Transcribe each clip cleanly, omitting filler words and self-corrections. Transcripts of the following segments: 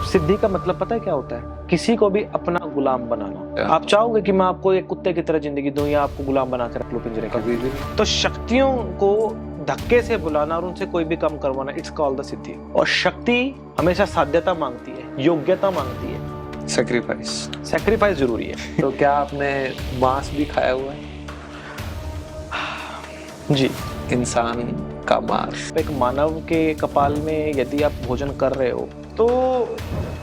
सिद्धि का मतलब पता है क्या होता है? किसी को भी अपना गुलाम बनाना। आप चाहोगे कि मैं आपको एक कुत्ते की तरह जिंदगी दूं या आपको गुलाम बना के रख लूं पिंजरे के अंदर? तो शक्तियों को धक्के से बुलाना और उनसे कोई भी काम करवाना, इट्स कॉल्ड द सिद्धि। और शक्ति हमेशा साध्यता मांगती है, योग्यता मांगती है, सैक्रिफाइस जरूरी है। तो क्या आपने मांस भी खाया हुआ है? जी, इंसान का मांस। एक मानव के कपाल में यदि आप भोजन कर रहे हो तो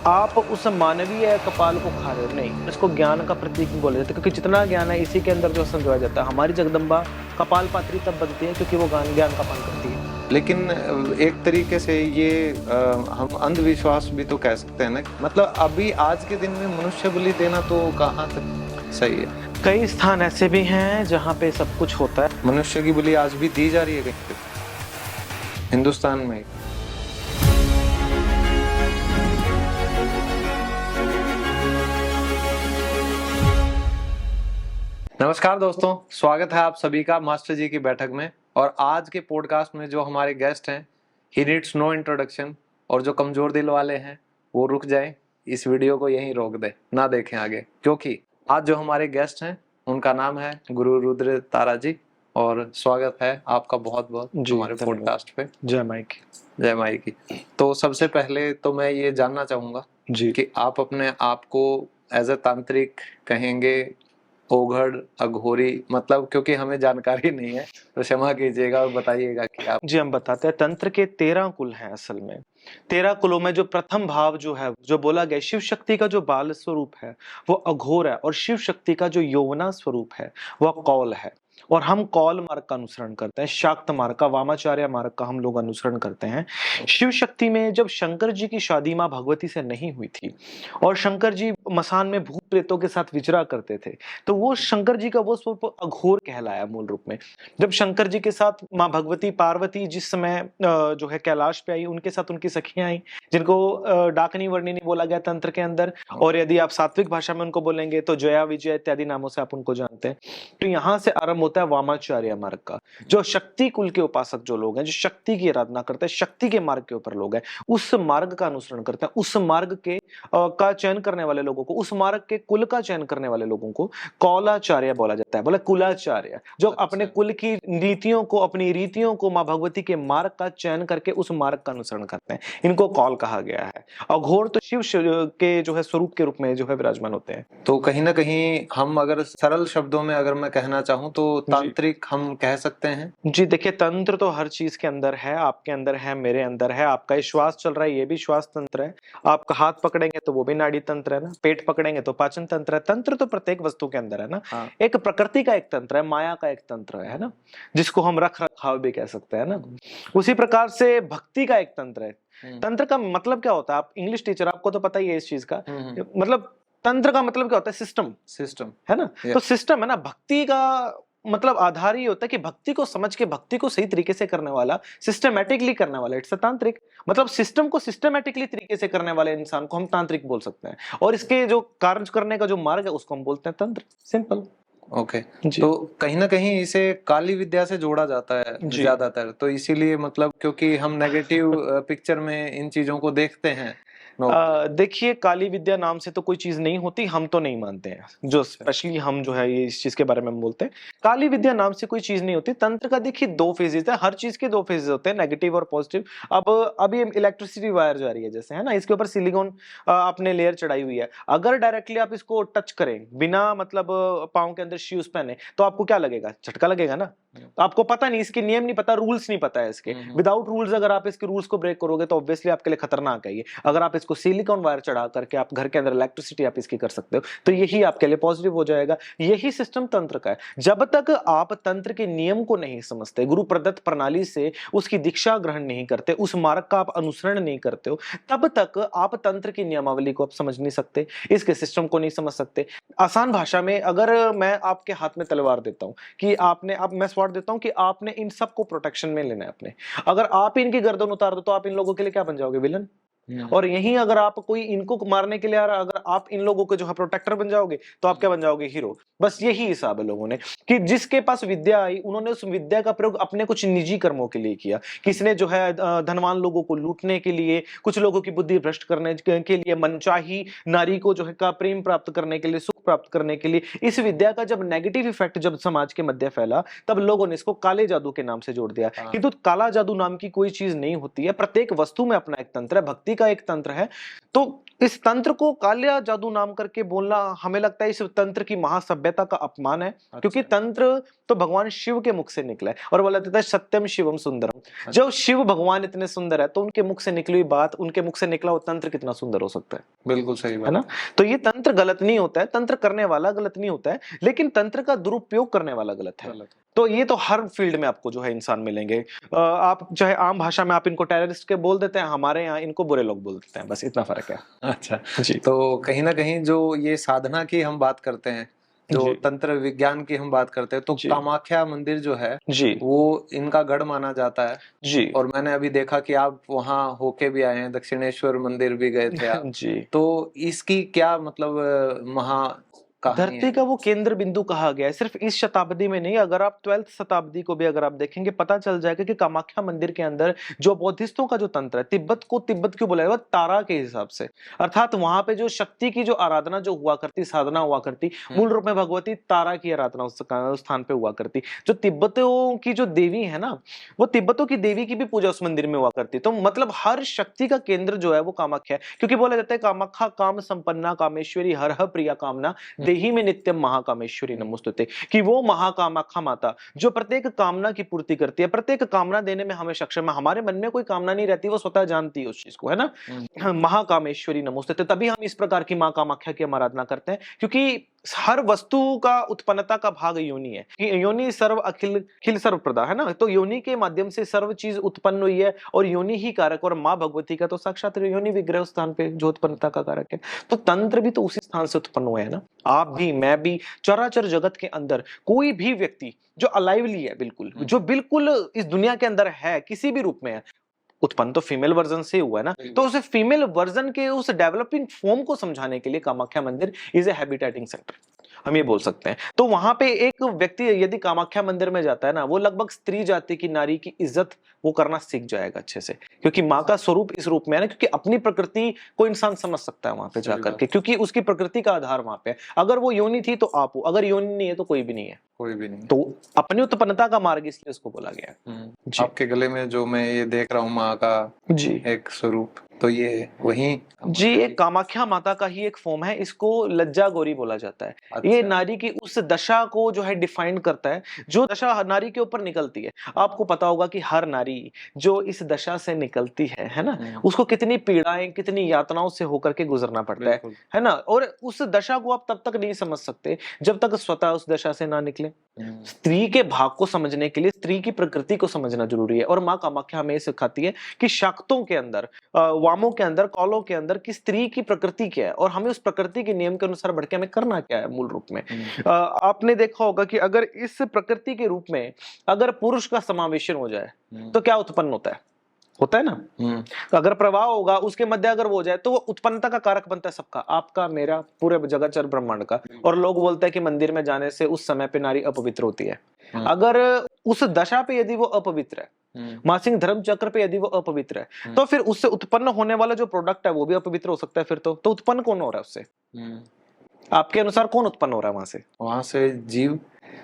आप उस मानवीय कपाल को खा रहे हो, नहीं, इसको ज्ञान का प्रतीक बोला जाता है, क्योंकि जितना ज्ञान है इसी के अंदर जो संजोया जाता है। हमारी जगदम्बा कपाल पात्री तब बनती है क्योंकि वो ज्ञान का पान करती है। लेकिन एक तरीके से ये हम अंधविश्वास भी तो कह सकते हैं ना, मतलब अभी आज के दिन में मनुष्य बलि देना तो कहाँ तक सही है? कई स्थान ऐसे भी हैं जहाँ पे सब कुछ होता है। मनुष्य की बलि आज भी दी जा रही है कहीं पे हिंदुस्तान में। नमस्कार दोस्तों, स्वागत है आप सभी का मास्टर जी की बैठक में। और आज के पॉडकास्ट में जो हमारे गेस्ट हैं, ही नीड्स नो इंट्रोडक्शन। और जो कमजोर दिल वाले हैं वो रुक जाएं, इस वीडियो को यहीं रोक दे, ना देखें आगे, क्योंकि आज जो हमारे गेस्ट हैं उनका नाम है गुरु रुद्र तारा जी। और स्वागत है आपका बहुत बहुत हमारे पॉडकास्ट पे। जय माई की। जय माई की। तो सबसे पहले तो मैं ये जानना चाहूंगा जी कि आप अपने आप को एज ए तांत्रिक कहेंगे, ओघड़, अघोरी, मतलब क्योंकि हमें जानकारी नहीं है तो क्षमा कीजिएगा और बताइएगा कि आप। जी, हम बताते हैं। तंत्र के 13 कुल हैं असल में। 13 कुलों में जो प्रथम भाव जो है, जो बोला गया, शिव शक्ति का जो बाल स्वरूप है वो अघोर है, और शिव शक्ति का जो यौवना स्वरूप है वह कौल है। और हम कौल मार्ग का अनुसरण करते हैं, शाक्त मार्ग का, वामाचार्य मार्ग का हम लोग अनुसरण करते हैं। शिव शक्ति में जब शंकर जी की शादी मां भगवती से नहीं हुई थी और शंकर जी मसान में भूत प्रेतों के साथ विचरा करते थे, तो वो शंकर जी का वो स्वरूप अघोर कहलाया मूल रूप में। जब शंकर जी के साथ मां भगवती पार्वती जिस समय जो है कैलाश पे आई, उनके साथ उनकी सखियां आई, जिनको डाकनी वर्णिनी बोला गया तंत्र के अंदर, और यदि आप सात्विक भाषा में उनको बोलेंगे तो जया, विजय इत्यादि नामों से आप उनको जानते हैं। तो यहाँ से आरंभ होता है वामाचार्य मार्ग का। जो शक्ति कुल के उपासक जो लोग हैं, जो शक्ति की आराधना करते हैं, शक्ति के मार्ग के ऊपर लोग हैं, उस मार्ग का अनुसरण करते हैं, उस मार्ग के का चयन करने वाले लोगों को, उस मार्ग के कुल का चयन करने वाले लोगों को कौलाचार्य बोला जाता है। बोला कुलाचार्य, जो अपने कुल की नीतियों को, अपनी रीतियों को मां भगवती के मार्ग का चयन करके उस मार्ग का अनुसरण करते हैं, इनको कौल कहा गया है। अघोर तो शिव के जो है स्वरूप के रूप में जो है विराजमान होते हैं। तो कहीं ना कहीं हम अगर सरल शब्दों में अगर मैं कहना चाहूँ तो तांत्रिक हम कह सकते हैं। जी देखिए, तंत्र तो हर चीज के अंदर है, आपके अंदर है, मेरे अंदर है। आपका ये श्वास चल रहा है, ये भी श्वास तंत्र है। आपका हाथ पकड़ेंगे तो वो भी नाड़ी तंत्र है ना, पेट पकड़ेंगे तो पाचन तंत्र है। तंत्र तो प्रत्येक वस्तु के अंदर है ना। हाँ। एक प्रकृति का एक तंत्र है, माया का एक तंत्र है ना, जिसको हम रख रखाव भी कह सकते हैं ना। उसी प्रकार से भक्ति का एक तंत्र है। तंत्र का मतलब क्या होता है? आप इंग्लिश टीचर, आपको तो पता ही है इस चीज का। मतलब तंत्र का मतलब क्या होता है? सिस्टम है ना। तो सिस्टम है ना। भक्ति का मतलब आधार ये होता है कि भक्ति को समझ के, भक्ति को सही तरीके से करने वाला, सिस्टमैटिकली करने वाला, इट्स अ तांत्रिक। मतलब सिस्टम को सिस्टमैटिकली तरीके से करने वाले इंसान को हम तांत्रिक बोल सकते हैं, और इसके जो कार्य करने का जो मार्ग है उसको हम बोलते हैं तंत्र। सिंपल। ओके। तो कहीं ना कहीं इसे काली विद्या से जोड़ा जाता है ज्यादातर, तो इसीलिए मतलब क्योंकि हम नेगेटिव पिक्चर में इन चीजों को देखते हैं। देखिए, काली विद्या नाम से तो कोई चीज नहीं होती, हम तो नहीं मानते हैं। जो स्पेशली हम जो है ये इस चीज के बारे में बोलते हैं, काली विद्या नाम से कोई चीज नहीं होती। तंत्र का देखिए 2 फेजेस है, हर चीज के 2 फेजेस होते हैं, नेगेटिव और पॉजिटिव। अब ये इलेक्ट्रिसिटी वायर जा रही है जैसे, है ना, इसके ऊपर सिलिकॉन आपने लेयर चढ़ाई हुई है। अगर डायरेक्टली आप इसको टच करें बिना मतलब पाँव के अंदर शूज पहने, तो आपको क्या लगेगा? झटका लगेगा ना। आपको पता नहीं, इसके नियम नहीं पता, रूल्स नहीं पता है इसके। विदाउट रूल्स अगर आप इसके रूल्स को ब्रेक करोगे तो ऑब्वियसली आपके लिए खतरनाक है ये। अगर आप इसको सिलिकॉन वायर चढ़ा करके आप घर के अंदर इलेक्ट्रिसिटी आप इसकी कर सकते हो, तो यही आपके लिए पॉजिटिव हो जाएगा। यही सिस्टम तंत्र का है। जब तक आप तंत्र के नियम को नहीं समझते, गुरु प्रदत्त प्रणाली से उसकी दीक्षा ग्रहण नहीं करते, उस मार्ग का आप अनुसरण नहीं करते हो, तब तक आप तंत्र की नियमावली को आप समझ नहीं सकते, इसके सिस्टम को नहीं समझ सकते। आसान भाषा में अगर मैं आपके हाथ में तलवार देता हूं कि आपने, अब मैं स्वार देता हूं कि आपने इन सबको प्रोटेक्शन में लेना है अपने, अगर आप इनकी गर्दन उतार दो तो आप इन लोगों के लिए क्या बन जाओगे? विलन। और यहीं अगर आप कोई इनको मारने के लिए आ रहा, अगर आप इन लोगों के जो है प्रोटेक्टर बन जाओगे तो आप क्या बन जाओगे? हीरो। बस यही हिसाब है लोगों ने कि जिसके पास विद्या आई उन्होंने उस विद्या का प्रयोग अपने कुछ निजी कर्मों के लिए किया। किसने जो है धनवान लोगों को लूटने के लिए, कुछ लोगों की बुद्धि भ्रष्ट करने के लिए, मनचाही नारी को जो है का प्रेम प्राप्त करने के लिए, सुख प्राप्त करने के लिए। इस विद्या का जब नेगेटिव इफेक्ट जब समाज के मध्य फैला, तब लोगों ने इसको काले जादू के नाम से जोड़ दिया। किंतु काला जादू नाम की कोई चीज नहीं होती है। प्रत्येक वस्तु में अपना एक तंत्र है, भक्ति का एक तंत्र है। तो इस तंत्र को काला जादू नाम करके बोलना, हमें लगता है इस तंत्र की महासभ्यता का अपमान है। क्योंकि तंत्र तो भगवान शिव के मुख से निकला है और बोला जाता है सत्यम शिवम सुंदरम। जब शिव भगवान इतने सुंदर है तो उनके मुख से निकली हुई बात, उनके मुख से निकला हुआ तंत्र कितना सुंदर हो सकता है। बिल्कुल सही बात है ना। तो ये तंत्र गलत नहीं होता है, तंत्र करने वाला गलत नहीं होता है, लेकिन तंत्र का दुरुपयोग करने वाला गलत है। तो ये तो हर फील्ड में आपको जो है इंसान मिलेंगे। आप चाहे आम भाषा में आप इनको टेररिस्ट के बोल देते हैं, हमारे यहाँ इनको बुरे लोग बोल देते हैं, बस इतना फर्क है। अच्छा जी। तो कहीं ना कहीं जो ये साधना की हम बात करते हैं, जो तंत्र विज्ञान की हम बात करते हैं, तो कामाख्या मंदिर जो है जी, वो इनका गढ़ माना जाता है जी। और मैंने अभी देखा कि आप वहाँ होके भी आए हैं, दक्षिणेश्वर मंदिर भी गए थे आप जी। तो इसकी क्या मतलब महा धरती का वो केंद्र बिंदु कहा गया है। सिर्फ इस शताब्दी में नहीं, अगर आप 12th शताब्दी को भी अगर आप देखेंगे, पता चल जाएगा कि कामाख्या मंदिर के अंदर जो बौद्धिस्टों का जो तंत्र है, तिब्बत को तिब्बत क्यों बोला जाएगा? तारा के हिसाब से। अर्थात वहां पे जो शक्ति की जो आराधना जो हुआ करती, साधना हुआ करती, मूल रूप में भगवती तारा की आराधना उस स्थान पे हुआ करती। जो तिब्बतियों की जो देवी है ना, वो तिब्बतों की देवी की भी पूजा उस मंदिर में हुआ करती। तो मतलब हर शक्ति का केंद्र जो है वो कामाख्या है। क्योंकि बोला जाता है कामाख्या काम संपन्ना कामेश्वरी हर प्रिया कामना देही में नित्यम महाकामेश्वरी नमोस्तुते, कि वो महाकामाख्या माता जो प्रत्येक कामना की पूर्ति करती है, प्रत्येक कामना देने में हमें सक्षम है। हमारे मन में कोई कामना नहीं रहती, वो स्वतः जानती है उस चीज को, है ना। महाकामेश्वरी नमोस्तुते, तभी हम इस प्रकार की मां कामाख्या की हम आराधना करते हैं, क्योंकि हर वस्तु का उत्पन्नता का भाग योनि है। योनि सर्व अखिल खिल सर्व प्रदा, है ना। तो योनि के माध्यम से सर्व चीज उत्पन्न हुई है और योनि ही कारक, और मां भगवती का तो साक्षात योनि विग्रह स्थान पे जो उत्पन्नता का कारक है। तो तंत्र भी तो उसी स्थान से उत्पन्न हुआ है ना। आप भी, मैं भी, चराचर जगत के अंदर कोई भी व्यक्ति जो अलाइवली है, बिल्कुल जो बिल्कुल इस दुनिया के अंदर है, किसी भी रूप में है, उत्पन्न तो फीमेल वर्जन से हुआ है ना। तो उसे फीमेल वर्जन के उस डेवलपिंग फॉर्म को समझाने के लिए कामाख्या मंदिर इज ए हैबिटेटिंग सेंटर, हम ये बोल सकते हैं। तो वहां पे एक व्यक्ति यदि कामाख्या मंदिर में जाता है ना, वो लगभग स्त्री जाति की, नारी की इज्जत वो करना सीख जाएगा अच्छे से, क्योंकि माँ का स्वरूप इस रूप में है ना। क्योंकि अपनी प्रकृति को इंसान समझ सकता है वहां पे जाकर के, क्योंकि उसकी प्रकृति का आधार वहां पे है। अगर वो योनि थी तो आप हो, अगर योनि नहीं है तो कोई भी नहीं है, कोई भी नहीं। तो अपनी उत्पन्नता का मार्ग इसलिए उसको बोला गया है। आपके गले में जो मैं ये देख रहा हूँ माँ का जी एक स्वरूप, तो ये वही जी एक कामाख्या माता का ही एक फॉर्म है। इसको लज्जा गौरी बोला जाता है। अच्छा। ये नारी की उस दशा को जो है डिफाइन करता है, जो दशा नारी के ऊपर निकलती है। आपको पता होगा कि हर नारी जो इस दशा से निकलती है ना, उसको कितनी पीड़ाएं, कितनी यातनाओं से होकर के गुजरना पड़ता है ना। और उस दशा को आप तब तक नहीं समझ सकते जब तक स्वतः उस दशा से ना निकले। स्त्री के भाग को समझने के लिए स्त्री की प्रकृति को समझना जरूरी है। और माँ कामाख्या हमें सिखाती है कि शाक्तों के अंदर, वामों के अंदर, कौलों के अंदर कि स्त्री की प्रकृति क्या है और हमें उस प्रकृति के नियम के अनुसार बढ़ के हमें करना क्या है मूल रूप में। आपने देखा होगा कि अगर इस प्रकृति के रूप में अगर पुरुष का समावेशन हो जाए तो क्या उत्पन्न होता है ना। तो अगर प्रवाह होगा उसके मध्य अगर वो जाए तो वो उत्पन्नता का कारक बनता है सबका, आपका, मेरा, पूरे जगत ब्रह्मांड का। और लोग बोलते हैं कि मंदिर में जाने से उस समय पे नारी अपवित्र होती है। अगर उस दशा पे यदि वो अपवित्र है, मासिक धर्म चक्र पे यदि वो अपवित्र है, तो फिर उससे उत्पन्न होने वाला जो प्रोडक्ट है वो भी अपवित्र हो सकता है। फिर तो उत्पन्न कौन हो रहा है उससे? आपके अनुसार कौन उत्पन्न हो रहा है वहां से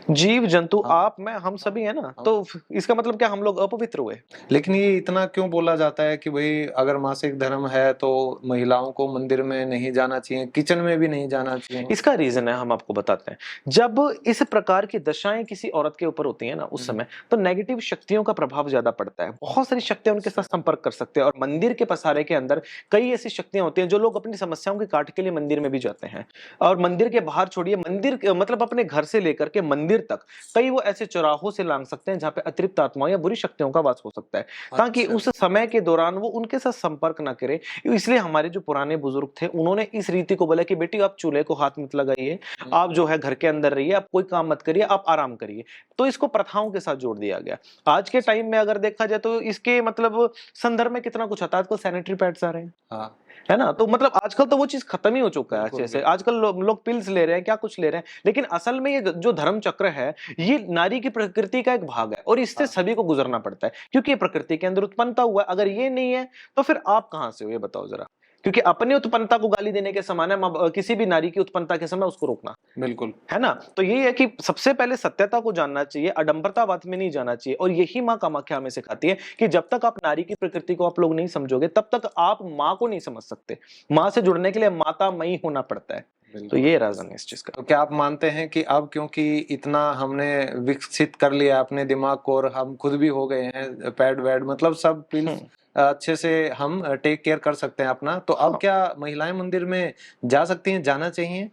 जीव जंतु, आप, मैं, हम सभी है ना। तो इसका मतलब क्या हम लोग अपवित्र हुए? लेकिन ये इतना क्यों बोला जाता है कि भाई अगर मासिक धर्म है तो महिलाओं को मंदिर में नहीं जाना चाहिए, किचन में भी नहीं जाना चाहिए? इसका रीजन है, हम आपको बताते हैं। जब इस प्रकार की दशाएं किसी औरत के ऊपर होती है ना, उस समय तो नेगेटिव शक्तियों का प्रभाव ज्यादा पड़ता है। बहुत सारी शक्तियां उनके साथ संपर्क कर सकते हैं। और मंदिर के पसारे के अंदर कई ऐसी शक्तियां होती हैं जो लोग अपनी समस्याओं के काट के लिए मंदिर में भी जाते हैं। और मंदिर के बाहर छोड़िए, मंदिर मतलब अपने घर से लेकर के मंदिर तक कई वो ऐसे चौराहों से लांग सकते हैं जहां पे अतिरिक्त आत्माओं या बुरी शक्तियों का वास हो सकता है, ताकि अच्छा। उस समय के दौरान वो उनके साथ संपर्क ना करे। इसलिए हमारे जो पुराने बुजुर्ग थे उन्होंने इस रीति को बोला कि बेटी आप चूल्हे को हाथ मत लगाइए, आप जो है घर के अंदर रहिए, आप कोई काम मत करिए, आप आराम करिए। तो इसको प्रथाओं के साथ जोड़ दिया गया। आज के टाइम में अगर देखा जाए तो इसके मतलब संदर्भ में कितना कुछ आता है। आजकल सैनिटरी पैड्स आ रहे हैं, हाँ, है ना? तो मतलब आजकल तो वो चीज खत्म ही हो चुका है बिल्कुल अच्छे से। बिल्कुल। आजकल लोग पिल्स ले रहे हैं, क्या कुछ ले रहे हैं, लेकिन असल में ये जो धर्म चक्र है, ये नारी की प्रकृति का एक भाग है और इससे हाँ, सभी को गुजरना पड़ता है, क्योंकि ये प्रकृति के अंदर उत्पन्नता हुआ है। अगर ये नहीं है तो फिर आप कहां से हो, ये बताओ जरा। क्योंकि अपनी उत्पन्नता को गाली देने के समान है किसी भी नारी की उत्पन्नता के समय उसको रोकना, बिल्कुल। है ना? तो ये है कि सबसे पहले सत्यता को जानना चाहिए, आडंबरतावाद में नहीं जाना चाहिए। और यही माँ कामाख्या हमें सिखाती है कि जब तक आप नारी की प्रकृति को आप लोग नहीं समझोगे, तब तक आप माँ को नहीं समझ सकते। माँ से जुड़ने के लिए माता मई होना पड़ता है। तो बिल्कुल। ये राजन है इस चीज का। तो क्या आप मानते हैं कि अब क्योंकि इतना हमने विकसित कर लिया अपने दिमाग को और हम खुद भी हो गए हैं पैड वैड मतलब सब पिल्स हम्म, अच्छे से हम टेक केयर कर सकते हैं अपना, तो अब हाँ। क्या महिलाएं मंदिर में जा सकती हैं, जाना चाहिए?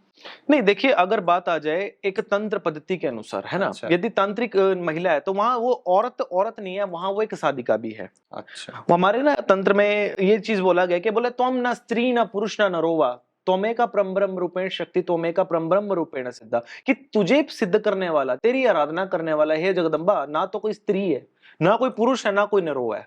नहीं, देखिए, अगर बात आ जाए एक तंत्र पद्धति के अनुसार, है ना? अच्छा। यदि तांत्रिक महिला है तो वहां वो औरत औरत नहीं है, वहां वो एक साधिका भी है। अच्छा। वो हमारे ना तंत्र में ये चीज बोला गया कि बोले त्वम न स्त्री न पुरुष न नरोवा, त्वमेका परम ब्रह्म रूपेण शक्ति, त्वमेका परम ब्रह्म रूपेण सिद्धा। कि तुझे सिद्ध करने वाला, तेरी आराधना करने वाला हे जगदम्बा, ना तो कोई स्त्री है, ना कोई पुरुष है, ना कोई नरोवा है।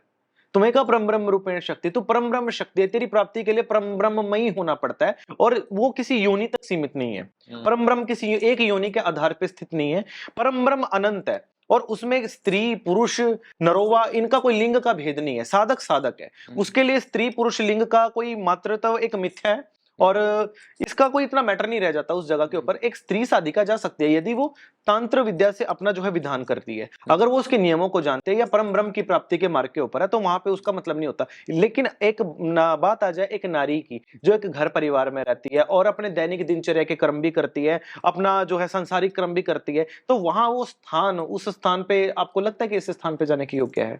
तुम्हें का परम ब्रह्म रूपेण शक्ति, तू परम ब्रह्म शक्ति है। तेरी प्राप्ति के लिए परम ब्रह्ममयी होना पड़ता है, और वो किसी योनि तक सीमित नहीं है। परम ब्रह्म किसी एक योनि के आधार पर स्थित नहीं है। परम ब्रह्म अनंत है, और उसमें स्त्री पुरुष नरोवा इनका कोई लिंग का भेद नहीं है। साधक साधक है, उसके लिए स्त्री पुरुष लिंग का कोई मात्रता एक मिथ्या है, और इसका कोई इतना मैटर नहीं रह जाता उस जगह के ऊपर। एक स्त्री साधिका जा सकती है यदि वो तंत्र विद्या से अपना जो है विधान करती है, अगर वो उसके नियमों को जानते हैं या परम ब्रह्म की प्राप्ति के मार्ग के ऊपर है, तो वहां पे उसका मतलब नहीं होता। लेकिन एक बात आ जाए एक नारी की जो एक घर परिवार में रहती है और अपने दैनिक दिनचर्या के कर्म भी करती है, अपना जो है सांसारिक कर्म भी करती है, तो वहां वो स्थान, उस स्थान पे आपको लगता है कि इस स्थान पे जाने की योग्य है?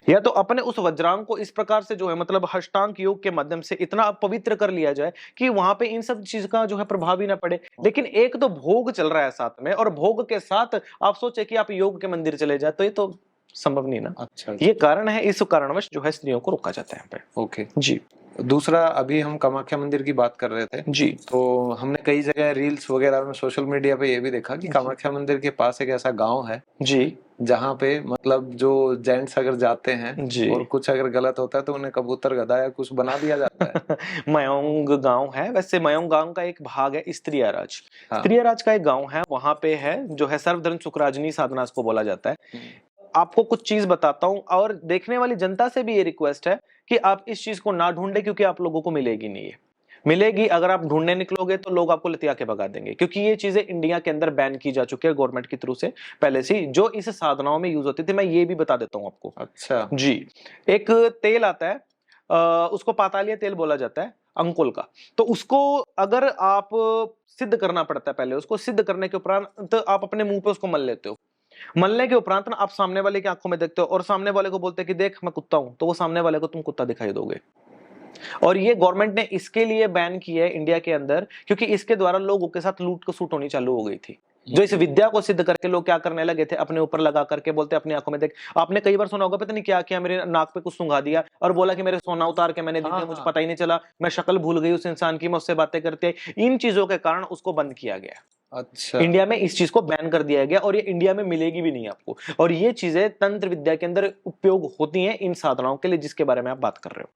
या तो अपने उस वज्रांग को इस प्रकार से जो है मतलब हष्टांग योग के माध्यम से इतना पवित्र कर लिया जाए कि वहां पे इन सब चीज का जो है प्रभाव ही ना पड़े। लेकिन एक तो भोग चल रहा है साथ में, और भोग के साथ आप सोचे कि आप योग के मंदिर चले जाए, तो ये तो संभव नहीं ना। अच्छा। ये कारण है, इस कारणवश जो है स्त्रियों को रोका जाता है यहाँ पे। ओके। जी दूसरा, अभी हम कामाख्या मंदिर की बात कर रहे थे, जी तो हमने कई जगह रील्स वगैरह में सोशल मीडिया पे ये भी देखा कि कामाख्या मंदिर के पास एक ऐसा गांव है जी जहाँ पे मतलब जो जेंट्स अगर जाते हैं जी और कुछ अगर गलत होता है तो उन्हें कबूतर गधा या कुछ बना दिया जाता है। मयोंग गांव है, वैसे मयोंग गांव का एक भाग है स्त्रियाराज। हाँ। स्त्रियाराज का एक गांव है, वहां पे है जो है सर्वधर्म सुखराजनी साधना को बोला जाता है। आपको कुछ चीज बताता हूं, और देखने वाली जनता से भी ये रिक्वेस्ट है कि आप इस चीज को ना ढूंढे, क्योंकि आप लोगों को मिलेगी नहीं है। मिलेगी, अगर आप ढूंढने निकलोगे तो लोग आपको लतिया के भगा देंगे, क्योंकि ये चीजें इंडिया के अंदर बैन की जा चुकी है गवर्नमेंट की थ्रू से पहले से ही, जो इस साधनाओं में यूज होती थी। मैं ये भी बता देता हूं आपको। अच्छा। जी, एक तेल आता है, उसको पातालिया तेल बोला जाता है, अंकुल का। तो उसको अगर आप सिद्ध करना पड़ता है, पहले उसको सिद्ध करने के उपरांत तो आप अपने मुंह पे उसको मल लेते हो। मलने के उपरांत ना आप सामने वाले की आंखों में देखते हो, और सामने वाले को बोलते हैं कि देख मैं कुत्ता हूं, तो वो सामने वाले को तुम कुत्ता दिखाई दोगे। और ये गवर्नमेंट ने इसके लिए बैन किया है इंडिया के अंदर, क्योंकि इसके द्वारा लोगों के साथ लूट को सूट होनी चालू हो गई थी। जो इस विद्या को सिद्ध करके लोग क्या करने लगे थे, अपने ऊपर लगा करके बोलते अपनी आंखों में देख। आपने कई बार सुना होगा, पता नहीं क्या किया, मेरे नाक पे कुछ सुंघा दिया और बोला कि मेरे सोना उतार के मैंने दी थी, मुझे पता ही नहीं चला, मैं शक्ल भूल गई उस इंसान की, मैं उससे बातें करते। इन चीजों के कारण उसको बंद किया गया। अच्छा। इंडिया में इस चीज को बैन कर दिया गया, और ये इंडिया में मिलेगी भी नहीं आपको। और ये चीजें तंत्र विद्या के अंदर उपयोग होती हैं इन साधनाओं के लिए, जिसके बारे में आप बात कर रहे हो।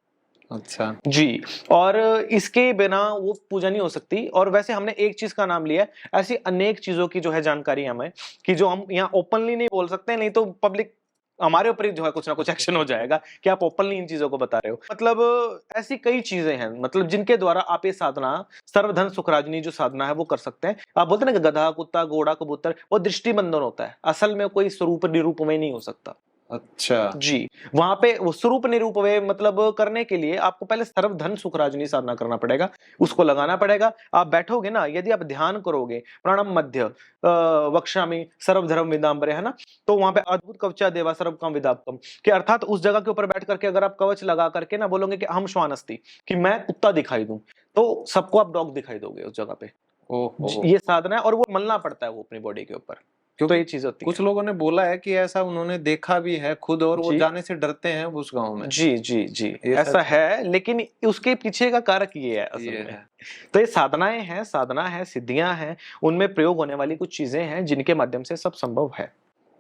अच्छा जी, और इसके बिना वो पूजा नहीं हो सकती। और वैसे हमने एक चीज का नाम लिया है, ऐसी अनेक चीजों की जो है जानकारी हमें, कि जो हम यहाँ ओपनली नहीं बोल सकते, नहीं तो पब्लिक हमारे ऊपर ही जो है कुछ ना कुछ एक्शन हो जाएगा कि आप ओपनली इन चीजों को बता रहे हो। मतलब ऐसी कई चीजें हैं, मतलब जिनके द्वारा आप ये साधना, सर्वधन सुखराजनी जो साधना है वो कर सकते हैं। आप बोलते हैं ना कि गधा कुत्ता घोड़ा कबूतर, वो दृष्टिबंधन होता है, असल में कोई स्वरूप निरूप में नहीं हो सकता। अच्छा। जी, वहां पे वो स्वरूप निरूप वे मतलब करने के लिए आपको पहले सर्वधन सुखराजनी साधना करना पड़ेगा, उसको लगाना पड़ेगा। आप बैठोगे ना, यदि आप ध्यान करोगे, प्राणम मध्य वक्ष्यामि सर्वधर्म विदाम्बरे, है ना, तो वहां पे अद्भुत कवचा देवा सर्व काम विदापकम, कि अर्थात उस जगह के ऊपर बैठ करके अगर आप कवच लगा करके ना बोलोगे कि हम श्वान अस्ति, कि मैं कुत्ता दिखाई दूं, तो सबको आप डॉग दिखाई दोगे उस जगह पे। ओहो। ये साधना है, और वो मलना पड़ता है वो अपनी बॉडी के ऊपर। तो ये चीज होती कुछ है। लोगों ने बोला है कि ऐसा उन्होंने देखा भी है खुद, और वो जी जाने से डरते हैं उस गांव में। जी जी जी, ये ऐसा सच है, लेकिन उसके पीछे का कारक ये है असल ये में। है। तो ये साधनाएं हैं, साधना है, सिद्धियां हैं, उनमें प्रयोग होने वाली कुछ चीजें हैं जिनके माध्यम से सब संभव है।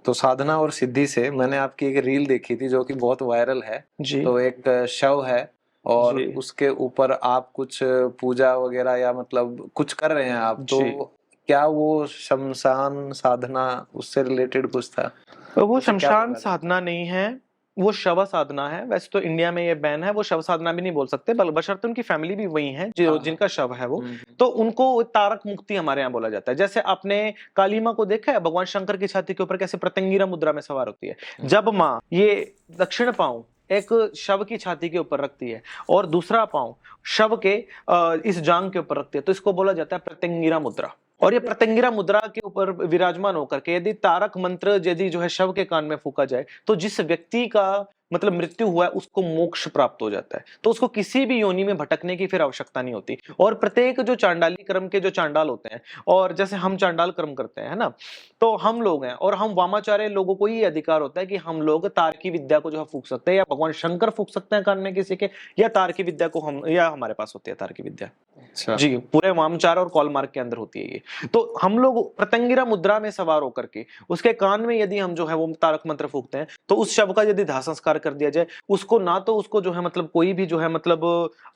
तो साधना और सिद्धि से मैंने आपकी एक रील देखी थी जो कि बहुत वायरल है। जी तो एक शव है और जी उसके ऊपर आप कुछ पूजा वगैरह या मतलब कुछ कर रहे हैं आप, जी। तो क्या वो शमशान साधना उससे रिलेटेड कुछ था? वो उसे क्या शमशान बोला जाता साधना नहीं है, वो शव साधना है। वैसे तो इंडिया में ये बैन है, वो शव साधना भी नहीं बोल सकते, बशर्ते उनकी फैमिली भी वही है है? जो हाँ हाँ। जिनका शव है वो। हम्म। तो उनको तारक मुक्ति हमारे यहाँ बोला जाता है। जैसे आपने काली माँ को देखा है, भगवान शंकर की छाती के ऊपर कैसे प्रत्यंगिरा मुद्रा में सवार होती है। जब माँ ये दक्षिण पांव एक शव की छाती के ऊपर रखती है और दूसरा पांव शव के इस जांग के ऊपर रखती है, तो इसको बोला जाता है प्रत्यंगिरा मुद्रा। और ये प्रत्यंगिरा मुद्रा के ऊपर विराजमान होकर के यदि तारक मंत्र यदि जो है शव के कान में फूका जाए, तो जिस व्यक्ति का मतलब मृत्यु हुआ है उसको मोक्ष प्राप्त हो जाता है। तो उसको किसी भी योनि में भटकने की फिर आवश्यकता नहीं होती। और प्रत्येक जो चांडाली कर्म के जो चांडाल होते हैं, और जैसे हम चांडाल कर्म करते हैं, है ना, तो हम लोग हैं और हम वामाचार्य लोगों को ही अधिकार होता है कि हम लोग तार की विद्या को जो है फूक सकते हैं, या भगवान शंकर फूक सकते हैं कान में किसी के, या तार की विद्या को हम, या हमारे पास होती है तार की विद्या। अच्छा। जी, पूरे वामचार और कॉल मार्ग के अंदर होती है ये। तो हम लोग प्रत्यंगिरा मुद्रा में सवार होकर के उसके कान में यदि हम जो है वो तारक मंत्र फूकते हैं, तो उस शव का यदि दाह संस्कार कर दिया जाए, उसको ना तो उसको जो है मतलब कोई भी जो है मतलब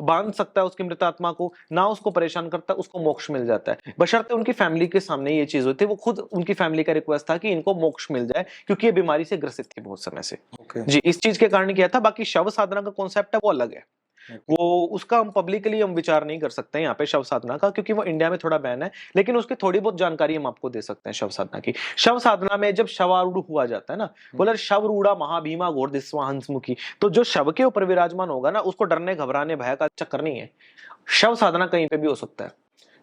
बांध सकता है उसकी मृत आत्मा को, ना उसको परेशान करता है, उसको मोक्ष मिल जाता है। बशर्ते उनकी फैमिली के सामने ये चीज होती है, वो खुद उनकी फैमिली का रिक्वेस्ट था कि इनको मोक्ष मिल जाए, क्योंकि ये बीमारी से ग्रसित थी बहुत समय से। ओके। जी, इस चीज के कारण किया था। बाकी शव साधना का कॉन्सेप्ट है वो अलग है, वो उसका हम पब्लिकली हम विचार नहीं कर सकते हैं यहाँ पे शव साधना का, क्योंकि वो इंडिया में थोड़ा बैन है। लेकिन उसकी थोड़ी बहुत जानकारी हम आपको दे सकते हैं शव साधना की। शव साधना में जब शवारूढ़ हुआ जाता है ना, बोला शवरूढ़ा महाभीमा घोर दिस्वा हंसमुखी, तो जो शव के ऊपर विराजमान होगा ना, उसको डरने घबराने भय का चक्कर नहीं है। शव साधना कहीं पे भी हो सकता है।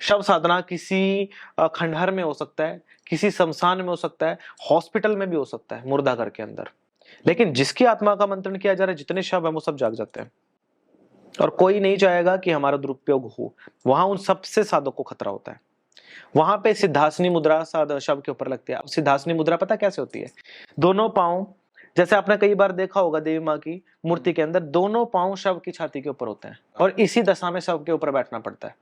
शव साधना किसी खंडहर में हो सकता है, किसी शमशान में हो सकता है, हॉस्पिटल में भी हो सकता है, मुर्दा घर के अंदर। लेकिन जिसकी आत्मा का मंत्रण किया जा रहा है, जितने शव है वो सब जाग जाते हैं, और कोई नहीं चाहेगा कि हमारा दुरुपयोग हो। वहां उन सबसे साधक को खतरा होता है। वहां पे सिद्धासनी मुद्रा शव के ऊपर लगती है। अब सिद्धासनी मुद्रा पता कैसे होती है? दोनों पांव, जैसे आपने कई बार देखा होगा देवी माँ की मूर्ति के अंदर दोनों पांव शव की छाती के ऊपर होते हैं, और इसी दशा में शव के ऊपर बैठना पड़ता है।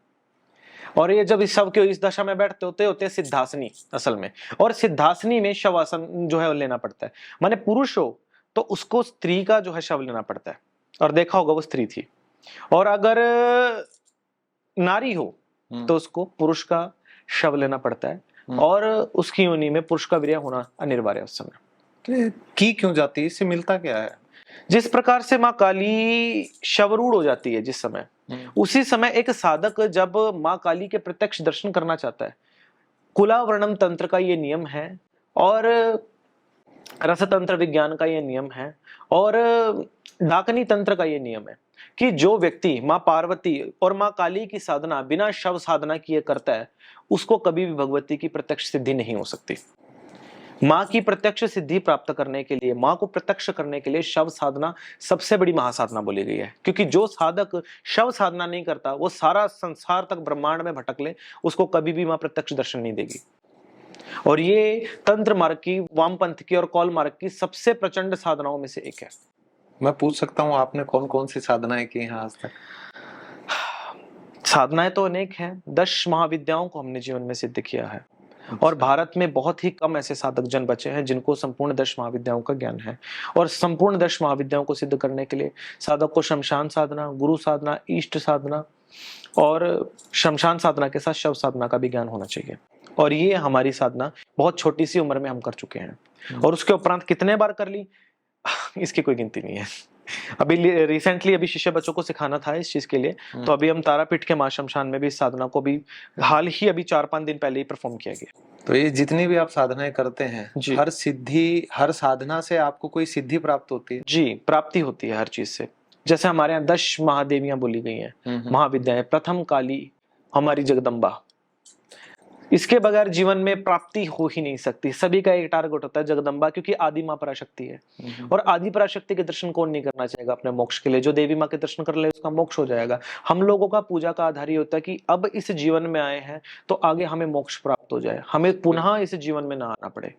और ये जब इस शव के इस दशा में बैठते होते होते सिद्धासनी असल में, और सिद्धासनी में शवासन जो है लेना पड़ता है। माने पुरुष हो तो उसको स्त्री का जो है शव लेना पड़ता है, और देखा होगा वो स्त्री थी। और अगर नारी हो तो उसको पुरुष का शव लेना पड़ता है, और उसकी योनि में पुरुष का वीर्य होना अनिवार्य है उस समय। तो की क्यों जाती है, इससे मिलता क्या है? जिस प्रकार से माँ काली शवरूढ़ हो जाती है जिस समय, उसी समय एक साधक जब माँ काली के प्रत्यक्ष दर्शन करना चाहता है, कुलावर्णम तंत्र का ये नियम है, और रसतंत्र विज्ञान का ये नियम है, और डाकनी तंत्र का ये नियम है कि जो व्यक्ति माँ पार्वती और माँ काली की साधना बिना शव साधना किए करता है, उसको कभी भी भगवती की प्रत्यक्ष सिद्धि नहीं हो सकती। माँ की प्रत्यक्ष सिद्धि प्राप्त करने के लिए, माँ को प्रत्यक्ष करने के लिए शव साधना सबसे बड़ी महासाधना बोली गई है। क्योंकि जो साधक शव साधना नहीं करता, वो सारा संसार तक ब्रह्मांड में भटक ले, उसको कभी भी माँ प्रत्यक्ष दर्शन नहीं देगी। और ये तंत्र मार्ग की, वामपंथ की और कौल मार्ग की सबसे प्रचंड साधनाओं में से एक है। मैं पूछ सकता हूँ आपने कौन कौन सी साधनाएं की हैं आज तक? साधनाएं तो अनेक हैं। 10 महाविद्याओं को हमने जीवन में सिद्ध किया है, और भारत में बहुत ही कम ऐसे साधक जन बचे हैं जिनको संपूर्ण 10 महाविद्याओं का ज्ञान है। और संपूर्ण 10 महाविद्याओं को सिद्ध करने के लिए साधक को शमशान साधना, गुरु साधना, इष्ट साधना और शमशान साधना के साथ शव साधना का भी ज्ञान होना चाहिए। और ये हमारी साधना बहुत छोटी सी उम्र में हम कर चुके हैं, और उसके उपरांत कितने बार कर ली इसकी कोई गिनती नहीं है। अभी रिसेंटली अभी शिष्य बच्चों को सिखाना था इस चीज के लिए, तो अभी हम तारापीठ के मां शमशान में भी इस साधना को भी हाल ही अभी 4-5 दिन पहले ही परफॉर्म किया गया। तो ये जितनी भी आप साधनाएं करते हैं, हर सिद्धि, हर साधना से आपको कोई सिद्धि प्राप्त होती है? जी, प्राप्ति होती है हर चीज से। जैसे हमारे यहाँ 10 महादेवियां बोली गई हैं, महाविद्याएं। प्रथम काली हमारी जगदम्बा, इसके बगैर जीवन में प्राप्ति हो ही नहीं सकती। सभी का एक टारगेट होता है जगदम्बा, क्योंकि आदि माँ पराशक्ति है। और आदि पराशक्ति के दर्शन कौन नहीं करना चाहेगा अपने मोक्ष के लिए? जो देवी माँ के दर्शन कर ले उसका मोक्ष हो जाएगा। हम लोगों का पूजा का आधार ये होता है कि अब इस जीवन में आए हैं तो आगे हमें मोक्ष प्राप्त हो जाए, हमें पुनः इस जीवन में ना आना पड़े,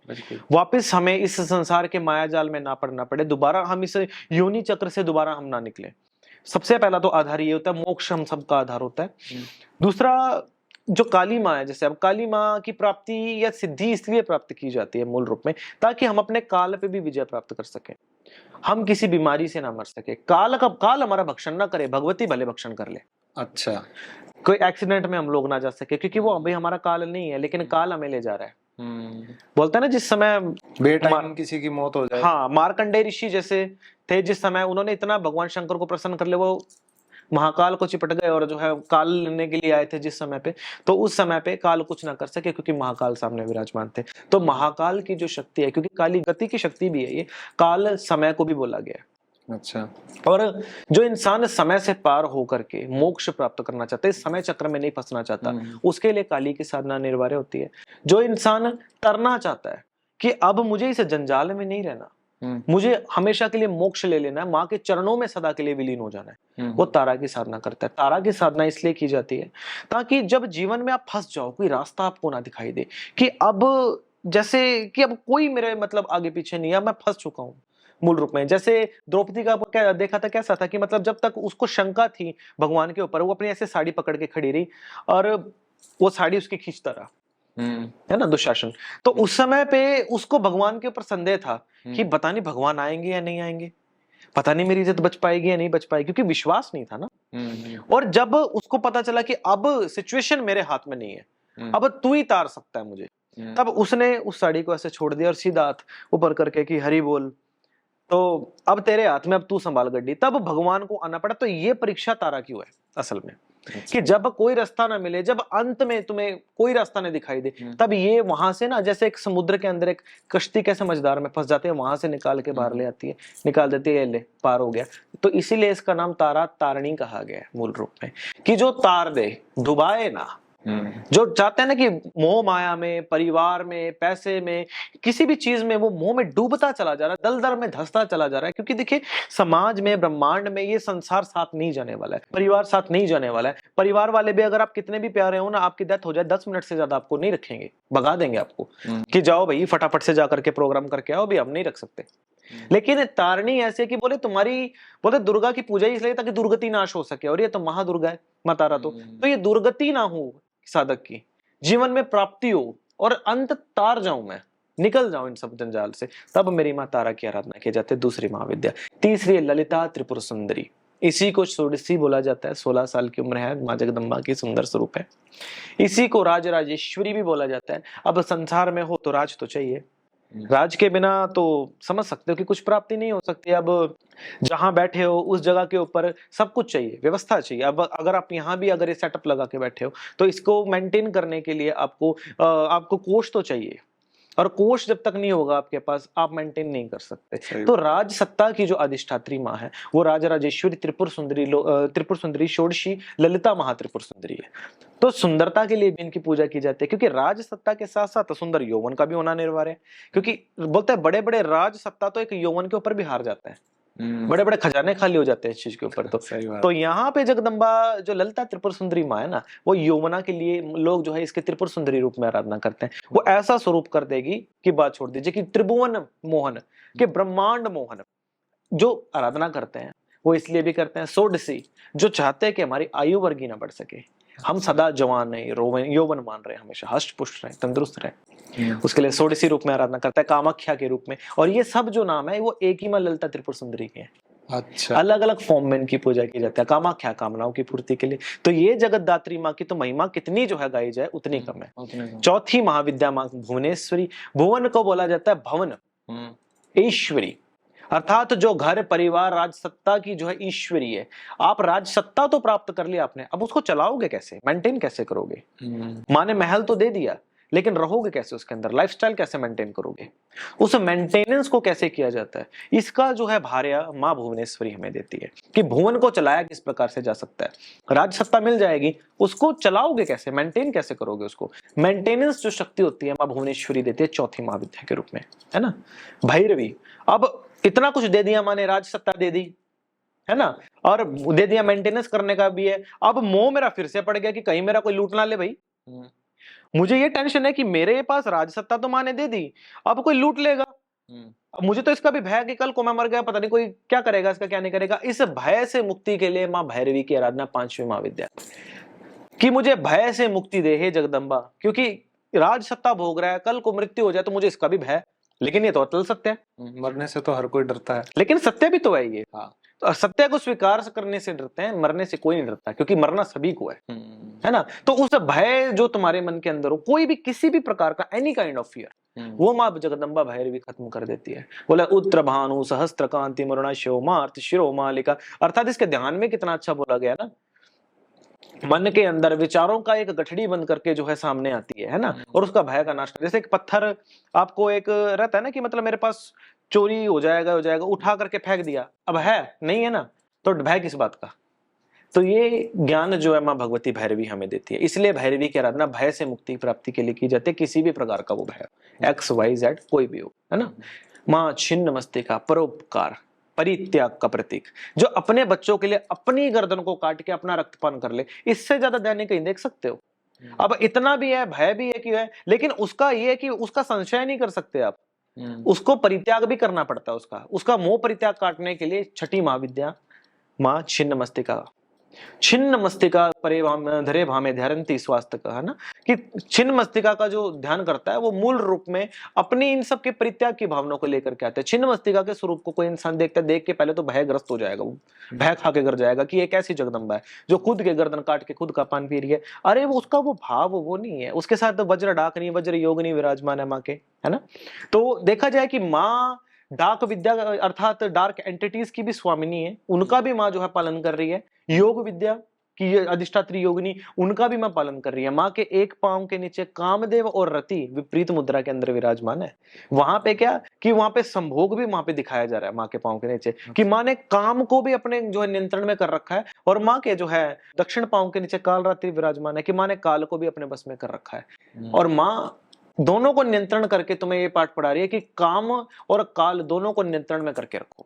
वापिस हमें इस संसार के माया जाल में ना पड़ना पड़े, दोबारा हम इस योनि चक्र से दोबारा हम ना निकले। सबसे पहला तो आधार ये होता है, मोक्ष हम सबका आधार होता है। दूसरा, जो काली माँ है, जैसे अब काली माँ की प्राप्ति या सिद्धि इसलिए प्राप्त की जाती है मूल रूप में, ताकि हम अपने काल पे भी विजय प्राप्त कर सके, हम किसी बीमारी से ना मर सके, काल हमारा भक्षण ना करे, भगवती भले भक्षण कर ले। अच्छा, कोई एक्सीडेंट में हम लोग ना जा सके, क्योंकि वो अभी हमारा काल नहीं है, लेकिन काल हमें ले जा रहा है। बोलते हैं ना, जिस समय बेटाइम किसी की मौत हो जाए। हाँ, मार्कंडेय ऋषि जैसे थे, जिस समय उन्होंने इतना भगवान शंकर को प्रसन्न कर ले, वो महाकाल को चिपट गए और जो है काल लेने के लिए आए थे जिस समय पे, तो उस समय पे काल कुछ ना कर सके, क्योंकि महाकाल सामने विराजमान थे। तो महाकाल की जो शक्ति है, क्योंकि काली गति की शक्ति भी है, ये काल समय को भी बोला गया है। अच्छा, और जो इंसान समय से पार होकर के मोक्ष प्राप्त करना चाहता है, समय चक्र में नहीं फंसना चाहता, उसके लिए काली की साधना अनिवार्य होती है। जो इंसान तरना चाहता है कि अब मुझे इस जंजाल में नहीं रहना, मुझे हमेशा के लिए मोक्ष ले लेना है, माँ के चरणों में सदा के लिए विलीन हो जाना है, वो तारा की साधना करता है। तारा की साधना इसलिए की जाती है ताकि जब जीवन में आप फंस जाओ, कोई रास्ता आपको ना दिखाई दे कि अब जैसे कि अब कोई मेरे मतलब आगे पीछे नहीं है, मैं फंस चुका हूँ मूल रूप में। जैसे द्रौपदी का क्या देखा था, कैसा था कि मतलब जब तक उसको शंका थी भगवान के ऊपर, वो अपनी ऐसे साड़ी पकड़ के खड़ी रही और वो साड़ी उसकी खींचता रहा, है ना, दुशासन। तो उस समय पे उसको भगवान के ऊपर संदेह था कि पता नहीं भगवान आएंगे या नहीं आएंगे, पता नहीं मेरी इज्जत बच पाएगी या नहीं बच पाएगी, क्योंकि विश्वास नहीं था ना। और जब उसको पता चला कि अब सिचुएशन मेरे हाथ में नहीं है, अब तू ही तार सकता है मुझे, तब उसने उस साड़ी को ऐसे छोड़ दिया और सीधा हाथ ऊपर करके कि हरि बोल, तो अब तेरे हाथ में, अब तू संभाल गड्डी। तब भगवान को आना पड़ा। तो ये परीक्षा तारा क्यों है असल में, कि जब कोई रास्ता ना मिले, जब अंत में तुम्हें कोई रास्ता नहीं दिखाई दे, तब ये वहां से ना, जैसे एक समुद्र के अंदर एक कश्ती के समझदार में फंस जाते हैं, वहां से निकाल के बाहर ले आती है, निकाल देती है, ले पार हो गया। तो इसीलिए इसका नाम तारा तारणी कहा गया है मूल रूप में, कि जो तार दे, डुबाए ना। जो चाहते हैं ना कि मोह माया में, परिवार में, पैसे में, किसी भी चीज में वो मोह में डूबता चला जा रहा है, दलदल में धंसता चला जा रहा है। क्योंकि देखिए, समाज में, ब्रह्मांड में ये संसार साथ नहीं जाने वाला है, परिवार साथ नहीं जाने वाला है। परिवार वाले भी अगर आप कितने भी प्यारे हो ना, आपकी डेथ हो जाए 10 मिनट से ज्यादा आपको नहीं रखेंगे, भगा देंगे आपको कि जाओ भाई फटाफट से जाकर के प्रोग्राम करके आओ, भी हम नहीं रख सकते। लेकिन तारणी ऐसे कि बोले तुम्हारी, बोले दुर्गा की पूजा इसलिए ताकि दुर्गति नाश हो सके, और ये तो महादुर्गा है माँ तारा। तो ये दुर्गति ना हो साधक की, जीवन में प्राप्ति हो और अंत तार जाऊं मैं, निकल जाऊं इन सब जंजाल से, तब मेरी माँ तारा की आराधना की जाती है। दूसरी महाविद्या। तीसरी ललिता त्रिपुर सुंदरी, इसी को षोडशी बोला जाता है। 16 साल की उम्र है, माँ जगदम्बा की सुंदर स्वरूप है। इसी को राज राजेश्वरी भी बोला जाता है। अब संसार में हो तो राज तो चाहिए, राज के बिना तो समझ सकते हो कि कुछ प्राप्ति नहीं हो सकती। अब जहां बैठे हो उस जगह के ऊपर सब कुछ चाहिए, व्यवस्था चाहिए। अब अगर आप यहाँ भी अगर ये सेटअप लगा के बैठे हो, तो इसको मेंटेन करने के लिए आपको कोष तो चाहिए, और कोष जब तक नहीं होगा आपके पास, आप मेंटेन नहीं कर सकते। तो राज सत्ता की जो अधिष्ठात्री माँ है, वो राज राजेश्वरी त्रिपुर सुंदरी षोडशी ललिता महात्रिपुर सुंदरी है। तो सुंदरता के लिए भी इनकी पूजा की जाती है, क्योंकि राज सत्ता के साथ साथ सुंदर यौवन का भी होना अनिवार्य है। क्योंकि बोलते हैं बड़े बड़े राज सत्ता तो एक यौवन के ऊपर भी हार जाता है, बड़े बड़े खजाने खाली हो जाते हैं इस चीज के ऊपर। तो यहाँ पे जगदम्बा जो ललिता त्रिपुर सुंदरी माँ है ना, वो यौवना के लिए लोग जो है इसके त्रिपुर सुंदरी रूप में आराधना करते हैं। वो ऐसा स्वरूप कर देगी कि बात छोड़ दीजिए, कि त्रिभुवन मोहन के ब्रह्मांड मोहन जो आराधना करते हैं, वो इसलिए भी करते हैं षोडशी, जो चाहते हैं कि हमारी आयु वर्गी ना बढ़ सके, हम सदा जवान नहीं, यौवन मान रहे, हमेशा हष्ट पुष्ट रहे, तंदुरुस्त रहे, उसके लिए षोडशी रूप में आराधना करता है, कामाख्या के रूप में। और ये सब जो नाम है वो एक ही मां ललिता त्रिपुर सुंदरी के हैं। अच्छा, अलग अलग फॉर्म में इनकी पूजा की जाती है, कामाख्या कामनाओं की पूर्ति के लिए। तो ये जगतदात्री माँ की तो महिमा कितनी जो है गाई जाए उतनी कम है। चौथी महाविद्या माँ भुवनेश्वरी। भुवन को बोला जाता है भवन, ईश्वरी, अर्थात जो घर परिवार राज सत्ता की जो है ईश्वरी है। आप राज सत्ता तो प्राप्त कर लिया आपने, अब उसको चलाओगे कैसे, मेंटेन कैसे करोगे? माँ ने महल तो दे दिया, लेकिन रहोगे कैसे उसके अंदर, लाइफस्टाइल कैसे मेंटेन करोगे, उस मेंटेनेंस को कैसे किया जाता है, इसका जो है भार्या माँ भुवनेश्वरी हमें देती है कि भुवन को चलाया किस प्रकार से जा सकता है। राज सत्ता मिल जाएगी, उसको चलाओगे कैसे, मेंटेन कैसे करोगे उसको, मेंटेनेंस जो शक्ति होती है माँ भुवनेश्वरी देती है चौथी महाविद्या के रूप में, है ना। भैरवी, अब इतना कुछ दे दिया माँ ने, राज सत्ता दे दी, है ना, और दे दिया मेंटेनेंस करने का भी है। अब मोह मेरा फिर से पड़ गया कि कहीं मेरा कोई लूट ना ले भाई, मुझे ये टेंशन है कि मेरे पास राज सत्ता तो माँ ने दे दी, अब कोई लूट लेगा, अब मुझे तो इसका भी भय कि कल को मैं मर गया पता नहीं कोई क्या करेगा, इसका क्या नहीं करेगा। इस भय से मुक्ति के लिए माँ भैरवी की आराधना, पांचवी महाविद्या, कि मुझे भय से मुक्ति दे हे जगदम्बा, क्योंकि राज सत्ता भोग रहा है, कल को मृत्यु हो जाए तो मुझे इसका भी भय, लेकिन ये तो अटल सत्य है, मरने से तो हर कोई डरता है, लेकिन सत्य भी तो है ये। हाँ। तो सत्य को स्वीकार करने से डरते हैं, मरने से कोई नहीं डरता, क्योंकि मरना सभी को है ना। तो उस भय जो तुम्हारे मन के अंदर हो, कोई भी किसी भी प्रकार का एनी काइंड ऑफ फियर, वो माँ जगदम्बा भैरवी खत्म कर देती है। बोला उत्तर भानु सहस्त्र कांति मरुणा शिवमार्थ शिरो मालिका, अर्थात इसके ध्यान में कितना अच्छा बोला गया ना, मन के अंदर विचारों का एक गठड़ी बन करके जो है सामने आती है ना, और उसका भय का नाश। जैसे एक पत्थर आपको एक रहता है ना कि मतलब मेरे पास चोरी हो जाएगा, उठा करके फेंक दिया, अब है नहीं है ना, तो भय किस बात का। तो ये ज्ञान जो है माँ भगवती भैरवी हमें देती है, इसलिए भैरवी की आराधना भय से मुक्ति प्राप्ति के लिए की जाती है, किसी भी प्रकार का वो भय, XYZ कोई भी हो, है ना। माँ छिन्न मस्तिका, परोपकार, परित्याग का प्रतीक, जो अपने बच्चों के लिए अपनी गर्दन को काट के अपना रक्तपान कर ले, इससे ज्यादा दैनिक कहीं देख सकते हो। अब इतना भी है, भय भी है कि है, लेकिन उसका ये है कि उसका संशय नहीं कर सकते आप, उसको परित्याग भी करना पड़ता है, उसका मोह परित्याग काटने के लिए छठी महाविद्या माँ छिन्न मस्तिका, छिन्न मस्तिका परे धरे भामे ध्यारंती स्वास्थ्य का, है ना, कि छिन्न मस्तिका का जो ध्यान करता है वो मूल रूप में अपनी इन सब के परित्याग की भावना को लेकर के आता है। छिन्न मस्तिका के स्वरूप को कोई इंसान देखता है, देख के पहले तो भयग्रस्त हो जाएगा, वो भय खा के गर जाएगा कि एक ऐसी जगदम्बा है जो खुद के गर्दन काट के खुद का पान पी रही है। अरे वो उसका वो भाव वो नहीं है, उसके साथ वज्र डाकनी वज्र योगनी विराजमान है माँ के, है ना। तो देखा जाए कि माँ डाक विद्या अर्थात डार्क एंटिटीज की भी स्वामिनी है, उनका भी माँ जो है पालन कर रही है। योग विद्या की अधिष्ठात्री योगिनी, उनका भी माँ पालन कर रही है। माँ के एक पांव के नीचे कामदेव और रति विपरीत मुद्रा के अंदर विराजमान है। वहां पे क्या कि वहां पे संभोग भी वहां पे दिखाया जा रहा है माँ के पांव के नीचे, कि माँ ने काम को भी अपने जो है नियंत्रण में कर रखा है, और माँ के जो है दक्षिण पांव के नीचे काल रात्रि विराजमान है, कि माँ ने काल को भी अपने बस में कर रखा है, और माँ दोनों को नियंत्रण करके तुम्हें ये पाठ पढ़ा रही है कि काम और काल दोनों को नियंत्रण में करके रखो,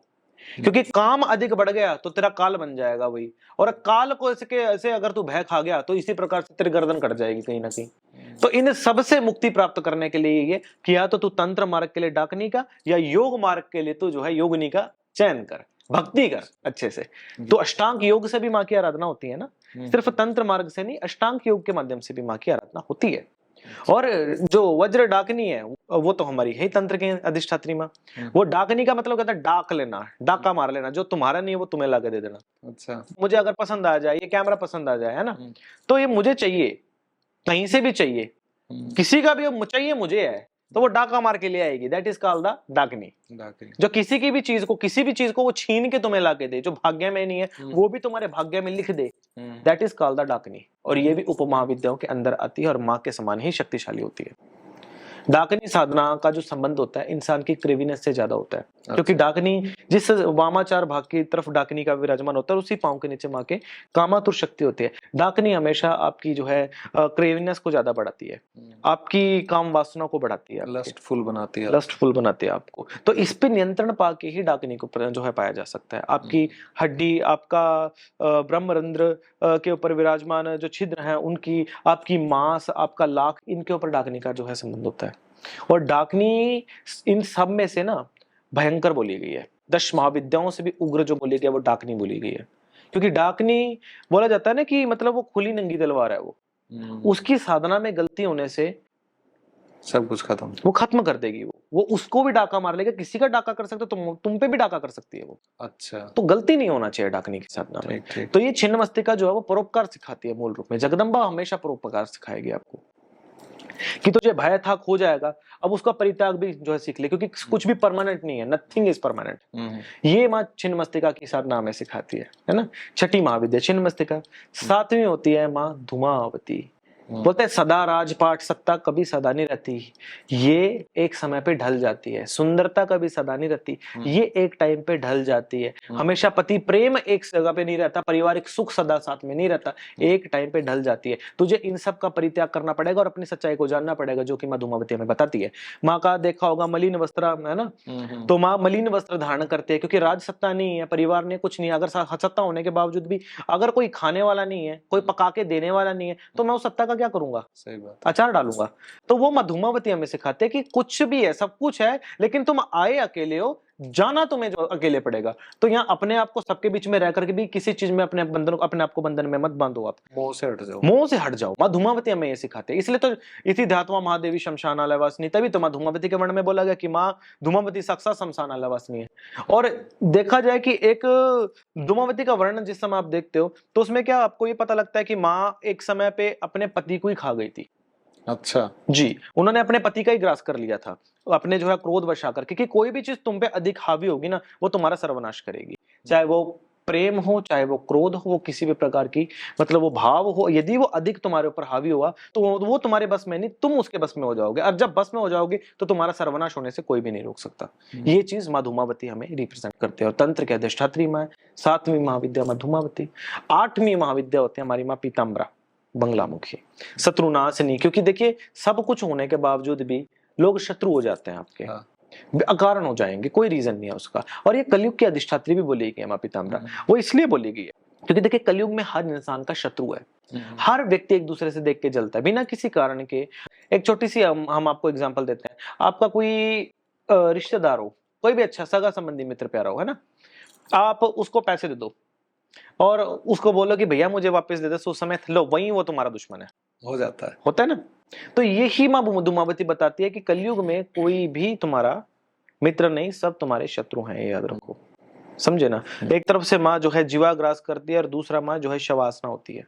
क्योंकि काम अधिक बढ़ गया तो तेरा काल बन जाएगा वही, और काल को ऐसे अगर तू भय खा गया तो इसी प्रकार से तेरी गर्दन कट जाएगी कहीं ना कहीं। तो इन सब से मुक्ति प्राप्त करने के लिए ये कि या तो तू तंत्र मार्ग के लिए डाकनी का, या योग मार्ग के लिए तू जो है योगनी का चयन कर, भक्ति कर अच्छे से। तो अष्टांग योग से भी माँ की आराधना होती है ना, सिर्फ तंत्र मार्ग से नहीं, अष्टांग योग के माध्यम से भी माँ की आराधना होती है। और जो वज्र डाकनी है वो तो हमारी है तंत्र की अधिष्ठात्री माँ। वो डाकनी का मतलब कहता है डाक लेना, डाका मार लेना, जो तुम्हारा नहीं है वो तुम्हें लाके दे देना। अच्छा, मुझे अगर पसंद आ जाए, ये कैमरा पसंद आ जाए, है ना, तो ये मुझे चाहिए, कहीं से भी चाहिए, किसी का भी चाहिए मुझे है, तो वो डाका मार के ले आएगी। That is called the dakini. जो किसी की भी चीज को, किसी भी चीज को वो छीन के तुम्हें लाके दे, जो भाग्य में नहीं है वो भी तुम्हारे भाग्य में लिख दे, दैट इज कॉल्ड द डाकनी। और ये भी उपमहाविद्याओं के अंदर आती है और माँ के समान ही शक्तिशाली होती है। डाकनी साधना का जो संबंध होता है इंसान की क्रेविनेस से ज्यादा होता है, क्योंकि डाकनी जिस वामाचार भाग की तरफ डाकनी का विराजमान होता है, उसी पांव के नीचे माँ के कामातुर शक्ति होती है। डाकनी हमेशा आपकी जो है क्रेविनेस को ज्यादा बढ़ाती है, आपकी काम वासना को बढ़ाती है, लस्टफुल बनाती है आपको। तो इस पे नियंत्रण पाके ही डाकनी को जो है पाया जा सकता है। आपकी हड्डी, आपका ब्रह्मरंध्र के ऊपर विराजमान जो छिद्र हैं उनकी, आपकी मांस, आपका लाख, इनके ऊपर डाकनी का जो है संबंध होता है। और डाकनी इन सब में से ना भयंकर बोली गई है, 10 महाविद्याओं से भी उग्र जो बोली गई है वो डाकनी बोली गई है। क्योंकि डाकनी बोला जाता है ना कि मतलब वो खुली नंगी तलवार है, वो उसकी साधना में गलती होने से सब कुछ खत्म, वो खत्म कर देगी। वो उसको भी डाका मार लेगा, किसी का डाका कर सकते, तुम पे भी डाका कर सकती है वो। अच्छा, तो गलती नहीं होना चाहिए डाकनी की साधना में। तो ये छिन्न मस्तिका जो है वो परोपकार सिखाती है मूल रूप में। जगदम्बा हमेशा परोपकार सिखाएगी आपको कि तुझे भय था खो जाएगा, अब उसका परित्याग भी जो है सीख ले, क्योंकि कुछ भी परमानेंट नहीं है, नथिंग इज परमानेंट। ये माँ छिन्न मस्तिका की साधना हमें सिखाती है ना। छठी महाविद्या छिन्न मस्तिका। 7वीं होती है माँ धूमावती, बोलते हैं सदा राजपाट, सत्ता कभी सदा नहीं रहती, ये एक समय पे ढल जाती है। सुंदरता कभी सदा नहीं रहती, ये एक टाइम पे ढल जाती है। हमेशा पति प्रेम एक जगह पे नहीं रहता, पारिवारिक सुख सदा साथ में नहीं रहता, एक टाइम पे ढल जाती है। तुझे इन सब का परित्याग करना पड़ेगा और अपनी सच्चाई को जानना पड़ेगा, जो कि माँ धूमावती हमें बताती है। माँ का देखा होगा मलिन वस्त्र, है ना, तो माँ मलिन वस्त्र धारण करते हैं, क्योंकि राज सत्ता नहीं है, परिवार ने कुछ नहीं। अगर सत्ता होने के बावजूद भी अगर कोई खाने वाला नहीं है, कोई पका के देने वाला नहीं है, तो मैं उस सत्ता का क्या करूंगा? सही बात। अचार डालूंगा। तो वो मधुमावती हमें सिखाते हैं कि कुछ भी है, सब कुछ है, लेकिन तुम आए अकेले हो, जाना तुम्हें जो अकेले पड़ेगा। तो यहाँ अपने आप को सबके बीच में रह करके भी किसी चीज में अपने बंधन, अपने आप को बंधन में मत बांधो। आप मोह से हट जाओ, मोह से हट जाओ। माँ धूमावती हमें ये सिखाते हैं। इसलिए तो इति ध्यात्वा महादेवी शमशानालय वासिनी, तभी तो माँ धूमावती के वर्ण में बोला गया कि माँ धूमावती साक्षात शमशानालय वासिनी है। और देखा जाए कि एक धूमावती का वर्णन जिस समय आप देखते हो, तो उसमें क्या आपको ये पता लगता है कि माँ एक समय पे अपने पति को ही खा गई थी। अच्छा जी, उन्होंने अपने पति का ही ग्रास कर लिया था, अपने जो है क्रोध वशा करके, कि कोई भी चीज तुम पे अधिक हावी होगी ना, वो तुम्हारा सर्वनाश करेगी। चाहे वो प्रेम हो, चाहे वो क्रोध हो, वो किसी भी प्रकार की मतलब वो भाव हो, यदि वो अधिक तुम्हारे ऊपर हावी हुआ तो वो तुम्हारे बस में नहीं, तुम उसके बस में हो जाओगे। और जब बस में हो जाओगे तो तुम्हारा सर्वनाश होने से कोई भी नहीं रोक सकता। ये चीज माँ धूमावती हमें रिप्रेजेंट करते हैं। और तंत्र के अधिष्ठात्री माँ, 7वीं महाविद्या माँ धूमावती, 8वीं महाविद्या होती है हमारी माँ पीताम्बरा बंगलामुखी, शत्रुनाशनी। क्योंकि देखिए सब कुछ होने के बावजूद भी लोग शत्रु हो जाते हैं आपके, अकारण हो जाएंगे, कोई रीजन नहीं है उसका। और ये कलयुग की अधिष्ठात्री भी बोली गई है माँ पीताम्बरा, वो इसलिए बोली गई है क्योंकि देखिए कलयुग में हर इंसान का शत्रु है। हर व्यक्ति एक दूसरे से देख के जलता है बिना किसी कारण के। एक छोटी सी हम आपको एग्जांपल देते हैं। आपका कोई रिश्तेदार हो, कोई भी अच्छा सगा संबंधी मित्र प्यारा हो, है ना, आप उसको पैसे दे दो और उसको बोलो कि भैया मुझे वापस दे दे, उस समय लो, वही वो तुम्हारा दुश्मन है। हो जाता है, होता है ना। तो यही माँ धूमावती बताती है कि कलयुग में कोई भी तुम्हारा मित्र नहीं, सब तुम्हारे शत्रु हैं, ये याद रखो, समझे ना। एक तरफ से माँ जो है जीवाग्रास करती है और दूसरा माँ जो है शवासना होती है,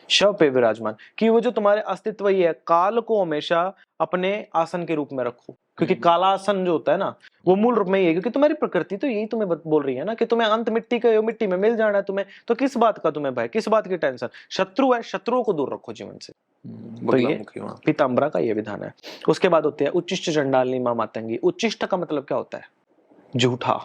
शव पे विराजमान, कि वो जो तुम्हारे अस्तित्व ही है। काल को हमेशा अपने आसन के रूप में रखो, क्योंकि कालासन जो होता है ना, वो मूल रूप में ही है, क्योंकि तुम्हारी प्रकृति तो यही तुम्हें बोल रही है ना कि तुम्हें अंत मिट्टी का, मिट्टी में मिल जाना है तुम्हें, तो किस बात का तुम्हें भय, किस बात की टेंशन। शत्रु है, शत्रुओं को दूर रखो जीवन से। तो ये पीताम्बरा का ये विधान है। उसके बाद होते हैं उच्चिष्ट चंडालिनी माँ मातंगी। उच्चिष्ट का मतलब क्या होता है? झूठा।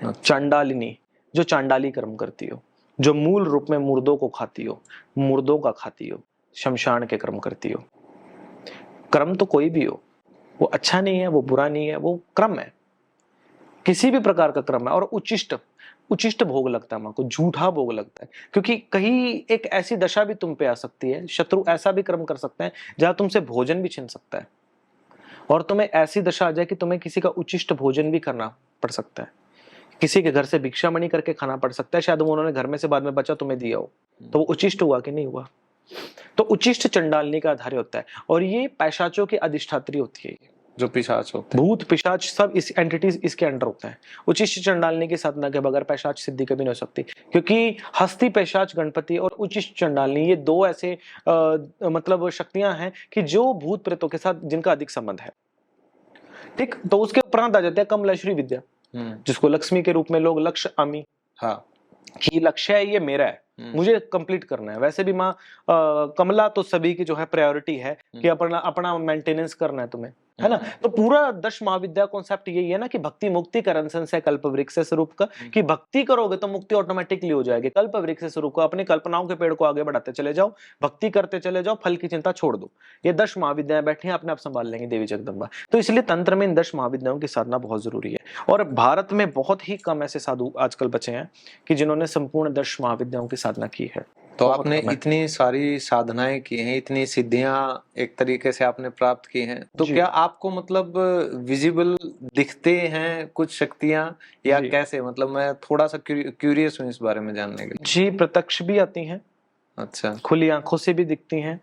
चंडालिनी जो चांडाली कर्म करती हो, जो मूल रूप में मुर्दों को खाती हो, मुर्दों का खाती हो, शमशान के कर्म करती हो। कर्म तो कोई भी हो, वो अच्छा नहीं है, वो बुरा नहीं है, वो क्रम है, किसी भी प्रकार का क्रम है। और उच्चिष्ट, उच्चिष्ट भोग लगता है माँ को, झूठा भोग लगता है, क्योंकि कहीं एक ऐसी दशा भी तुम पे आ सकती है, शत्रु ऐसा भी कर्म कर सकते हैं जहां तुमसे भोजन भी छीन सकता है, और तुम्हें ऐसी दशा आ जाए कि तुम्हें किसी का उच्चिष्ट भोजन भी करना पड़ सकता है, किसी के घर से भिक्षामणि करके खाना पड़ सकता है, शायद वो उन्होंने घर में से बाद में बचा तुम्हें दिया हो, तो वो उच्चिष्ट हुआ कि नहीं हुआ। तो उच्चिष्ट चंडालनी का आधार होता है, और ये पैशाचों की अधिष्ठात्री होती है, जो पिशाच होते हैं, भूत पिशाच सब इस एंटिटीज इसके अंडर होते हैं। उच्चिष्ट चंडालनी की साधना के बगैर पैशाच सिद्धि कभी नहीं हो सकती, क्योंकि हस्ती पैशाच गणपति और उच्चिष्ट चंडालनी ये दो ऐसे मतलब शक्तियां हैं कि जो भूत प्रेतों के साथ जिनका अधिक संबंध है। ठीक, तो उसके उपरांत आ जाते हैं कमलेश्वरी विद्या, जिसको लक्ष्मी के रूप में लोग लक्ष्य आमी, हाँ, कि लक्ष्य है, ये मेरा है, मुझे कंप्लीट करना है। वैसे भी माँ कमला तो सभी की जो है प्रायोरिटी है कि अपना अपना मेंटेनेंस करना है तुम्हें, है ना। तो पूरा 10 महाविद्या कॉन्सेप्ट यही है ना कि भक्ति मुक्ति करंसन से कल्प वृक्ष स्वरूप का, कि भक्ति करोगे तो मुक्ति ऑटोमेटिकली हो जाएगी। कल्प वृक्ष स्वरूप का, अपनी कल्पनाओं के पेड़ को आगे बढ़ाते चले जाओ, भक्ति करते चले जाओ, फल की चिंता छोड़ दो। ये 10 महाविद्याएं बैठी हैं, अपने आप संभाल लेंगी देवी जगदम्बा। तो इसलिए तंत्र में इन 10 महाविद्याओं की साधना बहुत जरूरी है। और भारत में बहुत ही कम ऐसे साधु आजकल बचे हैं कि जिन्होंने संपूर्ण 10 महाविद्याओं की साधना की है। तो आपने इतनी सारी साधनाएं की हैं, इतनी सिद्धियां एक तरीके से आपने प्राप्त की हैं, तो क्या आपको मतलब विजिबल दिखते हैं कुछ शक्तियां, या कैसे? मतलब मैं थोड़ा सा क्यूरियस हूँ इस बारे में जानने के लिए। जी, प्रत्यक्ष भी आती हैं, अच्छा, खुली आंखों से भी दिखती हैं,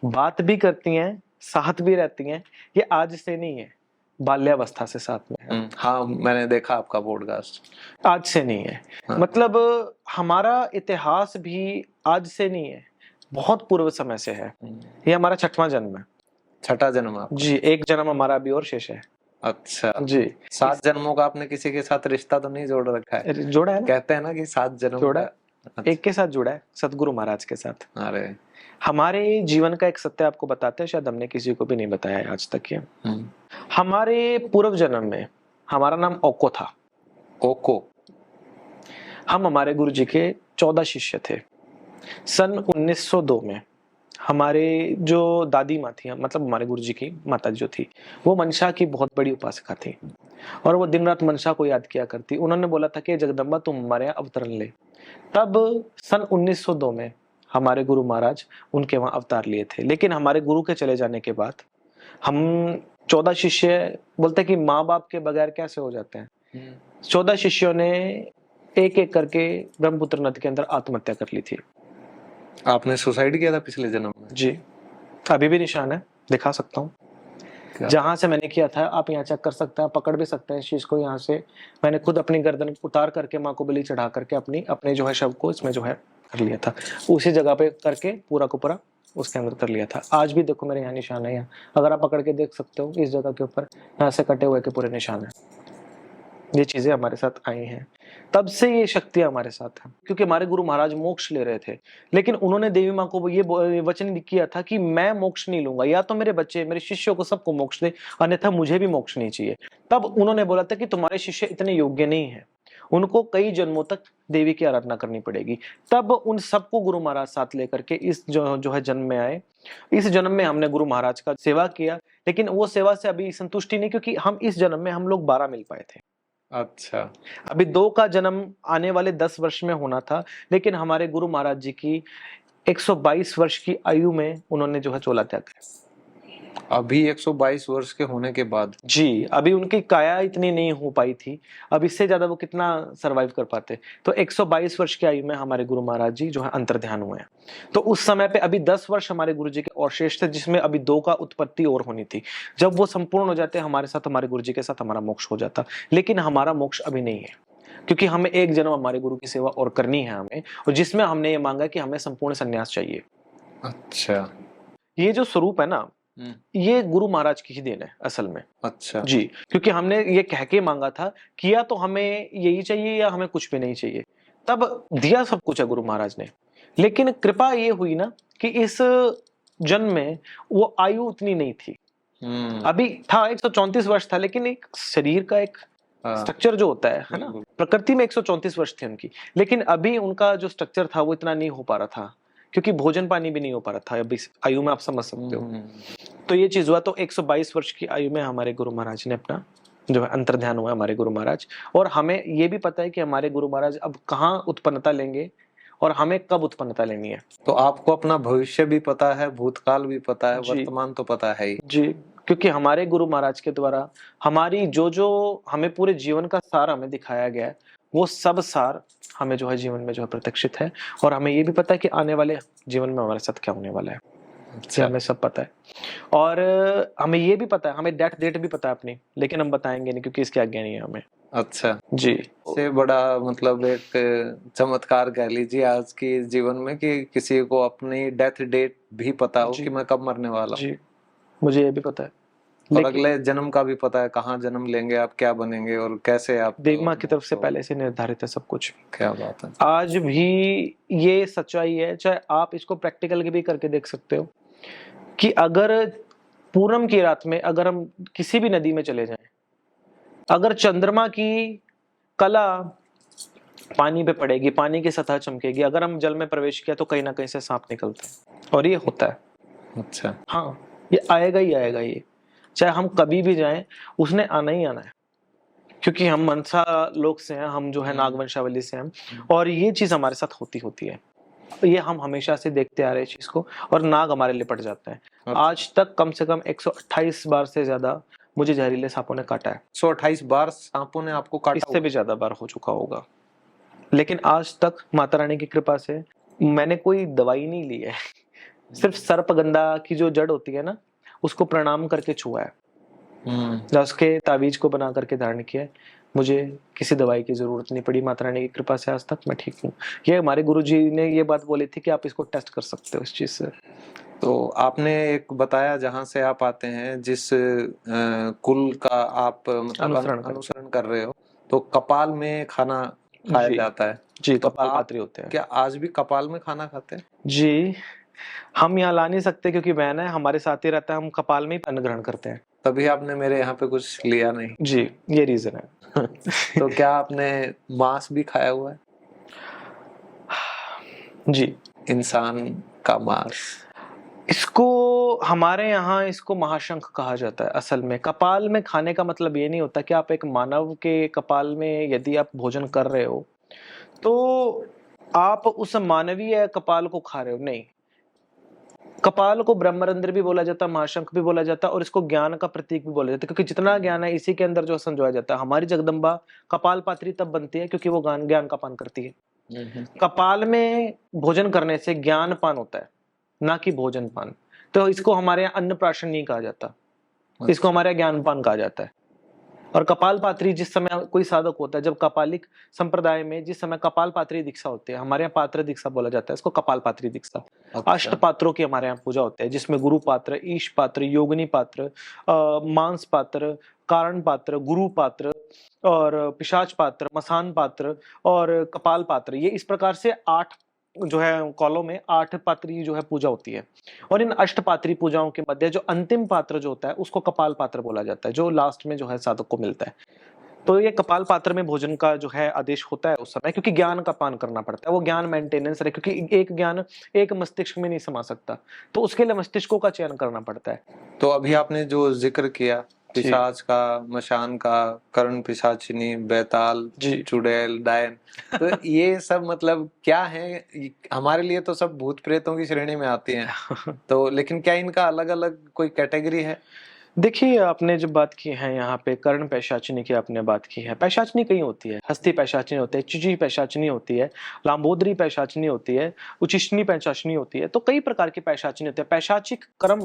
बात भी करती हैं, साथ भी रहती हैं। ये आज से नहीं है, बाल्यावस्था से साथ में है। हाँ, मैंने देखा आपका पॉडकास्ट, आज से नहीं है। हाँ। मतलब हमारा इतिहास भी आज से नहीं है, बहुत पूर्व समय से है। ये हमारा 6वां जन्म है। 6ठा जन्म आपका? जी, एक जन्म हमारा अभी और शेष है। अच्छा जी। 7 जन्मों का आपने किसी के साथ रिश्ता तो नहीं जोड़ रखा है? जोड़ा है ना, कहते हैं ना कि 7 जन्म जोड़ा है। एक के साथ जुड़ा है, सतगुरु महाराज के साथ। अरे हमारे जीवन का एक सत्य आपको बताते हैं, शायद हमने किसी को भी नहीं बताया है आज तक ये। हमारे पूर्व जन्म में हमारा नाम ओको था। ओको। हम हमारे गुरु जी के 14 शिष्य थे। सन 1902 में हमारे जो दादी माँ थी, मतलब हमारे गुरु जी की माता जो थी, वो मनसा की बहुत बड़ी उपासका थी और वो दिन रात मनसा को याद किया करती। उन्होंने बोला था कि जगदम्बा तुम हमारे यहाँ अवतरण ले। तब सन 1902 में हमारे गुरु महाराज उनके वहां अवतार लिए थे। लेकिन हमारे गुरु के चले जाने के बाद हम 14 शिष्य, बोलते कि माँ बाप के बगैर कैसे हो जाते हैं, 14 शिष्यों ने एक एक करके ब्रह्मपुत्र नदी के अंदर आत्महत्या कर ली थी। आपने सुसाइड किया था पिछले जन्म में? जी, अभी भी निशान है, दिखा सकता हूँ। जहां से मैंने किया था आप यहाँ चेक कर सकते हैं, पकड़ भी सकते हैं इस चीज को। यहाँ से मैंने खुद अपनी गर्दन उतार करके माँ को बलि चढ़ा करके अपने जो है शव को इसमें जो है कर लिया था। उसी जगह पे करके पूरा को पूरा उसके अंदर कर लिया था। आज भी देखो मेरे यहाँ निशान है। यहाँ अगर आप पकड़ के देख सकते हो, इस जगह के ऊपर यहाँ से कटे हुए के पूरे निशान है। ये चीजें हमारे साथ आई हैं, तब से ये शक्तियां हमारे साथ हैं। क्योंकि हमारे गुरु महाराज मोक्ष ले रहे थे, लेकिन उन्होंने देवी माँ को ये वचन किया था कि मैं मोक्ष नहीं लूंगा, या तो मेरे बच्चे मेरे शिष्यों को सबको मोक्ष दे, अन्यथा मुझे भी मोक्ष नहीं चाहिए। तब उन्होंने बोला था कि तुम्हारे शिष्य इतने योग्य नहीं है, उनको कई जन्मों तक देवी की आराधना करनी पड़ेगी। तब उन सबको गुरु महाराज साथ लेकर के इस जो है जन्म में आए। इस जन्म में हमने गुरु महाराज का सेवा किया, लेकिन वो सेवा से अभी संतुष्टि नहीं, क्योंकि हम इस जन्म में हम लोग 12 मिल पाए थे। अच्छा, अभी 2 का जन्म आने वाले 10 वर्ष में होना था, लेकिन हमारे गुरु महाराज जी की 122 वर्ष की आयु में उन्होंने जो है चोला त्याग किया। अभी 122 वर्ष के होने के बाद? जी, अभी उनकी काया इतनी नहीं हो पाई थी, अब इससे ज्यादा वो कितना सरवाइव कर पाते। तो 122 वर्ष की आयु में हमारे गुरु महाराज जी जो है अंतर्ध्यान हुए हैं। तो उस समय पे अभी 10 वर्ष हमारे गुरु जी के और शेष थे, जिसमें अभी 2 का उत्पत्ति और होनी थी। जब वो संपूर्ण हो जाते हमारे साथ, हमारे गुरु जी के साथ हमारा मोक्ष हो जाता। लेकिन हमारा मोक्ष अभी नहीं है, क्योंकि हमें एक जन्म हमारे गुरु की सेवा और करनी है हमें, और जिसमें हमने ये मांगा कि हमें संपूर्ण संन्यास चाहिए। अच्छा, ये जो स्वरूप है ना, ये गुरु महाराज की ही देन है असल में। अच्छा जी, क्योंकि हमने ये कह के मांगा था, किया तो हमें यही चाहिए या हमें कुछ भी नहीं चाहिए, तब दिया सब कुछ है गुरु महाराज ने। लेकिन कृपा ये हुई ना कि इस जन्म में वो आयु उतनी नहीं थी। अभी था 134 वर्ष था, लेकिन एक शरीर का एक स्ट्रक्चर जो होता है ना, प्रकृति में 134 वर्ष थी उनकी, लेकिन अभी उनका जो स्ट्रक्चर था वो इतना नहीं हो पा रहा था, क्योंकि भोजन पानी भी नहीं हो पा रहा था अभी आयु में, आप समझ सकते हो। तो ये चीज हुआ। तो 122 वर्ष की आयु में हमारे गुरु महाराज ने अपना जो है अंतर्ध्यान हुआ, हमारे गुरु महाराज। और हमें ये भी पता है कि हमारे गुरु महाराज अब कहाँ उत्पन्नता लेंगे और हमें कब उत्पन्नता लेनी है। तो आपको अपना भविष्य भी पता है, भूतकाल भी पता है, वर्तमान तो पता है ही। जी, क्योंकि हमारे गुरु महाराज के द्वारा हमारी जो हमें पूरे जीवन का सार हमें दिखाया गया है, वो सब सार हमें जो है जीवन में जो है प्रत्यक्षित है। और हमें ये भी पता है कि आने वाले जीवन में हमारे साथ क्या होने वाला है। अच्छा, हमें सब पता है। और हमें ये भी पता है, हमें डेट भी पता है अपनी, लेकिन हम बताएंगे नहीं क्योंकि इसकी आज्ञा नहीं है हमें। अच्छा जी, से बड़ा मतलब एक चमत्कार कह लीजिए आज के जीवन में कि किसी को अपनी डेथ डेट भी पता हो कि मैं कब मरने वाला हूँ। जी, मुझे ये भी पता है, और अगले जन्म का भी पता है, कहाँ जन्म लेंगे आप, क्या बनेंगे और कैसे आप। देवी माँ की तरफ से पहले से निर्धारित है सब कुछ। क्या बात है। आज भी ये सच्चाई है, चाहे आप इसको प्रैक्टिकल भी करके देख सकते हो कि अगर पूनम की रात में अगर हम किसी भी नदी में चले जाएं, अगर चंद्रमा की कला पानी पे पड़ेगी, पानी की सतह चमकेगी, अगर हम जल में प्रवेश किया तो कहीं ना कहीं से सांप निकलता है, और ये होता है। अच्छा, हाँ, ये आएगा ही आएगा, ये चाहे हम कभी भी जाएं उसने आना ही आना है, क्योंकि हम मनसा लोक से हैं, हम जो है नागवंशावली से हैं, और ये चीज हमारे साथ होती है। ये हम हमेशा से देखते आ रहे हैं चीज को, और नाग हमारे लिपट जाते हैं। अच्छा। आज तक कम से कम 128 बार से ज्यादा मुझे जहरीले सांपों ने काटा है। 128 बार सांपों ने आपको काटा? इससे भी ज्यादा बार हो चुका होगा, लेकिन आज तक माता रानी की कृपा से मैंने कोई दवाई नहीं ली है। सिर्फ सर्पगंधा की जो जड़ होती है ना, उसको प्रणाम करके छुआ है, उसके तावीज को बना करके धारण किया है। मुझे किसी दवाई की जरूरत नहीं पड़ी, माता रानी की कृपा से आज तक मैं ठीक हूँ। ये हमारे गुरुजी ने ये बात बोली थी कि आप इसको टेस्ट कर सकते हो इस चीज से। तो आपने एक बताया जहां से आप आते हैं, जिस कुल का आप मतलब अनुसरण कर रहे हो, तो कपाल में खाना खाया जाता है। जी, तो कपाल पात्री होते हैं। क्या आज भी कपाल में खाना खाते हैं? जी, हम यहाँ ला नहीं सकते क्योंकि बहन है, हमारे साथ ही रहता है, हम कपाल में ही अन्न ग्रहण करते हैं। तभी आपने मेरे यहाँ पे कुछ लिया नहीं। जी, ये रीजन है। तो क्या आपने मांस भी खाया हुआ है? जी, इंसान का मांस। इसको हमारे यहाँ इसको महाशंख कहा जाता है। असल में कपाल में खाने का मतलब ये नहीं होता कि आप एक मानव के कपाल में यदि आप भोजन कर रहे हो तो आप उस मानवीय कपाल को खा रहे हो, नहीं। कपाल को ब्रह्मरंध्र भी बोला जाता है, महाशंख भी बोला जाता है और इसको ज्ञान का प्रतीक भी बोला जाता है, क्योंकि जितना ज्ञान है इसी के अंदर जो संजोया जाता है। हमारी जगदम्बा कपाल पात्री तब बनती है क्योंकि वो ज्ञान का पान करती है। कपाल में भोजन करने से ज्ञान पान होता है, ना कि भोजन पान। तो इसको हमारे यहाँ अन्नप्राशन नहीं कहा जाता, इसको हमारे यहाँ ज्ञान पान कहा जाता है। और कपाल पात्री जिस समय कोई साधक होता है, जब कपालिक संप्रदाय में जिस समय कपाल पात्री दीक्षा होती है, हमारे यहाँ पात्र दीक्षा बोला जाता है इसको, कपाल पात्री दीक्षा। अच्छा। अष्ट पात्रों की हमारे यहाँ पूजा होती है, जिसमें गुरु पात्र, ईश पात्र, योगिनी पात्र, मांस पात्र, कारण पात्र, गुरु पात्र और पिशाच पात्र, मसान पात्र और कपाल पात्र, ये इस प्रकार से 8 जो है कॉलों में 8 पात्री जो है पूजा होती है। और इन अष्टपात्री पूजाओं के मध्य जो अंतिम पात्र जो होता है उसको कपाल पात्र बोला जाता है, जो लास्ट में जो है साधक को मिलता है। तो ये कपाल पात्र में भोजन का जो है आदेश होता है उस समय, क्योंकि ज्ञान का पान करना पड़ता है, वो ज्ञान मेंटेनेंस रहे, क्योंकि एक ज्ञान एक मस्तिष्क में नहीं समा सकता, तो उसके लिए मस्तिष्कों का चयन करना पड़ता है। तो अभी आपने जो जिक्र किया पिशाच का, मशान का, कर्ण पिशाचिनी, बैताल, चुड़ैल, डायन, तो ये सब मतलब क्या है? हमारे लिए तो सब भूत प्रेतों की श्रेणी में आती हैं। तो लेकिन क्या इनका अलग अलग कोई कैटेगरी है? देखिए, आपने जब बात की है यहाँ पे कर्ण पैशाचिनी की आपने बात की है, पैशाचिनी कई होती है, हस्ती पैशाचिनी होती है, चिची पैशाचिनी होती है, लांबोदरी पैशाचिनी होती है, उचिष्णी पैशाचिनी होती है, तो कई प्रकार की पैशाचिनी होती है। पैशाचिक कर्म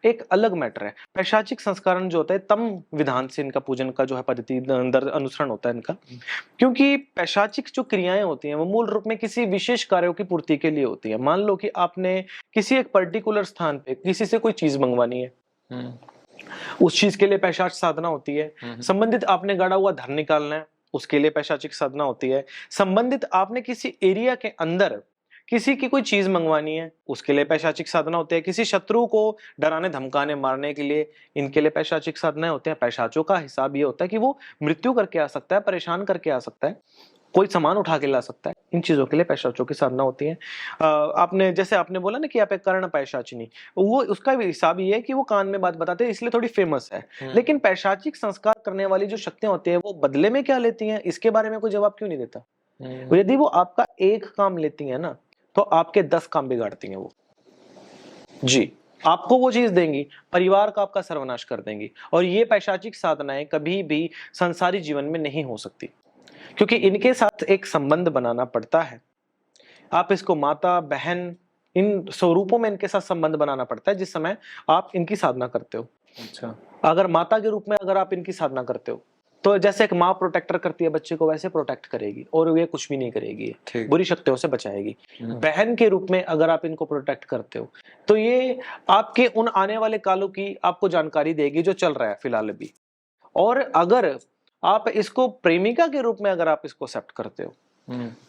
एक अलग मैटर है। पैशाचिक संस्करण जो होता है तम विधान से इनका पूजन का जो है पद्धति अनुसरण होता है इनका, क्योंकि पैशाचिक जो क्रियाएं होती हैं वो मूल रूप में किसी विशेष कार्यों की पूर्ति के लिए होती है। मान लो कि आपने किसी एक पर्टिकुलर स्थान पे किसी से कोई चीज मंगवानी है, उस चीज के लिए पैशाच साधना होती है। संबंधित आपने गाड़ा हुआ धन निकालना है, उसके लिए पैशाचिक साधना होती है। संबंधित आपने किसी एरिया के अंदर किसी की कोई चीज मंगवानी है, उसके लिए पैशाचिक साधना होती है। किसी शत्रु को डराने धमकाने मारने के लिए इनके लिए पैशाचिक साधनाएं होते हैं। पैशाचों का हिसाब ये होता है कि वो मृत्यु करके आ सकता है, परेशान करके आ सकता है, कोई सामान उठा के ला सकता है। इन चीजों के लिए पैशाचों की साधना होती है। आपने जैसे आपने बोला ना कि आप एक कर्ण पैशाचिनी, वो उसका भी हिसाब ये है कि वो कान में बात बताते हैं, इसलिए थोड़ी फेमस है। लेकिन पैशाचिक संस्कार करने वाली जो शक्तियां होती है वो बदले में क्या लेती हैं, इसके बारे में कोई जवाब क्यों नहीं देता? यदि वो आपका एक काम लेती है ना तो आपके 10 काम बिगाड़ती हैं वो। जी, आपको वो चीज देंगी, परिवार का आपका सर्वनाश कर देंगी। और ये पैशाचिक साधनाएं कभी भी संसारी जीवन में नहीं हो सकती, क्योंकि इनके साथ एक संबंध बनाना पड़ता है। आप इसको माता, बहन, इन स्वरूपों में इनके साथ संबंध बनाना पड़ता है जिस समय आप इनकी साधना करते हो। अच्छा। अगर माता के रूप में अगर आप इनकी साधना करते हो तो जैसे एक माँ प्रोटेक्टर करती है बच्चे को, वैसे प्रोटेक्ट करेगी और ये कुछ भी नहीं करेगी, बुरी शक्तियों से बचाएगी। बहन के रूप में अगर आप इनको प्रोटेक्ट करते हो तो ये आपके उन आने वाले कालों की आपको जानकारी देगी जो चल रहा है फिलहाल अभी। और अगर आप इसको प्रेमिका के रूप में अगर आप इसको एक्सेप्ट करते हो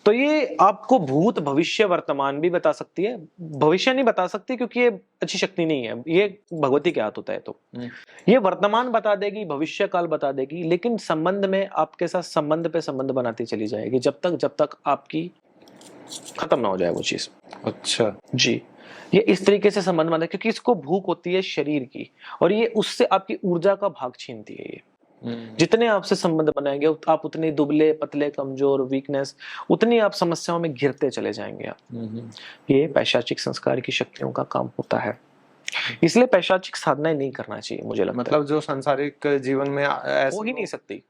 तो ये आपको भूत, भविष्य, वर्तमान भी बता सकती है। भविष्य नहीं बता सकती क्योंकि ये अच्छी शक्ति नहीं है, ये भगवती के हाथ होता है। तो ये वर्तमान बता देगी, भविष्य काल बता देगी, लेकिन संबंध में आपके साथ संबंध पे संबंध बनाती चली जाएगी जब तक आपकी खत्म ना हो जाए वो चीज। अच्छा जी, ये इस तरीके से संबंध बनाती है क्योंकि इसको भूख होती है शरीर की और ये उससे आपकी ऊर्जा का भाग छीनती है। ये जितने आपसे संबंध बनाएंगे आप उतने दुबले, पतले, कमजोर, वीकनेस, उतनी आप समस्याओं में घिरते चले जाएंगे आप। ये पैशाचिक संस्कार की शक्तियों का काम होता है, इसलिए पैशाचिक साधनाएं नहीं करना चाहिए मुझे लगता है। मतलब जो सांसारिक जीवन में हो ही नहीं सकती।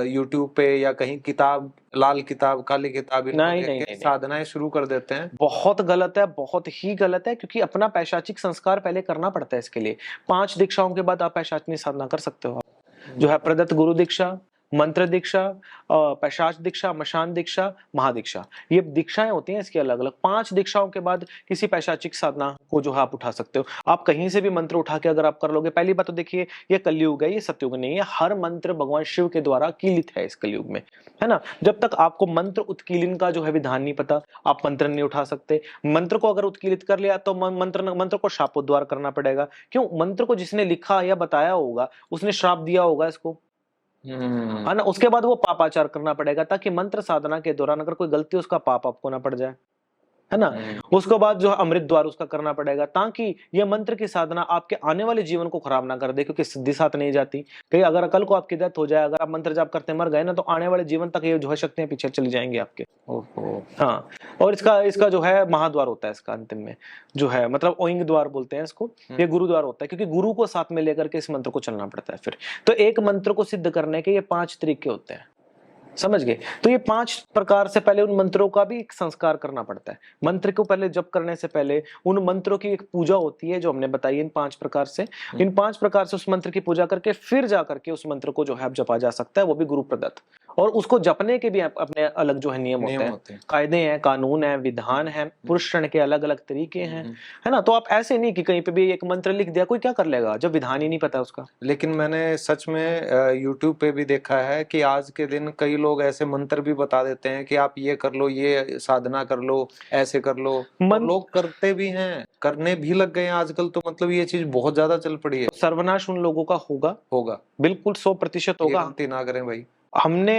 यूट्यूब पे या कहीं किताब, लाल किताब, काली किताब, नहीं, साधनाएं शुरू कर देते हैं, बहुत गलत है, बहुत ही गलत है। क्योंकि अपना पैशाचिक संस्कार पहले करना पड़ता है। इसके लिए 5 दीक्षाओं के बाद आप पैशाचिक साधना कर सकते हो। जो है प्रदत्त गुरु दीक्षा, मंत्र दीक्षा, पैशाच दीक्षा, मशान दीक्षा, महादीक्षा, ये दीक्षाएं होती हैं इसकी अलग अलग। 5 दीक्षाओं के बाद किसी पैशाचिक साधना को जो है आप उठा सकते हो। आप कहीं से भी मंत्र उठा के अगर आप कर लोगे, पहली बात तो देखिए ये कलयुग है, ये सतयुग नहीं है। हर मंत्र भगवान शिव के द्वारा कीलित है इस कलयुग में, है ना। जब तक आपको मंत्र उत्कीलन का जो है विधान नहीं पता, आप मंत्र नहीं उठा सकते। मंत्र को अगर उत्कीलित कर लिया तो मंत्र को शापोद्वार करना पड़ेगा। क्यों? मंत्र को जिसने लिखा या बताया होगा उसने श्राप दिया होगा इसको, है ना। उसके बाद वो पापाचार करना पड़ेगा ताकि मंत्र साधना के दौरान अगर कोई गलती उसका पाप आपको ना पड़ जाए, है ना। उसके बाद जो है अमृत द्वार उसका करना पड़ेगा ताकि ये मंत्र की साधना आपके आने वाले जीवन को खराब ना कर दे, क्योंकि सिद्धि साथ नहीं जाती। कहीं अगर कल को आपकी डेथ हो जाए, अगर आप मंत्र जाप करते मर गए ना, तो आने वाले जीवन तक ये जो है शक्तियां पीछे चली जाएंगी आपके। हाँ, और इसका जो है महाद्वार होता है इसका अंतिम में जो है, मतलब ओइंग द्वार बोलते हैं इसको। ये गुरुद्वार होता है क्योंकि गुरु को साथ में लेकर के इस मंत्र को चलना पड़ता है फिर। तो एक मंत्र को सिद्ध करने के ये 5 तरीके होते हैं, समझ गए। तो ये 5 प्रकार से पहले उन मंत्रों का भी एक संस्कार करना पड़ता है। मंत्र को पहले जप करने से पहले उन मंत्रों की एक पूजा होती है जो हमने बताई इन 5 प्रकार से। इन 5 प्रकार से उस मंत्र की पूजा करके फिर जा करके उस मंत्र को जो है जपा जा सकता है, वो भी गुरु प्रदत्त। और उसको जपने के भी अपने अलग जो है नियम होते हैं, कायदे हैं, कानून है, विधान है, पुरुषण के अलग अलग तरीके हैं, है ना। तो आप ऐसे नहीं कि कहीं पे भी एक मंत्र लिख दिया, कोई क्या कर लेगा जब विधान ही नहीं पता उसका। लेकिन मैंने सच में यूट्यूब पे भी देखा है कि आज के दिन कई लोग ऐसे मंत्र भी बता देते हैं कि आप ये कर लो, ये साधना कर लो, ऐसे कर लो, और लोग करते भी हैं, करने भी लग गए हैं आजकल। तो मतलब ये चीज बहुत ज्यादा चल पड़ी है। तो सर्वनाश उन लोगों का होगा बिल्कुल 100% होगा। गलती ना करें भाई। हमने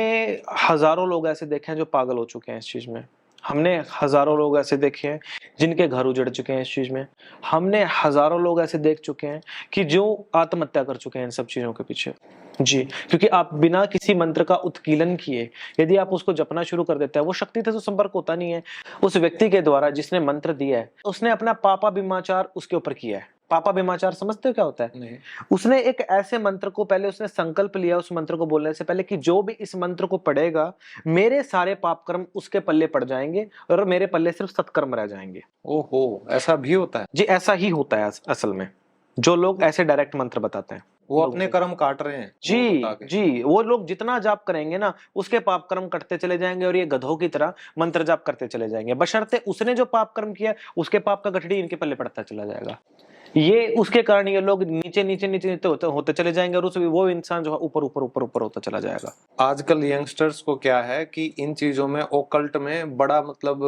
हजारों लोग ऐसे देखे हैं जो पागल हो चुके हैं इस चीज में। हमने हजारों लोग ऐसे देखे हैं जिनके घर उजड़ चुके हैं इस चीज में। हमने हजारों लोग ऐसे देख चुके हैं कि जो आत्महत्या कर चुके हैं इन सब चीजों के पीछे। जी, क्योंकि आप बिना किसी मंत्र का उत्कीलन किए यदि आप उसको जपना शुरू कर देते हैं, वो शक्ति से तो संपर्क होता नहीं है। उस व्यक्ति के द्वारा जिसने मंत्र दिया है उसने अपना पापा बिमाचार उसके ऊपर किया है। पापा बिमाचार समझते हो क्या होता है? नहीं। उसने एक ऐसे मंत्र को पहले उसने संकल्प लिया उस मंत्र को बोलने से पहले कि जो भी इस मंत्र को पढ़ेगा मेरे सारे पाप कर्म उसके पल्ले पड़ जाएंगे और मेरे पल्ले सिर्फ सत्कर्म रह जाएंगे। ओहो, ऐसा भी होता है? जी, ऐसा ही होता है असल में। जो लोग ऐसे डायरेक्ट मंत्र बताते हैं वो अपने कर्म काट रहे हैं। जी, वो लोग जितना जाप करेंगे ना उसके पाप कर्म कटते चले जाएंगे और ये गधों की तरह मंत्र जाप करते चले जाएंगे, बशर्ते उसने जो पाप कर्म किया उसके पाप का गठड़ी इनके पल्ले पड़ता चला जाएगा। ये उसके कारण ये लोग नीचे नीचे नीचे होते चले जाएंगे और वो इंसान जो है ऊपर ऊपर ऊपर ऊपर होता चला जाएगा। आजकल यंगस्टर्स को क्या है कि इन चीजों में, ओकल्ट में बड़ा मतलब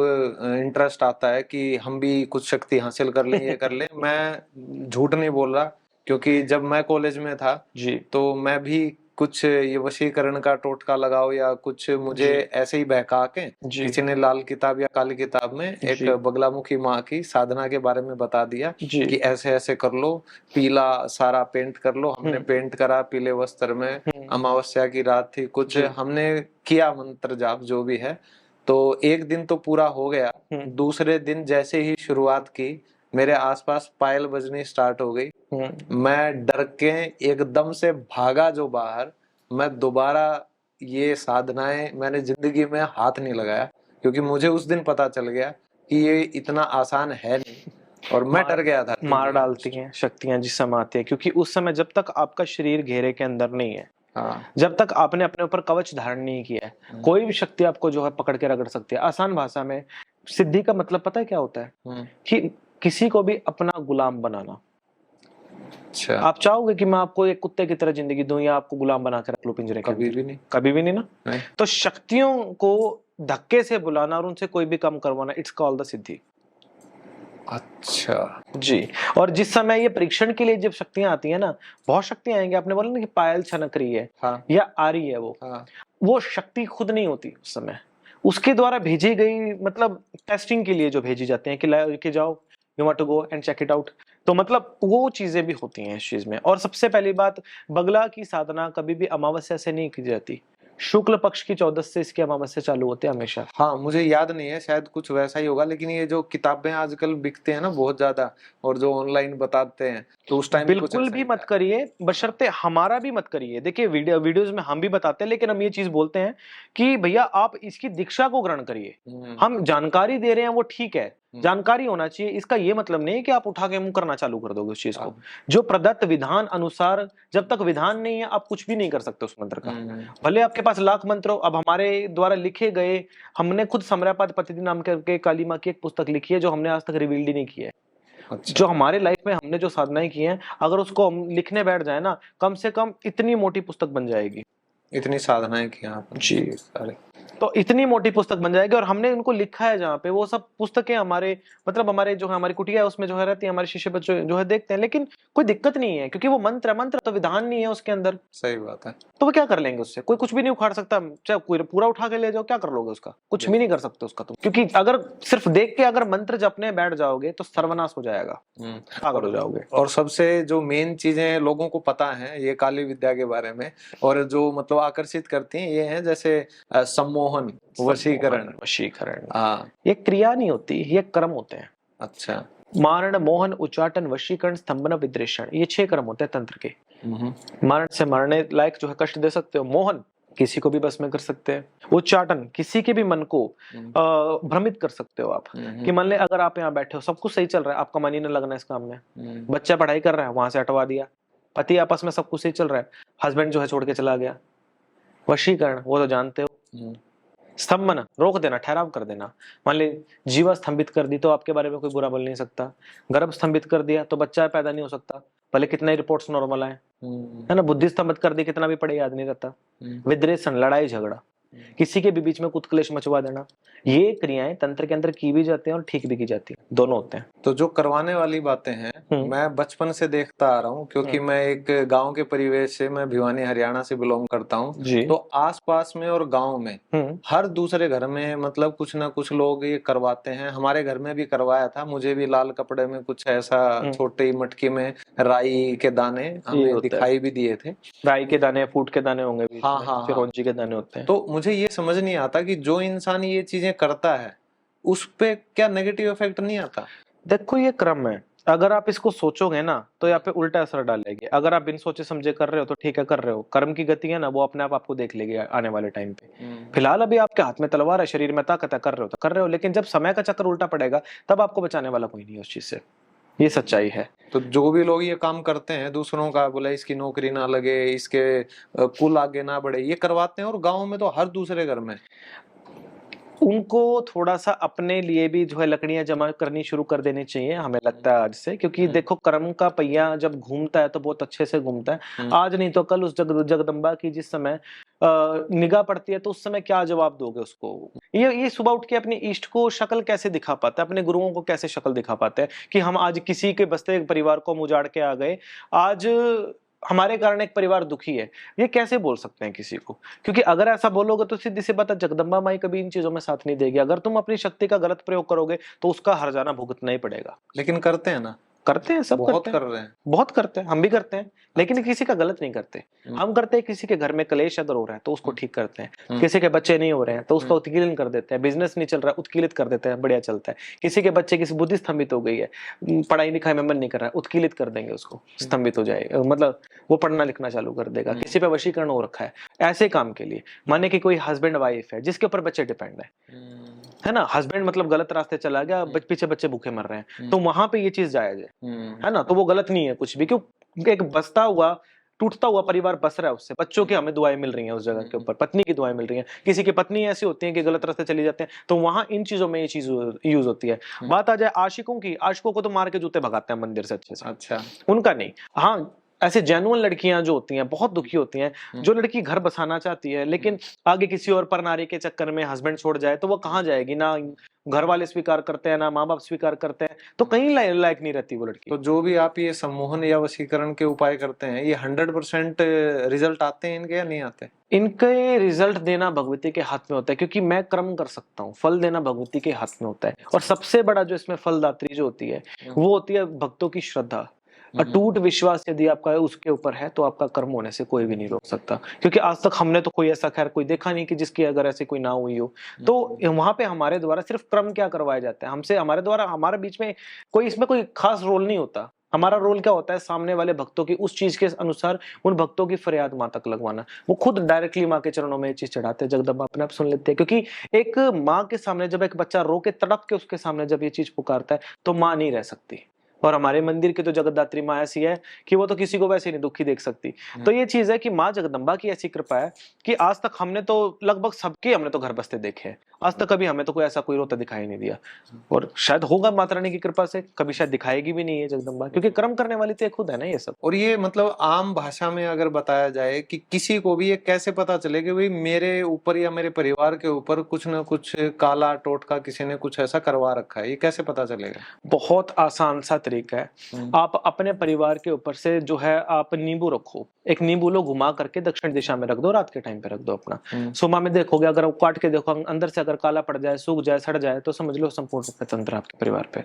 इंटरेस्ट आता है कि हम भी कुछ शक्ति हासिल कर लें, ये कर लें। मैं झूठ नहीं बोल रहा, क्योंकि जब मैं कॉलेज में था जी तो मैं भी कुछ ये वशीकरण का टोटका लगाओ या कुछ मुझे ऐसे ही बहका के किसी ने लाल किताब या काली किताब में एक बगलामुखी माँ की साधना के बारे में बता दिया कि ऐसे ऐसे कर लो, पीला सारा पेंट कर लो। हमने पेंट करा पीले वस्त्र में, अमावस्या की रात थी, कुछ हमने किया मंत्र जाप जो भी है। तो एक दिन तो पूरा हो गया, दूसरे दिन जैसे ही शुरुआत की मेरे आसपास पायल बजनी स्टार्ट हो गई। मैं डर के एकदम से भागा जो बाहर। मैं दोबारा ये साधनाएं मैंने जिंदगी में हाथ नहीं लगाया, क्योंकि मुझे उस दिन पता चल गया कि ये इतना आसान है नहीं, और मैं डर गया था। मार डालती हैं शक्तियां जिस समय आती है, क्योंकि उस समय जब तक आपका शरीर घेरे के अंदर नहीं है, जब तक आपने अपने ऊपर कवच धारण नहीं किया है, कोई भी शक्ति आपको जो है पकड़ के रगड़ सकती है। आसान भाषा में सिद्धि का मतलब पता है क्या होता है? कि किसी को भी अपना गुलाम बनाना। अच्छा, आप चाहोगे कि मैं आपको एक कुत्ते की तरह जिंदगी दूं या आपको गुलाम बना के रख लूं पिंजरे के? कभी भी नहीं, कभी भी नहीं ना। नहीं। तो शक्तियों को धक्के से बुलाना और उनसे कोई भी काम करवाना, इट्स कॉल्ड द सिद्धि। अच्छा जी, और जिस समय ये परीक्षण के लिए जब शक्तियां आती है ना, बहुत शक्तियां आएंगी। आपने बोला ना कि पायल छनक रही है या आ रही है, वो शक्ति खुद नहीं होती उस समय, उसके द्वारा भेजी गई, मतलब टेस्टिंग के लिए जो भेजी जाते हैं कि जाओ, you want to go and check it out. तो मतलब वो चीजें भी होती हैं इस चीज में। और सबसे पहली बात, बगला की साधना कभी भी अमावस्या से नहीं की जाती। शुक्ल पक्ष की 14 से इसकी अमावस्या चालू होती है हमेशा। हाँ, मुझे याद नहीं है, शायद कुछ वैसा ही होगा। लेकिन ये जो किताबें आजकल बिकते हैं ना बहुत ज्यादा, और जो ऑनलाइन बताते हैं, तो उस टाइम बिल्कुल भी मत करिए, बशर्ते हमारा भी मत करिए। देखिए वीडियोस में हम भी बताते हैं, लेकिन हम ये चीज बोलते हैं कि भैया आप इसकी दीक्षा को ग्रहण करिए। हम जानकारी दे रहे हैं वो ठीक है, जानकारी होना चाहिए। इसका ये मतलब नहीं है कि आप उठा के मुंह करना चालू कर दोगे उस चीज को। हाँ। जो प्रदत्त विधान अनुसार, जब तक विधान नहीं है आप कुछ भी नहीं कर सकते उस मंत्र का। भले आपके पास लाख मंत्र हो। अब हमारे द्वारा लिखे गए, हमने खुद समरापाद पतिति नाम करके काली माँ की एक पुस्तक लिखी है जो हमने आज तक रिवील्ड ही नहीं की है। अच्छा। जो हमारे लाइफ में हमने जो साधनाएं की हैं, अगर उसको हम लिखने बैठ जाए ना, कम से कम इतनी मोटी पुस्तक बन जाएगी। इतनी साधनाएं की आपने जी। सारे। तो इतनी मोटी पुस्तक बन जाएगी और हमने उनको लिखा है जहाँ पे, वो सब पुस्तकें हमारे मतलब हमारे जो है हमारी कुटिया है उसमें जो है रहती है, हमारे शिष्य बच्चे जो है देखते हैं। लेकिन कोई दिक्कत नहीं है क्योंकि वो मंत्र है, मंत्र तो विधान नहीं है उसके अंदर। सही बात है। तो वो क्या कर लेंगे उससे? कोई कुछ भी नहीं उखाड़ सकता। चाहे कोई पूरा उठा के ले जाओ, क्या कर लोगे उसका? कुछ भी नहीं कर सकते उसका तुम। क्योंकि अगर सिर्फ देख के अगर मंत्र जपने बैठ जाओगे तो सर्वनाश हो जाएगा, पागल हो जाओगे। और सबसे जो मेन चीजें लोगों को पता है ये काली विद्या के बारे में, और जो मतलब आकर्षित करती हैं ये है जैसे सम्मोहन, वशीकरण। वशीकरण, हाँ। ये क्रिया नहीं होती, ये कर्म होते हैं। अच्छा। मारण, मोहन, उच्चाटन, वशीकरण, स्तंभन, विद्रेषण, ये 6 कर्म होते हैं तंत्र के। मारण से मारने लायक जो है कष्ट दे सकते हो। मोहन, किसी को भी बस में कर सकते हैं। उच्चाटन, किसी के भी मन को भ्रमित कर सकते हो आप। कि मान ले अगर आप यहाँ बैठे हो, सब कुछ सही चल रहा है, आपका मन ही न लगना इस काम में, बच्चा पढ़ाई कर रहा है, वहां से हटवा दिया। पति आपस में सब कुछ सही चल रहा है, हस्बैंड जो है छोड़ के चला गया। वशीकरण, वो तो जानते हो। स्तंभन, रोक देना, ठहराव कर देना। मान ली जीवा स्तंभित कर दी तो आपके बारे में कोई बुरा बोल नहीं सकता। गर्भ स्तंभित कर दिया तो बच्चा पैदा नहीं हो सकता, भले कितना ही रिपोर्ट्स नॉर्मल आए, है ना। बुद्धि स्तंभित कर दी, कितना भी पढ़े याद नहीं रहता। विद्रेषण, लड़ाई झगड़ा, किसी के भी बीच में कुत्कलेश मचवा देना। ये क्रियाएं तंत्र के अंदर की भी जाती हैं और ठीक भी की जाती हैं, दोनों होते हैं। तो जो करवाने वाली बातें हैं मैं बचपन से देखता आ रहा हूँ, क्योंकि मैं एक गांव के परिवेश से, मैं भिवानी हरियाणा से बिलोंग करता हूँ। तो आसपास में और गांव में हर दूसरे घर में मतलब कुछ ना कुछ लोग ये करवाते हैं। हमारे घर में भी करवाया था, मुझे भी लाल कपड़े में कुछ ऐसा छोटी मटकी में राई के दाने हमें दिखाई भी दिए थे। राई के दाने, फूट के दाने होंगे बीच हाँ में, हाँ, चिरौंजी के दाने होते हैं। तो मुझे ये समझ नहीं आता कि जो इंसान ये चीजें करता है उस पे क्या नेगेटिव इफेक्ट नहीं आता? देखो ये क्रम है, अगर आप इसको सोचोगे ना तो यहाँ पे उल्टा असर डालेगी। अगर आप बिन सोचे समझे कर रहे हो तो ठीक है, कर रहे हो। कर्म की गति है ना, वो अपने आप आपको देख लेगी आने वाले टाइम पे। फिलहाल अभी आपके हाथ में तलवार है, शरीर में ताकत है, कर रहे हो तो कर रहे हो। लेकिन जब समय का चक्कर उल्टा पड़ेगा तब आपको बचाने वाला कोई नहीं है उस चीज से। ये सच्चाई है। तो जो भी लोग ये काम करते हैं दूसरों का, बोला इसकी नौकरी ना लगे, इसके कुल आगे ना बढ़े, ये करवाते हैं। और गाँव में तो हर दूसरे घर में उनको थोड़ा सा अपने लिए भी जो है लकड़ियां जमा करनी शुरू कर देनी चाहिए, हमें लगता है आज से। क्योंकि देखो कर्म का पहिया जब घूमता है तो बहुत अच्छे से घूमता है। आज नहीं तो कल उस जगदम्बा की जिस समय निगाह पड़ती है तो उस समय क्या जवाब दोगे उसको? ये सुबह उठ के अपनी इष्ट को शक्ल कैसे दिखा पाता है, अपने गुरुओं को कैसे शक्ल दिखा पाते हैं कि हम आज किसी के बसते परिवार को हम उजाड़ के आ गए, आज हमारे कारण एक परिवार दुखी है। ये कैसे बोल सकते हैं किसी को? क्योंकि अगर ऐसा बोलोगे तो सीधी सी बात है, जगदम्बा माई कभी इन चीजों में साथ नहीं देगी। अगर तुम अपनी शक्ति का गलत प्रयोग करोगे तो उसका हर्जाना भुगतना ही पड़ेगा। लेकिन करते हैं ना, करते हैं, सब बहुत करते हैं, कर रहे हैं, बहुत करते हैं, हम भी करते हैं। लेकिन किसी का गलत नहीं करते। हम करते हैं किसी के घर में कलेश अगर हो रहा है तो उसको ठीक करते हैं। किसी के बच्चे नहीं हो रहे हैं तो उसका उत्कीर्णन कर देते हैं। बिजनेस नहीं चल रहा है, उत्कीर्णित कर देते हैं, बढ़िया चलता है। किसी के बच्चे की बुद्धि स्तंभित हो गई है, पढ़ाई लिखाई में मन नहीं कर रहा है, उत्कीर्णित कर देंगे उसको, स्तंभित हो जाएगा, मतलब वो पढ़ना लिखना चालू कर देगा। किसी पे वशीकरण हो रखा है ऐसे काम के लिए, माने कि कोई हस्बैंड वाइफ है जिसके ऊपर बच्चे डिपेंड है ना, हस्बैंड मतलब गलत रास्ते चला गया, पीछे बच्चे भूखे मर रहे हैं, तो वहां पे ये चीज जायज है ना। तो वो गलत नहीं है कुछ भी, क्यों? एक बसता हुआ टूटता हुआ परिवार बस रहा है, उससे बच्चों की हमें दुआएं मिल रही हैं उस जगह के ऊपर, पत्नी की दुआएं मिल रही हैं। किसी की पत्नी ऐसी होती है कि गलत रास्ते चली जाते हैं, तो वहां इन चीजों में ये चीज यूज होती है। बात आ जाए आशिकों की, आशिकों को तो मार के जूते भगाते हैं मंदिर से अच्छे से। अच्छा, उनका नहीं। हाँ, ऐसे जेन्युइन लड़कियां जो होती हैं बहुत दुखी होती हैं, जो लड़की घर बसाना चाहती है लेकिन आगे किसी और पर नारी के चक्कर में हस्बैंड छोड़ जाए तो वो कहाँ जाएगी? ना घर वाले स्वीकार करते हैं, ना माँ बाप स्वीकार करते हैं, तो कहीं लायक नहीं रहती वो लड़की। तो जो भी आप ये सम्मोहन या वशीकरण के उपाय करते हैं, ये 100% रिजल्ट आते हैं इनके या नहीं आते? इनके रिजल्ट देना भगवती के हाथ में होता है, क्योंकि मैं कर्म कर सकता हूँ, फल देना भगवती के हाथ में होता है। और सबसे बड़ा जो इसमें फलदात्री जो होती है वो होती है भक्तों की श्रद्धा। अटूट विश्वास यदि आपका उसके ऊपर है तो आपका कर्म होने से कोई भी नहीं रोक सकता। क्योंकि आज तक हमने तो कोई ऐसा खैर कोई देखा नहीं कि जिसकी अगर ऐसी कोई ना हुई हो। तो वहां पे हमारे द्वारा सिर्फ कर्म क्या करवाए जाते हैं, हमसे हमारे द्वारा, हमारे बीच में कोई इसमें कोई खास रोल नहीं होता। हमारा रोल क्या होता है, सामने वाले भक्तों की उस चीज के अनुसार उन भक्तों की फरियाद माँ तक लगवाना। वो खुद डायरेक्टली माँ के चरणों में ये चीज चढ़ाते हैं, जगदम्बा अपने आप सुन लेते हैं। क्योंकि एक माँ के सामने जब एक बच्चा रो के तड़प के उसके सामने जब ये चीज पुकारता है तो माँ नहीं रह सकती। और हमारे मंदिर की तो जगद्धात्री माँ ऐसी है कि वो तो किसी को वैसे नहीं दुखी देख सकती। तो ये चीज है कि माँ जगदम्बा की ऐसी कृपा है कि आज तक हमने तो लगभग सबके हमने तो घर बसते देखे हैं, आज तक कभी हमें तो कोई ऐसा कोई रोता दिखाई नहीं दिया। और शायद होगा माता रानी की कृपा से कभी शायद दिखाएगी भी नहीं है जगदम्बा, क्योंकि कर्म करने वाली तो खुद है ना ये सब। और ये मतलब आम भाषा में अगर बताया जाए कि किसी को भी ये कैसे पता चले कि भाई मेरे ऊपर या मेरे परिवार के ऊपर कुछ ना कुछ काला टोटका किसी ने कुछ ऐसा करवा रखा है, ये कैसे पता चलेगा? बहुत आसान सा तरीका है। आप अपने परिवार के ऊपर से जो है आप नींबू रखो, एक नींबू लो घुमा करके दक्षिण दिशा में रख दो, रात के टाइम पे रख दो अपना। सुबह में देखोगे अगर वो काट के देखो अंदर से अगर काला पड़ जाए, सूख जाए, सड़ जाए तो समझ लो संपूर्ण रूप से तंत्र आपके परिवार पे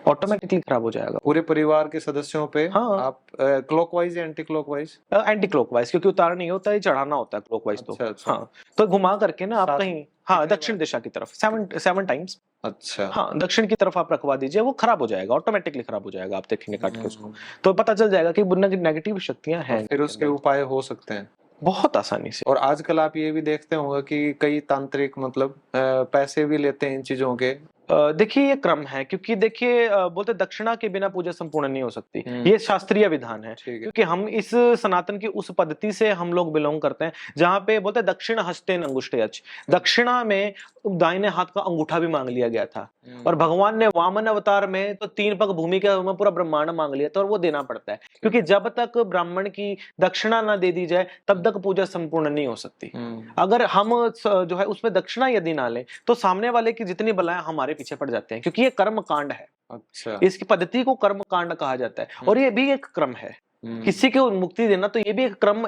ऑटोमेटिकली खराब हो जाएगा। पूरे परिवार के सदस्यों पे? हाँ। आप क्लॉकवाइज या एंटी क्लॉकवाइज? एंटी क्लॉकवाइज, क्योंकि उतारना नहीं होता है, चढ़ाना होता है क्लॉकवाइज। तो अच्छा। हाँ, तो घुमा करके ना आप सात- कहीं, हाँ, कितने दक्षिण बार? दिशा की तरफ 7 टाइम्स। अच्छा। हाँ, दक्षिण की तरफ आप रखवा दीजिए, वो खराब हो जाएगा, ऑटोमेटिकली खराब हो जाएगा। आप देखेंगे काट के उसको तो पता चल जाएगा कि नेगेटिव शक्तियां हैं। फिर उसके उपाय हो सकते हैं बहुत आसानी से। और आजकल आप ये भी देखते होंगे कि कई तांत्रिक मतलब पैसे भी लेते हैं इन चीजों के। देखिए ये क्रम है, क्योंकि देखिए बोलते दक्षिणा के बिना पूजा संपूर्ण नहीं हो सकती। ये शास्त्रीय विधान है, क्योंकि हम इस सनातन की उस पद्धति से हम लोग बिलोंग करते हैं जहां पे बोलते दक्षिण हस्तेन अंगुष्ठे अच, दक्षिणा में दाहिने हाथ का अंगूठा भी मांग लिया गया था। और भगवान ने वामन अवतार में तो 3 पग भूमि का में पूरा ब्रह्मांड मांग लिया था, और वो देना पड़ता है, क्योंकि जब तक ब्राह्मण की दक्षिणा ना दे दी जाए तब तक पूजा संपूर्ण नहीं हो सकती। अगर हम जो है उसमें दक्षिणा यदि ना लें तो सामने वाले की जितनी बलाएं हमारे पीछे पड़ जाते हैं, क्योंकि ये कर्म कांड है। अच्छा। इसकी पद्धति को कर्म कांड कहा जाता है, और ये भी एक क्रम है। किसी को मुक्ति देना तो ये भी एक क्रम,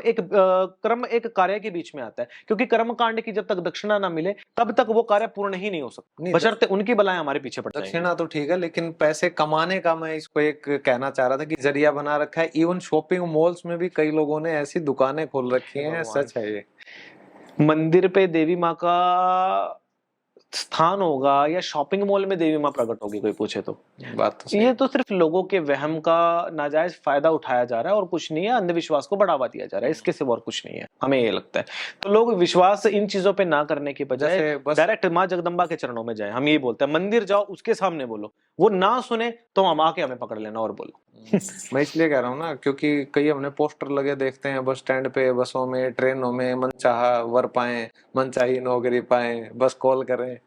एक कार्य के बीच में आता है, क्योंकि कर्म कांड की जब तक दक्षिणा ना मिले तब तक वो कार्य पूर्ण ही नहीं हो सकता, बशर्ते उनकी बलाएं हमारे पीछे पड़ जाएंगी। दक्षिणा तो ठीक है, लेकिन पैसे कमाने का मैं इसको एक कहना चाह रहा था कि जरिया बना रखा है। इवन शॉपिंग मॉल्स में भी कई लोगों ने ऐसी दुकानें खोल रखी हैं। सच है ये? मंदिर पे देवी माँ का स्थान होगा या शॉपिंग मॉल में देवी माँ प्रकट होगी, कोई पूछे तो? बात तो ये तो सिर्फ लोगों के वहम का नाजायज फायदा उठाया जा रहा है और कुछ नहीं है। अंधविश्वास को बढ़ावा दिया जा रहा है, इसके सिवा और कुछ नहीं है, हमें ये लगता है। तो लोग विश्वास इन चीजों पे ना करने की बजाय डायरेक्ट माँ जगदम्बा के चरणों में जाए। हम ये बोलते हैं मंदिर जाओ, उसके सामने बोलो, वो ना सुने तो हम आके हमें पकड़ लेना और बोलो। मैं इसलिए कह रहा हूँ ना, क्योंकि कई हमने पोस्टर लगे देखते हैं बस स्टैंड पे, बसों में, ट्रेनों में, मनचाहा वर पाए, मनचाही नौकरी पाए, बस कॉल करें।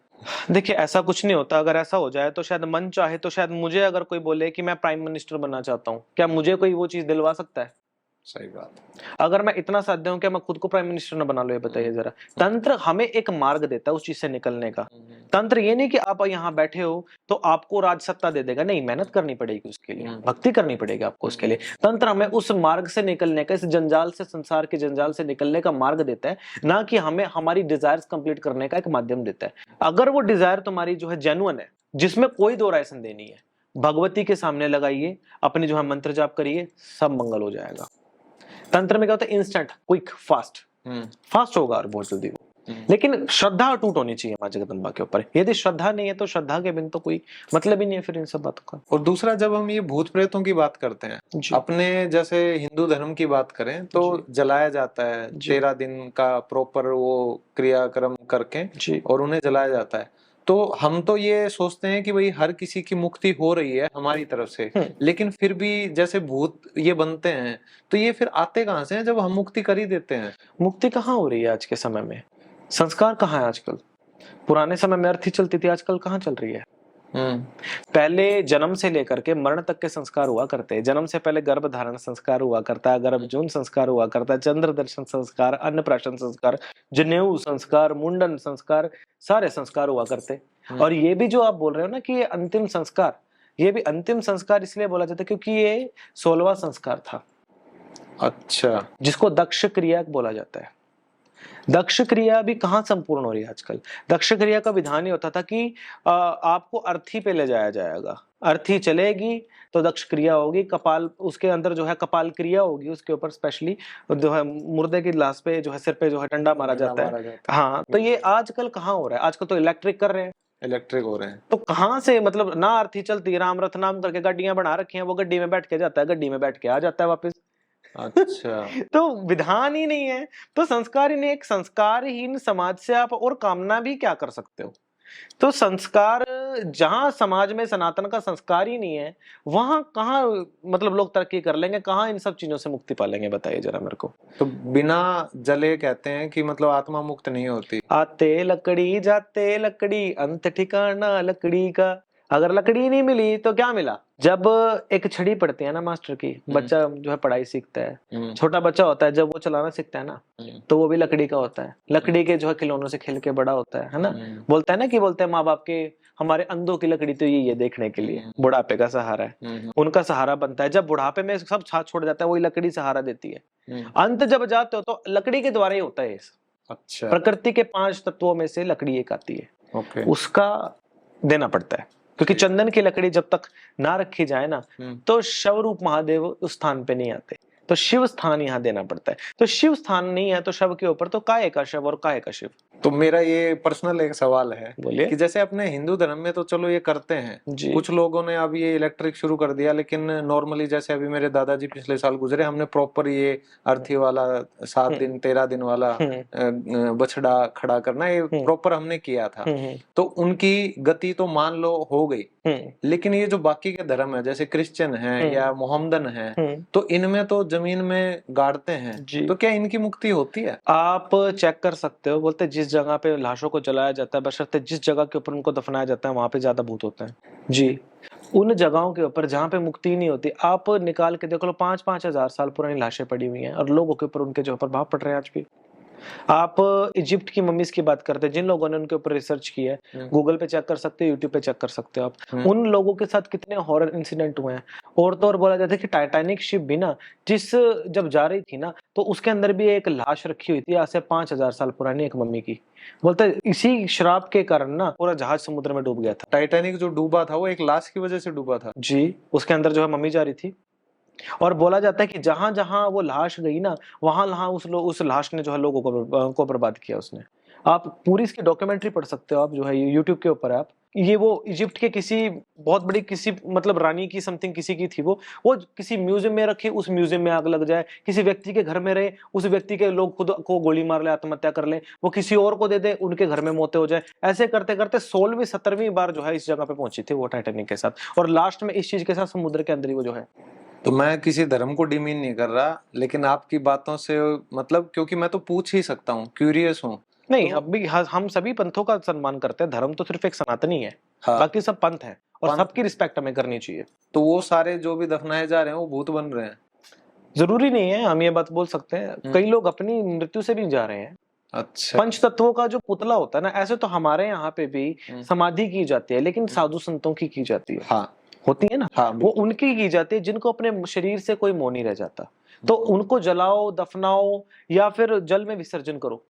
देखिए ऐसा कुछ नहीं होता। अगर ऐसा हो जाए तो शायद मन चाहे तो शायद मुझे अगर कोई बोले कि मैं प्राइम मिनिस्टर बनना चाहता हूँ, क्या मुझे कोई वो चीज दिलवा सकता है? सही बात। अगर मैं इतना साध्य हूं, क्या मैं खुद को प्राइम मिनिस्टर न बना लो? ये बताइए जरा। तंत्र हमें एक मार्ग देता है उस चीज से निकलने का। तंत्र ये नहीं कि आप यहाँ बैठे हो तो आपको राज सत्ता दे देगा, नहीं, मेहनत करनी पड़ेगी उसके लिए, भक्ति करनी पड़ेगी आपको उसके लिए। तंत्र हमें उस मार्ग से निकलने का, इस जंजाल से, संसार के जंजाल से निकलने का मार्ग देता है, ना कि हमें हमारी डिजायर्स कंप्लीट करने का एक माध्यम देता है। अगर वो डिजायर तुम्हारी जो है जेन्युइन है, जिसमें कोई दो राय संदेह नहीं है, भगवती के सामने लगाइए, अपने जो है मंत्र जाप करिए, सब मंगल हो जाएगा। तंत्र में क्या होता है? इंस्टेंट, क्विक, फास्ट होगा और बहुत जल्दी हो। लेकिन श्रद्धा अटूट होनी चाहिए माँ जगदम्बा के ऊपर। यदि श्रद्धा नहीं है तो श्रद्धा के बिन तो कोई मतलब ही नहीं है फिर इन सब बातों का। और दूसरा, जब हम ये भूत प्रेतों की बात करते हैं, अपने जैसे हिंदू धर्म की बात करें तो जलाया जाता है 13 दिन का प्रॉपर वो क्रियाक्रम करके, और उन्हें जलाया जाता है। तो हम तो ये सोचते हैं कि भाई हर किसी की मुक्ति हो रही है हमारी तरफ से, लेकिन फिर भी जैसे भूत ये बनते हैं तो ये फिर आते कहाँ से हैं जब हम मुक्ति कर ही देते हैं? मुक्ति कहाँ हो रही है आज के समय में? संस्कार कहाँ है आजकल? पुराने समय में अर्थी चलती थी, आजकल कहाँ चल रही है? पहले जन्म से लेकर के मरण तक के संस्कार हुआ करते हैं। जन्म से पहले गर्भ धारण संस्कार हुआ करता है, गर्भजून संस्कार हुआ करता है, चंद्र दर्शन संस्कार, अन्नप्राशन संस्कार, जनेऊ संस्कार, मुंडन संस्कार, सारे संस्कार हुआ करते। और ये भी जो आप बोल रहे हो ना कि ये अंतिम संस्कार, ये भी अंतिम संस्कार इसलिए बोला जाता है क्योंकि ये 16वां संस्कार था। अच्छा। जिसको दक्ष क्रिया बोला जाता है। दक्ष क्रिया भी कहाँ संपूर्ण हो रही है आजकल? दक्ष क्रिया का विधान ही होता था कि आपको अर्थी पे ले जाया जाएगा, अर्थी चलेगी तो दक्ष क्रिया होगी, कपाल उसके अंदर जो है कपाल क्रिया होगी, उसके ऊपर स्पेशली जो है मुर्दे की लाश पे जो है सिर पे जो है डंडा मारा जाता है। हाँ, तो ये आजकल कहाँ हो रहा है? आजकल तो इलेक्ट्रिक कर रहे हैं, इलेक्ट्रिक हो रहे हैं। तो कहाँ से, मतलब ना अर्थी चलती, राम रथ नाम करके गाड़ियां बना रखी हैं, वो गड्डी में बैठ के जाता है, गड्डी में बैठ के आ जाता है वापस। अच्छा। तो विधान ही नहीं है, तो संस्कार ही नहीं, एक संस्कारहीन समाज से आप और कामना भी क्या कर सकते हो। तो संस्कार, जहां समाज में सनातन का संस्कार ही नहीं है, वहां कहाँ मतलब लोग तरक्की कर लेंगे, कहाँ इन सब चीजों से मुक्ति पालेंगे, बताइए जरा मेरे को। तो बिना जले कहते हैं कि मतलब आत्मा मुक्त नहीं होती। आते लकड़ी जाते लकड़ी, अंत ठिकाना लकड़ी का। अगर लकड़ी नहीं मिली तो क्या मिला। जब एक छड़ी पड़ती है ना मास्टर की, बच्चा जो है पढ़ाई सीखता है, छोटा बच्चा होता है, जब वो चलाना सीखता है ना, तो वो भी लकड़ी का होता है, लकड़ी के जो है खिलौनों से खेल के बड़ा होता है ना। बोलता है ना कि बोलते हैं माँ बाप के, हमारे अंधों की लकड़ी तो ये देखने के लिए बुढ़ापे का सहारा है, उनका सहारा बनता है। जब बुढ़ापे में सब साथ छोड़ जाता है, वही लकड़ी सहारा देती है। अंत जब जाते हो तो लकड़ी के द्वारा ही होता है। अच्छा। प्रकृति के 5 तत्वों में से लकड़ी एक आती है, ओके। उसका देना पड़ता है, क्योंकि चंदन की लकड़ी जब तक ना रखी जाए ना, तो शव रूप महादेव उस स्थान पे नहीं आते, तो शिव स्थान यहाँ देना पड़ता है। तो शिव स्थान नहीं है तो शव के ऊपर तो काहे का शव और काहे का शिव। तो मेरा ये पर्सनल एक सवाल है, बोलिए। कि जैसे अपने हिंदू धर्म में तो चलो ये करते हैं, कुछ लोगों ने अब ये इलेक्ट्रिक शुरू कर दिया, लेकिन नॉर्मली जैसे अभी मेरे दादाजी पिछले साल गुजरे, हमने प्रॉपर ये अर्थी वाला 7 दिन 13 दिन वाला बछड़ा खड़ा करना, ये प्रॉपर हमने किया था। तो उनकी गति तो मान लो हो गई, लेकिन ये जो बाकी के धर्म है, जैसे क्रिश्चियन है या मोहम्मदन है, तो इनमें तो जमीन में गाड़ते हैं, तो क्या इनकी मुक्ति होती है? आप चेक कर सकते हो, बोलते जिस जगह पे लाशों को जलाया जाता है, बशर्ते जिस जगह के ऊपर उनको दफनाया जाता है, वहां पे ज्यादा भूत होते हैं जी। उन जगहों के ऊपर जहां पे मुक्ति नहीं होती, आप निकाल के देख लो, 5-5 हजार साल पुरानी लाशें पड़ी हुई हैं और लोगों के ऊपर उनके जो प्रभाव पड़ रहे हैं आज भी। आप इजिप्ट की मम्मीज की बात करते हैं, जिन लोगों ने उनके ऊपर रिसर्च की है, गूगल पे चेक कर सकते हो, यूट्यूब पे चेक कर सकते हो आप, उन लोगों के साथ कितने हॉरर इंसिडेंट हुए हैं। और तो और बोला जाता है कि टाइटैनिक शिप भी ना, जब जा रही थी ना, तो उसके अंदर भी एक लाश रखी हुई थी आज से 5000 साल पुरानी, एक मम्मी की। बोलते इसी श्राप के कारण ना पूरा जहाज समुद्र में डूब गया था। टाइटैनिक जो डूबा था वो एक लाश की वजह से डूबा था जी, उसके अंदर जो है मम्मी जा रही थी, और बोला जाता है कि जहां जहां वो लाश गई ना, वहां वहां उस लाश ने जो है लोगों को बर्बाद किया उसने। आप पूरी इसकी डॉक्यूमेंट्री पढ़ सकते हो, आप जो है यूट्यूब के ऊपर है आप। ये वो इजिप्ट के किसी बहुत बड़ी किसी मतलब रानी की समथिंग किसी की थी, वो किसी म्यूजियम में रखी, उस म्यूजियम में आग लग जाए, किसी व्यक्ति के घर में रहे, उस व्यक्ति के लोग खुद को गोली मार ले, आत्महत्या कर ले, वो किसी और को दे दे, उनके घर में मौतें हो जाए। ऐसे करते करते 16वीं 17वीं बार जो है इस जगह पे पहुंची थी वो टाइटैनिक के साथ, और लास्ट में इस चीज के साथ समुद्र के अंदर ही वो जो है। तो मैं किसी धर्म को डिमीन नहीं कर रहा, लेकिन आपकी बातों से मतलब, क्योंकि मैं तो पूछ ही सकता हूँ, क्यूरियस हूँ। नहीं, अब भी हम सभी पंथों का सम्मान करते हैं, धर्म तो सिर्फ एक सनातनी है, हाँ। बाकी सब पंथ है, और सबकी रिस्पेक्ट हमें करनी चाहिए। तो वो सारे जो भी दफनाए जा रहे हैं वो भूत बन रहे हैं? जरूरी नहीं है, हम ये बात बोल सकते हैं, कई लोग अपनी मृत्यु से भी जा रहे हैं। अच्छा। पंच तत्वों का जो पुतला होता है ना, ऐसे तो हमारे यहाँ पे भी समाधि की जाती है, लेकिन साधु संतों की जाती है। हाँ। होती है ना। हाँ, वो उनकी की जाती है जिनको अपने शरीर से कोई मोह नहीं रह जाता, तो उनको जलाओ, दफनाओ या फिर जल में विसर्जन करो,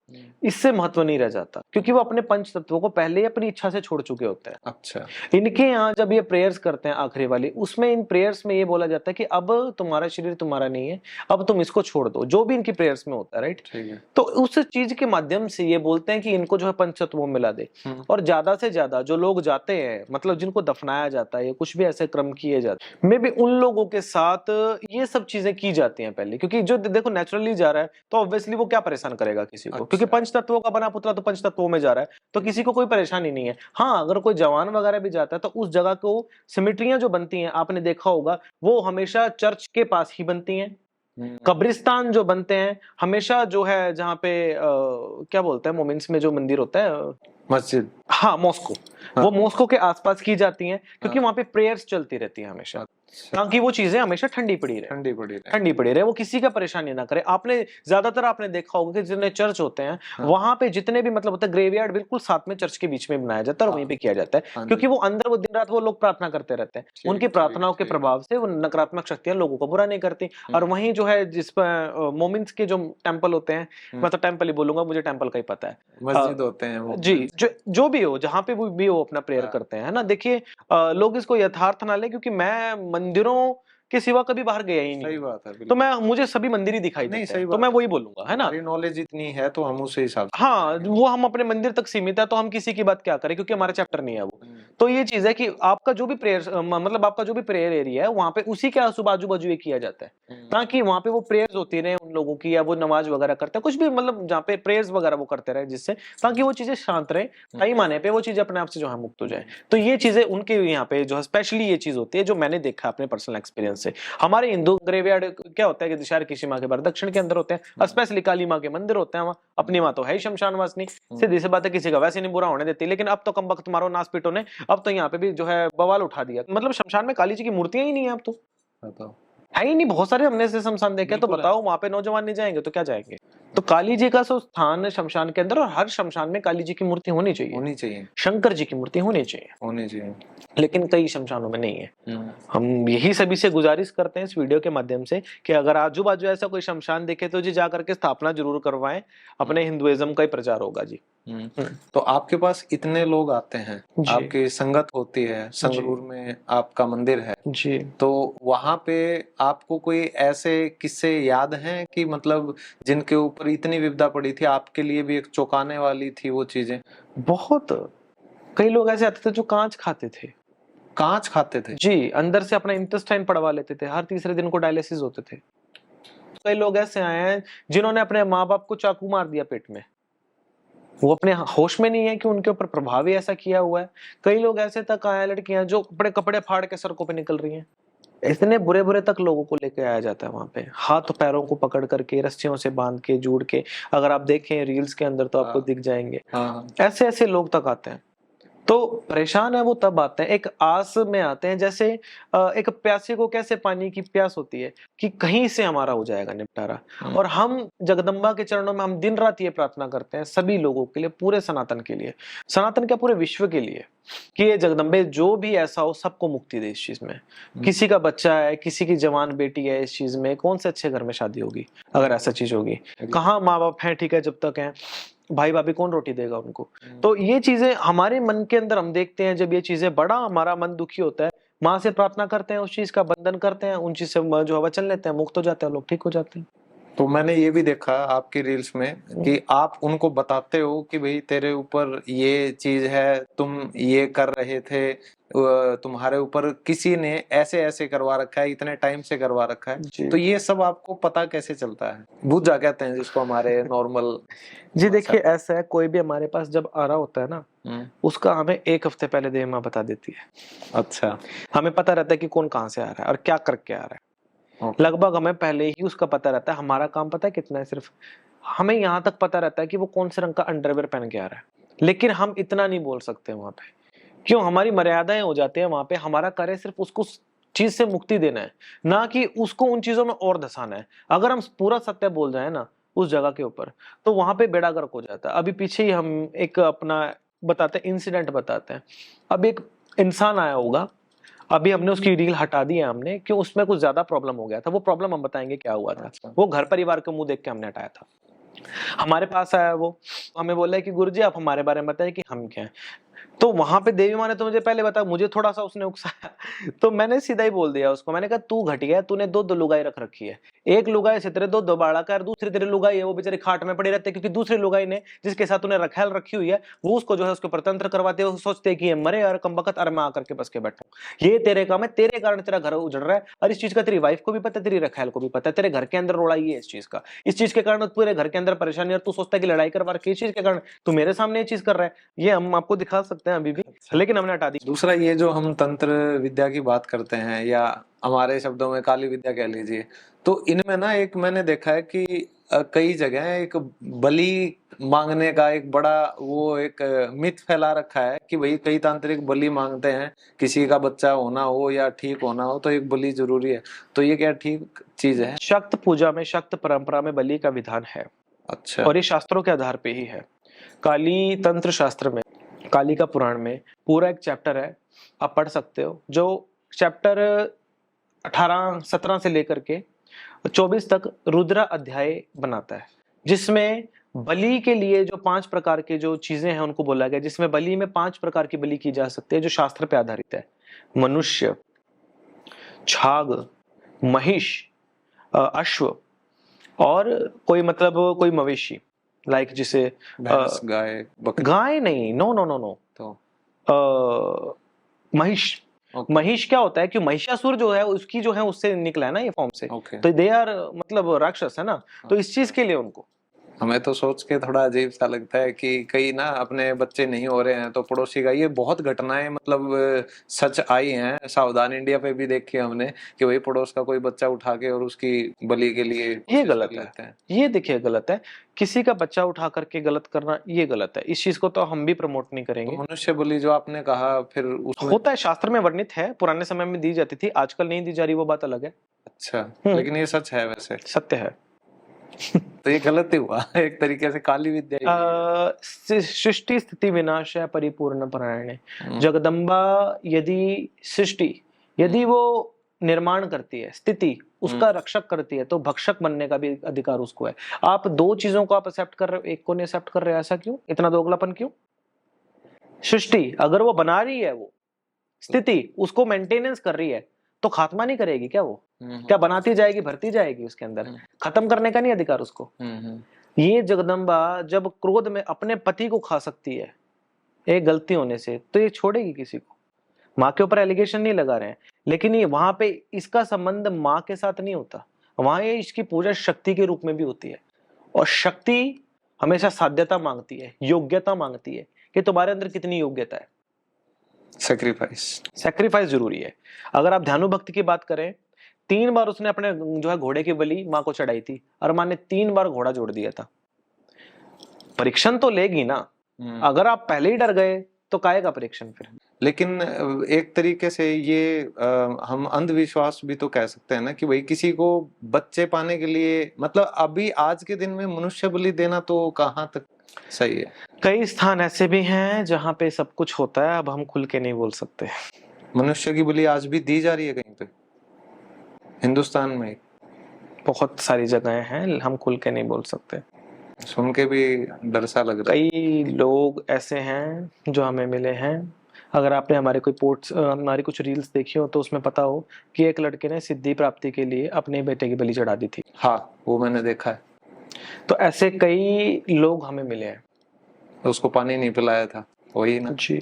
इससे महत्व नहीं रह जाता, क्योंकि वो अपने पंच तत्वों को पहले ही अपनी इच्छा से छोड़ चुके होते हैं। अच्छा। इनके यहाँ जब ये प्रेयर्स करते हैं आखिरी वाली, उसमें इन प्रेयर्स में ये बोला जाता है कि अब तुम्हारा शरीर तुम्हारा नहीं है, अब तुम इसको छोड़ दो, जो भी इनकी प्रेयर्स में होता है, राइट। तो उस चीज के माध्यम से ये बोलते हैं कि इनको जो है पंच तत्वों में मिला दे। और ज्यादा से ज्यादा जो लोग जाते हैं, मतलब जिनको दफनाया जाता है, कुछ भी ऐसे क्रम किए जाते हैं, मे भी उन लोगों के साथ ये सब चीजें की जाती हैं पहले, क्योंकि जो देखो नेचुरली जा रहा है तो ऑब्वियसली वो क्या परेशान करेगा किसी को। क्योंकि पंच तत्वों का बना पुतला तो पंच तत्वों में जा रहा है, तो किसी को कोई परेशानी नहीं है। हाँ, अगर कोई जवान वगैरह भी जाता है तो उस जगह को सिमिट्रियां जो बनती हैं, आपने देखा होगा, वो हमेशा चर्च के पास ही बनती हैं। कब्रिस्तान जो बनते हैं हमेशा जो है जहाँ पे क्या बोलते हैं मोमिन्स में जो मंदिर होता है, मस्जिद, हाँ मॉस्को, वो मॉस्को के आसपास की जाती हैं, क्योंकि वहां पे प्रेयर्स चलती रहती हैं हमेशा, ताकि वो चीजें हमेशा ठंडी पड़ी रहे, वो किसी का परेशानी ना करे। आपने ज्यादातर आपने देखा होगा कि जितने चर्च होते हैं वहां पे जितने भी मतलब होता है, ग्रेवयार्ड बिल्कुल साथ में चर्च के बीच में बनाया जाता है और वहीं पे किया जाता है, क्योंकि वो अंदर वो दिन रात वो लोग प्रार्थना करते रहते हैं, उनकी प्रार्थनाओं के प्रभाव से वो नकारात्मक शक्तियां लोगों को बुरा नहीं करती। और वहीं जो है जिस पर मोमिन्स के जो टेम्पल होते हैं, मतलब टेम्पल ही बोलूंगा, मुझे टेम्पल का ही पता है, मस्जिद होते हैं वो जी, जो भी हो, जहाँ पे भी वो अपना प्रेयर करते हैं, है ना। देखिए लोग इसको यथार्थ ना ले, क्योंकि मैं मंदिरों के सिवा कभी बाहर गया ही सही नहीं। बात है, तो बिल्कुल। मुझे सभी मंदिर ही दिखाई नहीं, देते सही हैं, तो बात मैं है। वही बोलूंगा, है ना। हमारी नॉलेज इतनी है तो हम उसी हिसाब से। हाँ, वो हम अपने मंदिर तक सीमित है, तो हम किसी की बात क्या करें, क्योंकि हमारा चैप्टर नहीं है वो। तो ये चीज है कि आपका जो भी प्रेयर, मतलब आपका जो भी प्रेयर एरिया है, वहां पे उसी के आजू बाजू ये किया जाता है, ताकि वहां पे वो प्रेयर्स होती रहे उन लोगों की, या वो नमाज वगैरह करते हैं, कुछ भी मतलब जहाँ पे प्रेयर्स वगैरह वो करते रहे, जिससे ताकि वो चीजें शांत रहे, टाइम आने पे वो चीजें अपने आप से जो है मुक्त हो जाए। तो ये चीजें उनके यहाँ पे जो है स्पेशली ये चीज होती है, जो मैंने देखा अपने पर्सनल एक्सपीरियंस से। हमारे हिंदू ग्रेवयार्ड क्या होता है कि दशहरा किसी माँ के बार दक्षिण के अंदर होते हैं, स्पेशली काली माँ के मंदिर होते हैं वहाँ। अपनी माँ तो है ही शमशान वासनी, सीधी सी बात है, किसी का वैसे नहीं बुरा होने देती। लेकिन अब तो कम वक्त मारो नास पीटो ने, अब तो यहाँ पे भी जो है बवाल उठा दिया, मतलब शमशान में काली जी की मूर्तियां ही नहीं है अब तो, बताओ। है ही नहीं। बहुत सारे हमने ऐसे शमशान देखे, तो बिल्कुल है। बताओ वहां पे नौजवान नहीं जाएंगे तो क्या जाएंगे। तो काली जी का स्थान शमशान के अंदर, और हर शमशान में काली जी की मूर्ति होनी चाहिए, होनी चाहिए, शंकर जी की मूर्ति होनी चाहिए, होनी चाहिए। लेकिन कई शमशानों में नहीं है। हम यही सभी से गुजारिश करते हैं इस वीडियो के माध्यम से कि अगर आजू बाजू ऐसा कोई शमशान देखे तो जी जा करके स्थापना जरूर करवाएं, अपने हिंदुइज्म का ही प्रचार होगा जी। तो आपके पास इतने लोग आते हैं, जी आपकी संगत होती है, संगरूर में आपका मंदिर है जी। तो वहां पे आपको कोई ऐसे किस्से याद हैं कि मतलब जिनके ऊपर इतनी विपदा पड़ी थी, आपके लिए भी एक चौंकाने वाली थी वो चीजें? बहुत, कई लोग ऐसे आते थे जो कांच खाते थे। कांच खाते थे? जी, अंदर से अपना इंटेस्टाइन पड़वा लेते थे, हर तीसरे दिन को डायलिसिस होते थे। कई लोग ऐसे आए हैं जिन्होंने अपने माँ बाप को चाकू मार दिया पेट में, वो अपने होश में नहीं है कि उनके ऊपर प्रभाव ही ऐसा किया हुआ है। कई लोग ऐसे तक आए हैं, लड़कियां जो बड़े कपड़े फाड़ के सड़कों पे निकल रही हैं। इतने बुरे बुरे तक लोगों को लेके आया जाता है वहां पे, हाथ पैरों को पकड़ करके, रस्सियों से बांध के, जोड़ के। अगर आप देखें रील्स के अंदर तो आपको दिख जाएंगे, ऐसे ऐसे लोग तक आते हैं। तो परेशान है वो तब आते हैं, एक आस में आते हैं, जैसे एक प्यासे को कैसे पानी की प्यास होती है कि कहीं से हमारा हो जाएगा निपटारा। और हम जगदम्बा के चरणों में हम दिन रात ये प्रार्थना करते हैं सभी लोगों के लिए, पूरे सनातन के लिए, सनातन क्या पूरे विश्व के लिए, कि ये जगदम्बे जो भी ऐसा हो सबको मुक्ति दे इस चीज में। किसी का बच्चा है, किसी की जवान बेटी है, इस चीज में कौन से अच्छे घर में शादी होगी अगर ऐसा चीज होगी। कहाँ माँ बाप हैं, ठीक है, जब तक हैं, भाई भाभी कौन रोटी देगा उनको। तो ये चीजें हमारे मन के अंदर हम देखते हैं, जब ये चीजें बड़ा हमारा मन दुखी होता है, माँ से प्रार्थना करते हैं, उस चीज का बंधन करते हैं, उन चीज से जो है वचन लेते हैं, मुक्त हो जाते हैं लोग, ठीक हो जाते हैं। तो मैंने ये भी देखा आपकी रील्स में कि आप उनको बताते हो कि भाई तेरे ऊपर ये चीज है, तुम ये कर रहे थे, तुम्हारे ऊपर किसी ने ऐसे ऐसे करवा रखा है, इतने टाइम से करवा रखा है। तो ये सब आपको पता कैसे चलता है? बूझा कहते हैं जिसको हमारे नॉर्मल। जी देखिए, ऐसा है, कोई भी हमारे पास जब आ रहा होता है ना, उसका हमें एक हफ्ते पहले देवी माँ बता देती है। अच्छा। हमें पता रहता है कि कौन कहाँ से आ रहा है और क्या करके आ रहा है, लगभग हमें पहले ही उसका पता रहता है। हमारा काम पता है कितना है, सिर्फ हमें यहाँ तक पता रहता है कि वो कौन से रंग का अंडरवेयर पहन के आ रहा है, लेकिन हम इतना नहीं बोल सकते वहां पे। क्यों? हमारी मर्यादाएं हो जाती है वहां पे। हमारा कार्य सिर्फ उसको चीज से मुक्ति देना है, ना कि उसको उन चीजों में और धसाना है। अगर हम पूरा सत्य बोल जाए ना उस जगह के ऊपर, तो वहां पे बेड़ा गर्क हो जाता है। अभी पीछे ही हम एक अपना बताते हैं, इंसिडेंट बताते हैं। अब एक इंसान आया होगा, अभी हमने उसकी रील हटा दी है हमने, क्यों? उसमें कुछ ज्यादा प्रॉब्लम हो गया था। वो प्रॉब्लम हम बताएंगे क्या हुआ था। वो घर परिवार के मुंह देख के हमने हटाया था। हमारे पास आया वो, हमें बोला है कि गुरुजी आप हमारे बारे में बताइए कि हम क्या हैं। तो वहां पे देवी माँ ने तो मुझे पहले बताया, मुझे थोड़ा सा उसने उकसाया तो मैंने सीधा ही बोल दिया उसको। मैंने कहा तू घटिया है, तूने दो दो लुगाई रख रखी है। एक लुगाई से तेरे दो दो बाड़ा का, दूसरी तेरी लुगाई है वो बेचारी खाट में पड़ी रहती है, क्योंकि दूसरी लुगाई ने जिसके साथ तूने रखेल रखी हुई है वो उसको जो है उसके परतंत्र करवाते हैं। वो सोचते हैं कि ये मरे और कम बखत, अरे मैं आकर के बस के बैठूं। ये तेरे काम है, तेरे कारण तेरा घर उजड़ रहा है। और इस चीज का तेरी वाइफ को भी पता है, तेरी रखेल को भी पता है, तेरे घर के अंदर रोड़ा है इस चीज का। इस चीज के कारण पूरे घर के अंदर परेशानी, और तू सोचता है कि लड़ाई करवा रखी, इस चीज के कारण तू मेरे सामने ये चीज कर रहा है। ये हम आपको दिखा सकते हैं अभी भी, लेकिन हमने हटा दी। दूसरा, ये जो हम तंत्र विद्या की बात करते हैं, या हमारे शब्दों में काली विद्या कह लीजिए, तो इनमें ना एक मैंने देखा है कि कई जगह एक बलि मांगने का एक बड़ा वो एक मिथ फैला रखा है कि भाई कई तांत्रिक बलि मांगते हैं, किसी का बच्चा होना हो या ठीक होना हो तो एक बलि जरूरी है। तो ये क्या ठीक चीज है? शक्त पूजा में, शक्त परंपरा में बलि का विधान है। अच्छा। और ये शास्त्रों के आधार पे ही है। काली तंत्र शास्त्र में, काली का पुराण में पूरा एक चैप्टर है, आप पढ़ सकते हो। जो चैप्टर 18-17 से लेकर के 24 तक रुद्र अध्याय बनाता है, जिसमें बलि के लिए जो 5 प्रकार के जो चीजें हैं उनको बोला गया, जिसमें बलि में 5 प्रकार की बलि की जा सकती है जो शास्त्र पे आधारित है। मनुष्य, छाग, महिष, अश्व और कोई मतलब कोई मवेशी, लाइक जिसे भैंस, गाय, बकरी। गाय नहीं, नो नो नो नो, तो महिष। ओके। महिष क्या होता है कि महिषासुर जो है उसकी जो है उससे निकला है ना ये फॉर्म से, ओके। तो दे आर मतलब राक्षस है ना, तो इस चीज के लिए उनको हमें तो सोच के थोड़ा अजीब सा लगता है कि कई ना अपने बच्चे नहीं हो रहे हैं तो पड़ोसी का, ये बहुत घटनाएं मतलब सच आई हैं। सावधान इंडिया पे भी देखी हमने कि वही पड़ोस का कोई बच्चा उठा के और उसकी बलि के लिए ये कोशिश गलत कर लेते है। हैं। ये देखिए गलत है, किसी का बच्चा उठा करके गलत करना ये गलत है, इस चीज को तो हम भी प्रमोट नहीं तो करेंगे। मनुष्य बलि जो आपने कहा, फिर उसमें होता है, शास्त्र में वर्णित है, पुराने समय में दी जाती थी, आजकल नहीं दी जा रही, वो बात अलग है। अच्छा, लेकिन ये सच है वैसे? सत्य है। तो ये गलत ही हुआ एक तरीके से, काली विद्या ही है। सृष्टि स्थिति विनाश है परिपूर्ण परायणे। हम्म। जगदम्बा यदि सृष्टि, यदि वो निर्माण करती है, स्थिति उसका रक्षक करती है, तो भक्षक बनने का भी अधिकार उसको है। आप दो चीजों को आप एक्सेप्ट कर रहे हो, एक को नहीं एक्सेप्ट कर रहे हो, ऐसा क्यों? इतना दोगलापन क्यों? सृष्टि अगर वो बना रही है, वो स्थिति उसको मेंटेनेंस कर रही है, तो खात्मा नहीं करेगी क्या? वो क्या बनाती जाएगी, भरती जाएगी उसके अंदर, खत्म करने का नहीं अधिकार उसको। ये जगदम्बा जब क्रोध में अपने पति को खा सकती है एक गलती होने से, तो ये छोड़ेगी किसी को? माँ के ऊपर एलिगेशन नहीं लगा रहे हैं, लेकिन ये वहां पे इसका संबंध माँ के साथ नहीं होता, वहां ये इसकी पूजा शक्ति के रूप में भी होती है। और शक्ति हमेशा साध्यता मांगती है, योग्यता मांगती है कि तुम्हारे अंदर कितनी योग्यता है। सैक्रिफाइस जरूरी है। अगर आप ध्यानुभक्ति की बात करें, 3 बार उसने अपने जो है घोड़े की बलि माँ को चढ़ाई थी, और माँ ने 3 बार घोड़ा जोड़ दिया था। परीक्षण तो लेगी ना, अगर आप पहले ही डर गए तो काहे का परीक्षण फिर? लेकिन एक तरीके से ये हम अंधविश्वास भी तो कह सकते हैं ना, कि भाई किसी को बच्चे पाने के लिए, मतलब अभी आज के दिन में मनुष्य बलि देना तो कहाँ तक सही है? कई स्थान ऐसे भी हैं जहां पे सब कुछ होता है, अब हम खुल के नहीं बोल सकते। मनुष्य की बलि आज भी दी जा रही है कहीं पे हिंदुस्तान में? बहुत सारी जगहें हैं, हम खुल के नहीं बोल सकते। सुन के भी डर सा लग रहा है। कई लोग ऐसे हैं जो हमें मिले हैं, अगर आपने हमारे कोई हमारी कुछ रील्स देखी हो तो उसमें पता हो कि एक लड़के ने सिद्धि प्राप्ति के लिए अपने बेटे की बलि चढ़ा दी थी। हाँ, वो मैंने देखा है। तो ऐसे कई लोग हमें मिले हैं। तो उसको पानी नहीं पिलाया था, वही ना जी,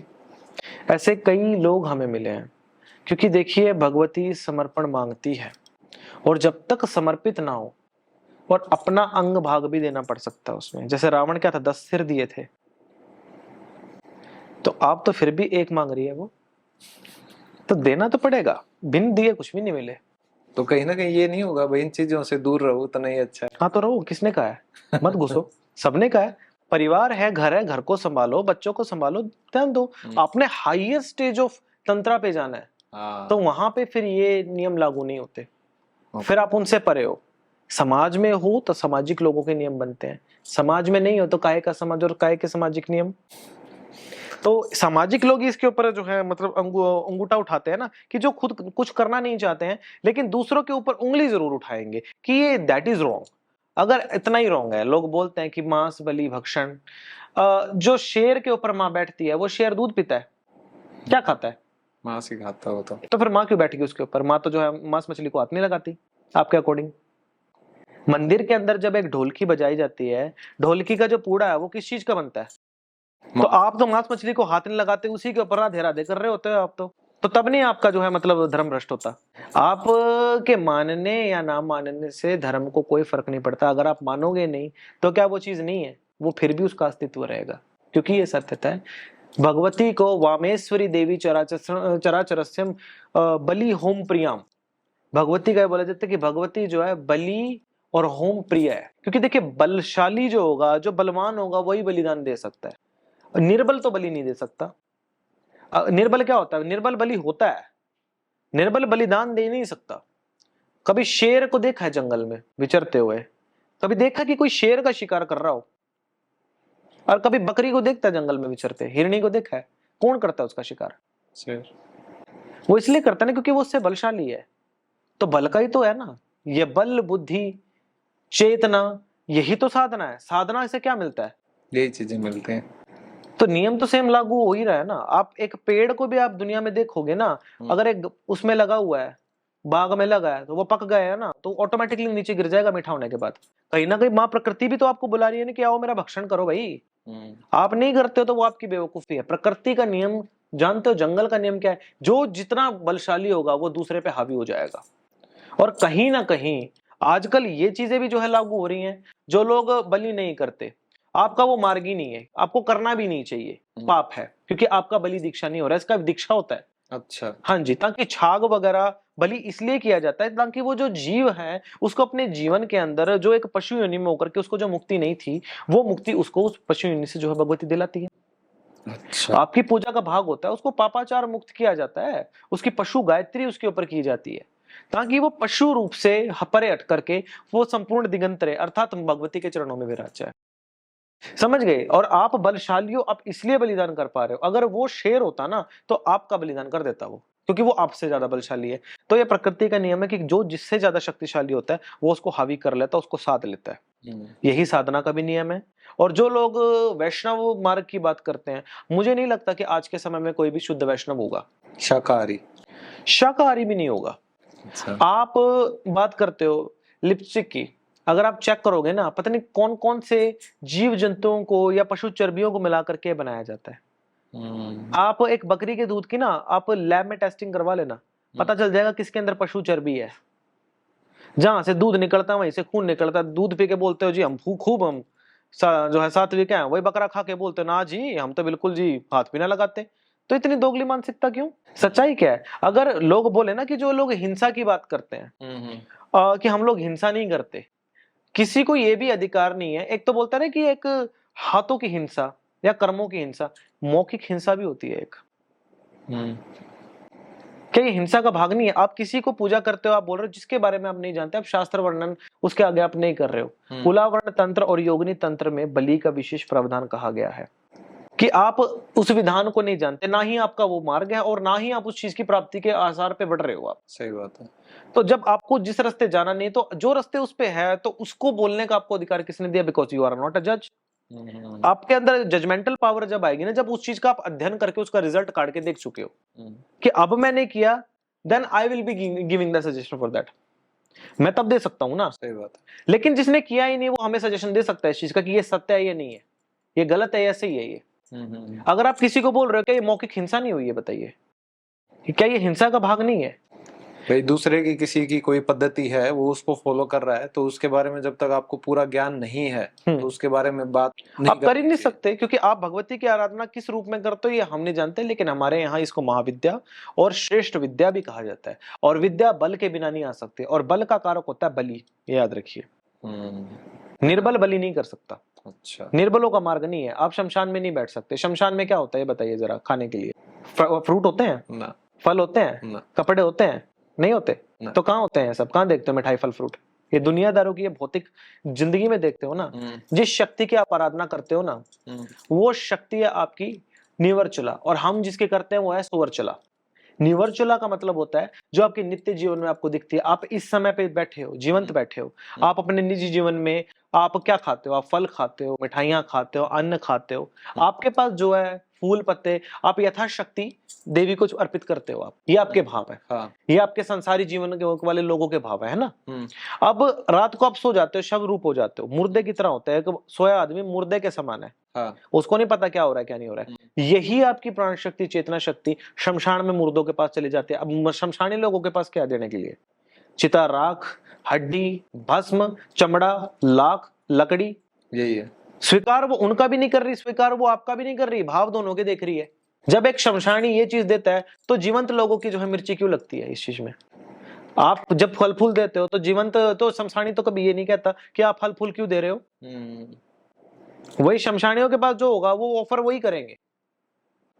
ऐसे कई लोग हमें मिले हैं, क्योंकि देखिए भगवती समर्पण मांगती है, और जब तक समर्पित ना हो, और अपना अंग भाग भी देना पड़ सकता है उसमें। जैसे रावण क्या था, 10 सिर दिए थे, तो आप तो फिर भी एक मांग रही है वो, तो देना तो पड़ेगा, बिन दिए कुछ भी नहीं मिले। तो कहीं ना कहीं ये नहीं होगा भाई इन चीजों से दूर रहो तो नहीं अच्छा है? हाँ तो रहो, किसने कहा है मत घुसो? सबने कहा है, परिवार है, घर को संभालो, बच्चों को संभालो, ध्यान दो। अपने हाईएस्ट स्टेज ऑफ तंत्रा पे जाना है, तो वहां पे फिर ये नियम लागू नहीं होते, फिर आप उनसे परे हो। समाज में हो तो सामाजिक लोगों के नियम बनते हैं, समाज में नहीं हो तो काहे का समाज और काहे के सामाजिक नियम। तो सामाजिक लोग इसके ऊपर जो है मतलब अंगूठा उठाते हैं ना, कि जो खुद कुछ करना नहीं चाहते हैं लेकिन दूसरों के ऊपर उंगली जरूर उठाएंगे कि ये दैट इज रॉन्ग। अगर इतना ही रॉन्ग है, लोग बोलते हैं कि मांस बलि भक्षण, जो शेर के ऊपर माँ बैठती है, वो शेर दूध पीता है, क्या खाता है? मांस ही खाता हो तो फिर माँ क्यों बैठेगी उसके ऊपर? माँ तो जो है मांस मछली को हाथ नहीं लगाती आपके अकॉर्डिंग। मंदिर के अंदर जब एक ढोलकी बजाई जाती है, ढोलकी का जो पूड़ा है वो किस चीज का बनता है? तो आप तो मांस मछली को हाथ नहीं लगाते, उसी के ऊपर राधे राधे कर रहे होते हो आप तो तब नहीं आपका जो है मतलब धर्म भ्रष्ट होता। आप के मानने या ना मानने से धर्म को कोई फर्क नहीं पड़ता। अगर आप मानोगे नहीं तो क्या वो चीज नहीं है, वो फिर भी उसका अस्तित्व रहेगा, क्योंकि ये सत्यता है। भगवती को वामेश्वरी देवी चराचरस्यम बलि होम प्रियाम, भगवती का बोला जाता है कि भगवती जो है बलि और होम प्रिय है। क्योंकि देखिए बलशाली जो होगा, जो बलवान होगा, वही बलिदान दे सकता है, निर्बल तो बलि नहीं दे सकता। निर्बल क्या होता है? निर्बल बलि होता है, निर्बल बलिदान दे नहीं सकता। कभी शेर को देखा है जंगल में विचरते हुए? कभी देखा कि कोई शेर का शिकार कर रहा हो? और कभी बकरी को देखता है जंगल में विचरते? हिरणी को देखा है? कौन करता है उसका शिकार? शेर। वो इसलिए करता है ना क्योंकि वो उससे बलशाली है। तो बल का ही तो है ना, ये बल बुद्धि चेतना, यही तो साधना है। साधना से क्या मिलता है? यही चीजें मिलते हैं। तो नियम तो सेम लागू हो ही रहा है ना। आप एक पेड़ को भी आप दुनिया में देखोगे ना, अगर एक उसमें लगा हुआ है बाग में लगा है तो वो पक गया है ना, तो ऑटोमेटिकली नीचे गिर जाएगा मीठा होने के बाद। कहीं ना कहीं माँ प्रकृति भी तो आपको बुला रही है ना कि आओ मेरा भक्षण करो भाई। आप नहीं करते हो तो वो आपकी बेवकूफी है। प्रकृति का नियम जानते हो, जंगल का नियम क्या है? जो जितना बलशाली होगा वो दूसरे पे हावी हो जाएगा। और कहीं ना कहीं आजकल ये चीजें भी जो है लागू हो रही हैं। जो लोग बलि नहीं करते, आपका वो मार्ग ही नहीं है, आपको करना भी नहीं चाहिए, पाप है, क्योंकि आपका बलि दीक्षा नहीं हो रहा है, इसका दीक्षा होता है। अच्छा। हाँ जी, ताकि छाग वगैरह बलि इसलिए किया जाता है ताकि वो जो जीव है उसको अपने जीवन के अंदर जो एक पशु योनि में होकर के उसको जो मुक्ति नहीं थी, वो मुक्ति उसको उस पशु योनि से जो है भगवती दिलाती है। अच्छा। आपकी पूजा का भाग होता है, उसको पापाचार मुक्त किया जाता है, उसकी पशु गायत्री उसके ऊपर की जाती है, ताकि वो पशु रूप से परे हट करके वो संपूर्ण दिगंतरे अर्थात भगवती के चरणों में विराज जाए। समझ गए? और आप बलशाली हो, आप इसलिए बलिदान कर पा रहे हो। अगर वो शेर होता ना तो आपका बलिदान कर देता वो, क्योंकि वो आपसे ज्यादा बलशाली है। तो ये प्रकृति का नियम है कि जो जिससे ज्यादा शक्तिशाली होता है वो उसको हावी कर लेता है, उसको साध लेता है। यही साधना का भी नियम है। और जो लोग वैष्णव मार्ग की बात करते हैं, मुझे नहीं लगता कि आज के समय में कोई भी शुद्ध वैष्णव होगा। शाकाहारी। शाकाहारी भी नहीं होगा। अच्छा। आप बात करते हो लिपस्टिक की, अगर आप चेक करोगे ना, पता नहीं कौन कौन से जीव जंतुओं को या पशु चर्बियों को मिला करके बनाया जाता है। आप एक बकरी के दूध की ना आप लैब में टेस्टिंग करवा लेना, पता चल जाएगा किसके अंदर पशु चर्बी है। जहां से दूध निकलता है वहीं से खून निकलता है। दूध पी के बोलते हो जी हम खूब हम जो है सात्विक हैं, वही बकरा खा के बोलते हो ना जी हम तो बिल्कुल जी हाथ भी ना लगाते। तो इतनी दोगली मानसिकता क्यों? सच्चाई क्या है? अगर लोग बोले ना कि जो लोग हिंसा की बात करते हैं कि हम लोग हिंसा नहीं करते, किसी को ये भी अधिकार नहीं है। एक तो बोलता है ना कि एक हाथों की हिंसा या कर्मों की हिंसा, मौखिक हिंसा भी होती है एक। क्या ये हिंसा का भाग नहीं है? आप किसी को पूजा करते हो, आप बोल रहे हो जिसके बारे में आप नहीं जानते, आप शास्त्र वर्णन उसके आगे आप नहीं कर रहे हो। कुलावर्ण तंत्र और योगिनी तंत्र में बलि का विशेष प्रावधान कहा गया है कि आप उस विधान को नहीं जानते, ना ही आपका वो मार्ग है और ना ही आप उस चीज की प्राप्ति के आसार पे बढ़ रहे हो आप। सही बात है। तो जब आपको जिस रास्ते जाना नहीं, तो जो रास्ते उस पे है तो उसको बोलने का आपको अधिकार किसने दिया? Because you are not a जज। आपके अंदर जजमेंटल पावर जब आएगी ना, जब उस चीज का आप अध्ययन करके उसका रिजल्ट काट के देख चुके हो कि अब मैंने किया, then I will be giving the suggestion for that. मैं तब दे सकता हूं ना। सही बात है। लेकिन जिसने किया ही नहीं वो हमें सजेशन दे सकता है इस चीज का कि ये सत्य है, ये नहीं है, ये गलत है, ऐसे ही है ये। अगर आप किसी को बोल रहे हो क्या ये मौखिक हिंसा नहीं हुई है? बताइए, क्या ये हिंसा का भाग नहीं है? भाई दूसरे की किसी की कोई पद्धति है वो उसको फॉलो कर रहा है, तो उसके बारे में जब तक आपको पूरा ज्ञान नहीं है तो उसके बारे में बात नहीं आप कर ही नहीं सकते, क्योंकि आप भगवती की आराधना किस रूप में करते हो ये हम नहीं जानते। लेकिन हमारे यहाँ इसको महाविद्या और श्रेष्ठ विद्या भी कहा जाता है। और विद्या बल के बिना नहीं आ सकती, और बल का कारक होता है बलि, ये याद रखिए। निर्बल बलि नहीं कर सकता। अच्छा। निर्बलों का मार्ग नहीं है। आप शमशान में नहीं बैठ सकते। शमशान में क्या होता है बताइए जरा? खाने के लिए फ्रूट होते हैं ना, फल होते हैं ना, कपड़े होते हैं? नहीं होते ना। तो कहाँ होते हैं सब? कहाँ देखते हो मिठाई फल फ्रूट? ये दुनियादारों की ये भौतिक जिंदगी में देखते हो ना। जिस शक्ति की आप आराधना करते हो ना, वो शक्ति है आपकी निवर्चला, और हम जिसके करते हैं वो है सुवर्चला। निवर्चला का मतलब होता है जो आपके नित्य जीवन में आपको दिखती है। आप इस समय पे बैठे हो, जीवंत बैठे हो, आप अपने निजी जीवन में आप क्या खाते हो? आप फल खाते हो, मिठाइयां खाते हो, अन्न खाते हो। आपके पास जो है फूल पत्ते, आप यथाशक्ति देवी को अर्पित करते हो। आप, ये आपके भाव है। हाँ। ये आपके संसारी जीवन के वाले लोगों के भाव है ना। अब रात को आप सो जाते हो, शव रूप हो जाते हो, मुर्दे की तरह होता है। सोया आदमी मुर्दे के समान है। हाँ। उसको नहीं पता क्या हो रहा है क्या नहीं हो रहा है। यही आपकी प्राण शक्ति, चेतना शक्ति शमशान में मुर्दों के पास चली जाती है। अब शमशानी लोगों के पास क्या देने के लिए? चिता, राख, हड्डी, भस्म, चमड़ा, लाख, लकड़ी, यही है। स्वीकार वो उनका भी नहीं कर रही, स्वीकार वो आपका भी नहीं कर रही, भाव दोनों के देख रही है। जब एक शमशानी ये चीज देता है तो जीवंत लोगों की जो है मिर्ची क्यों लगती है इस चीज में? आप जब फल फूल देते हो तो जीवंत तो शमशानी तो कभी ये नहीं कहता कि आप फल फूल क्यों दे रहे हो। वही शमशानियों के पास जो होगा वो ऑफर वही करेंगे।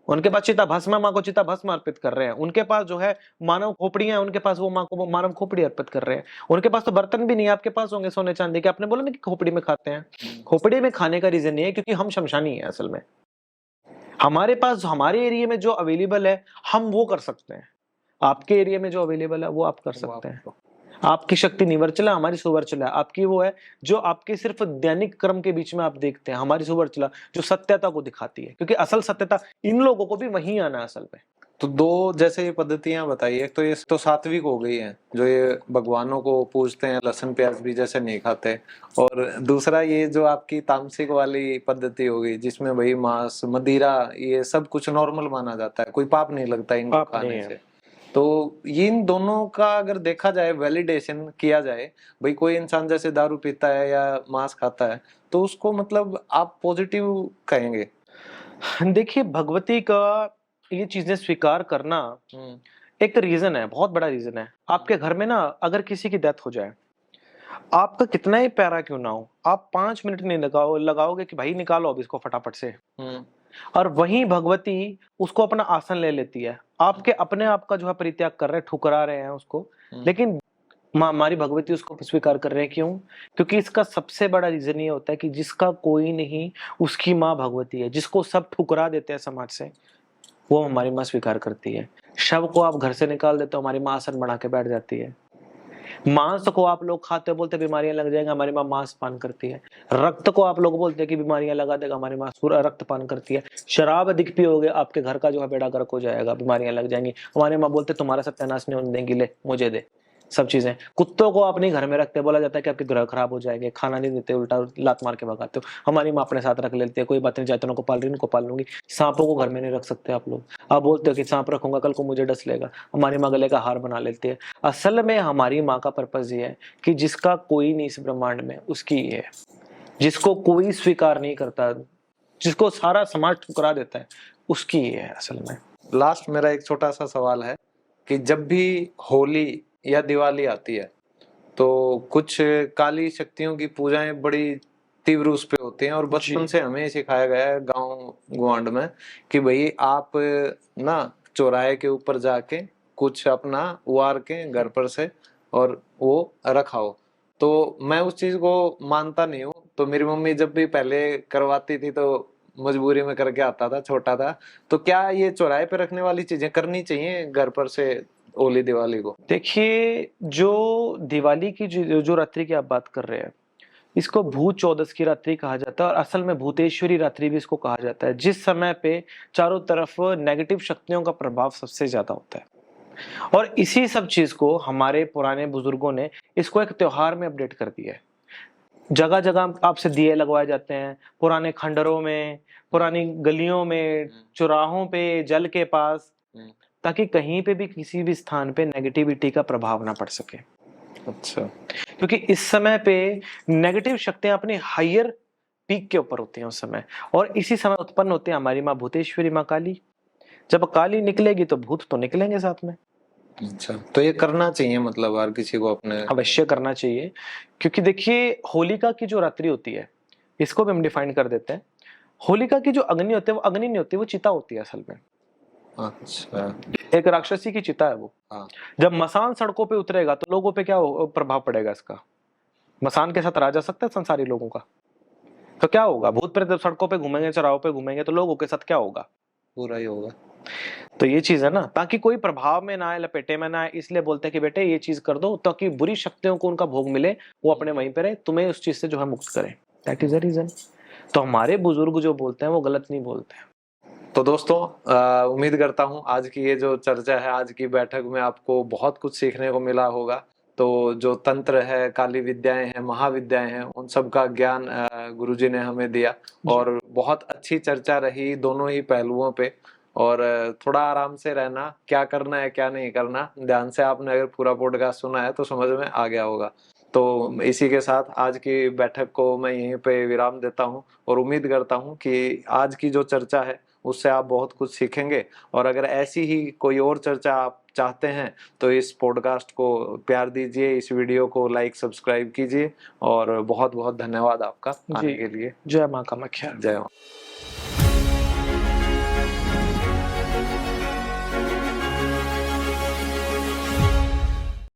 उनके पास चिता भस्म, माँ को चिता भस्म अर्पित कर रहे हैं। उनके पास जो है मानव खोपड़ियां हैं, उनके पास वो माँ को मानव खोपड़ी अर्पित कर रहे हैं। उनके पास तो बर्तन भी नहीं है, आपके पास होंगे सोने चांदी के। आपने बोला ना कि खोपड़ी में खाते हैं। खोपड़ी में खाने का रीजन नहीं है क्योंकि हम शमशानी है असल में। हमारे पास हमारे एरिया में जो अवेलेबल है हम वो कर सकते हैं। आपके एरिया में जो अवेलेबल है वो आप कर सकते हैं। आपकी शक्ति निवर्चला, हमारी सुवर्चला। आपकी वो है जो आपके सिर्फ दैनिक कर्म के बीच में आप देखते हैं। हमारी सुवर्चला जो सत्यता को दिखाती है, क्योंकि असल सत्यता इन लोगों को भी वहीं आना है असल में। तो दो जैसे ये पद्धतियां बताई, एक तो ये तो सात्विक हो गई है, जो ये भगवानों को पूजते हैं, लहसुन प्याज भी जैसे नहीं खाते, और दूसरा ये जो आपकी तामसिक वाली पद्धति हो गई, जिसमें भाई मांस मदिरा ये सब कुछ नॉर्मल माना जाता है, कोई पाप नहीं लगता इनको पाप नहीं खाने है। से। तो ये इन दोनों का अगर देखा जाए, वैलिडेशन किया जाए, भाई कोई इंसान जैसे दारू पीता है या मांस खाता है, तो उसको मतलब आप पॉजिटिव कहेंगे? देखिए, भगवती का ये चीजें स्वीकार करना एक रीजन है, बहुत बड़ा रीजन है। आपके घर में ना अगर किसी की डेथ हो जाए, आपका कितना ही प्यारा क्यों ना हो, आप 5 मिनट नहीं लगाओगे कि भाई निकालो अब इसको फटाफट से। और वहीं भगवती उसको अपना आसन ले लेती है। आपके अपने आप का जो है परित्याग कर रहे हैं, ठुकरा रहे हैं उसको, लेकिन माँ हमारी भगवती उसको स्वीकार कर रहे हैं। क्यों? क्योंकि इसका सबसे बड़ा रीजन ये होता है कि जिसका कोई नहीं उसकी माँ भगवती है। जिसको सब ठुकरा देते हैं समाज से, वो हमारी माँ स्वीकार करती है। शव को आप घर से निकाल देते हो, हमारी माँ आसन बना के बैठ जाती है। मांस को आप लोग खाते हो, बोलते बीमारियां लग जाएंगे, हमारी माँ मांस पान करती है। रक्त को आप लोग बोलते हैं कि बीमारियां लगा देगा, हमारी माँ रक्त पान करती है। शराब अधिक पियोगे, आपके घर का जो है बेड़ा गर्क हो जाएगा, बीमारियां लग जाएंगी, हमारी माँ बोलते तुम्हारा सत्यानाश नहीं होने देंगी, ले मुझे दे। सब चीजें। कुत्तों को आप नहीं घर में रखते, बोला जाता है कि आपके ग्रह खराब हो जाएंगे, खाना नहीं देते, उल्टा लात मार के भगाते हो। हमारी माँ अपने साथ रख लेती है, कोई बात नहीं, जैतनों को पाल रही उनको पाल लूंगी। सांपों को घर में नहीं रख सकते आप लोग, आप बोलते हो कि सांप रखूंगा कल को मुझे डस लेगा, हमारी माँ गले का हार बना लेती है। असल में हमारी माँ का पर्पज ये है कि जिसका कोई नहीं इस ब्रह्मांड में, उसकी ये है। जिसको कोई स्वीकार नहीं करता, जिसको सारा समाज ठुकरा देता है, उसकी ये है असल में। लास्ट मेरा एक छोटा सा सवाल है कि जब भी होली या दिवाली आती है, तो कुछ काली शक्तियों की पूजाएं बड़ी तीव्र उस पे होती हैं, और बचपन से हमें सिखाया गया है गांव गुआंड में कि भाई आप ना चौराहे के ऊपर जाके कुछ अपना उवार के घर पर से और वो रखाओ। तो मैं उस चीज को मानता नहीं हूँ, तो मेरी मम्मी जब भी पहले करवाती थी तो मजबूरी में करके आता था, छोटा था। तो क्या ये चौराहे पे रखने वाली चीजें करनी चाहिए घर पर से होली दिवाली को? देखिए, जो दिवाली की जो रात्रि की आप बात कर रहे हैं, इसको भूत चौदस की रात्रि कहा जाता है, और असल में भूतेश्वरी रात्रि भी इसको कहा जाता है, जिस समय पे चारों तरफ नेगेटिव शक्तियों का प्रभाव सबसे ज्यादा होता है। और इसी सब चीज को हमारे पुराने बुजुर्गों ने इसको एक त्योहार में अपडेट कर दिया है। जगह जगह आपसे दिए लगवाए जाते हैं, पुराने खंडरों में, पुरानी गलियों में, चौराहों पे, जल के पास, ताकि कहीं पे भी किसी भी स्थान पे नेगेटिविटी का प्रभाव ना पड़ सके। अच्छा। क्योंकि इस समय पे नेगेटिव शक्तियां अपने हायर पीक के ऊपर होती हैं उस समय, और इसी समय उत्पन्न होते हैं हमारी माँ भूतेश्वरी, माँ काली। जब काली निकलेगी तो भूत तो निकलेंगे साथ में। अच्छा, तो ये करना चाहिए मतलब हर किसी को अपने? अवश्य करना चाहिए, क्योंकि देखिए होलिका की जो रात्रि होती है, इसको भी हम डिफाइन कर देते हैं। होलिका की जो अग्नि होती है, वो अग्नि नहीं होती, वो चिता होती है असल में। अच्छा। एक राक्षसी की चिता है वो। हाँ। जब मसान सड़कों पे उतरेगा तो लोगों पे क्या प्रभाव पड़ेगा इसका? मसान के साथ रहा जा सकता है संसारी लोगों का? तो क्या होगा? भूत प्रेत जब सड़कों पे घूमेंगे, चौराहों पे घूमेंगे, तो लोगों के साथ क्या होगा? पूरा ही होगा। तो ये चीज है ना, ताकि कोई प्रभाव में ना आए, लपेटे में ना आए, इसलिए बोलते हैं कि बेटे ये चीज कर दो, ताकि बुरी शक्तियों को उनका भोग मिले, वो अपने वहीं पे रहे, तुम्हें उस चीज से जो है मुक्त करें। That is the reason. तो हमारे बुजुर्ग जो बोलते हैं वो गलत नहीं बोलते हैं। तो दोस्तों, उम्मीद करता हूँ आज की ये जो चर्चा है, आज की बैठक में आपको बहुत कुछ सीखने को मिला होगा। तो जो तंत्र है, काली विद्याएं हैं, महाविद्याएं हैं, उन सब का ज्ञान गुरुजी ने हमें दिया, और बहुत अच्छी चर्चा रही दोनों ही पहलुओं पे। और थोड़ा आराम से रहना, क्या करना है क्या नहीं करना, ध्यान से आपने अगर पूरा पॉडकास्ट सुना है तो समझ में आ गया होगा। तो इसी के साथ आज की बैठक को मैं यहीं पे विराम देता हूँ, और उम्मीद करता हूँ कि आज की जो चर्चा है उससे आप बहुत कुछ सीखेंगे। और अगर ऐसी ही कोई और चर्चा आप चाहते हैं तो इस पॉडकास्ट को प्यार दीजिए, इस वीडियो को लाइक सब्सक्राइब कीजिए, और बहुत बहुत धन्यवाद आपका आने के लिए। जय माँ कामाख्या। जय माँ।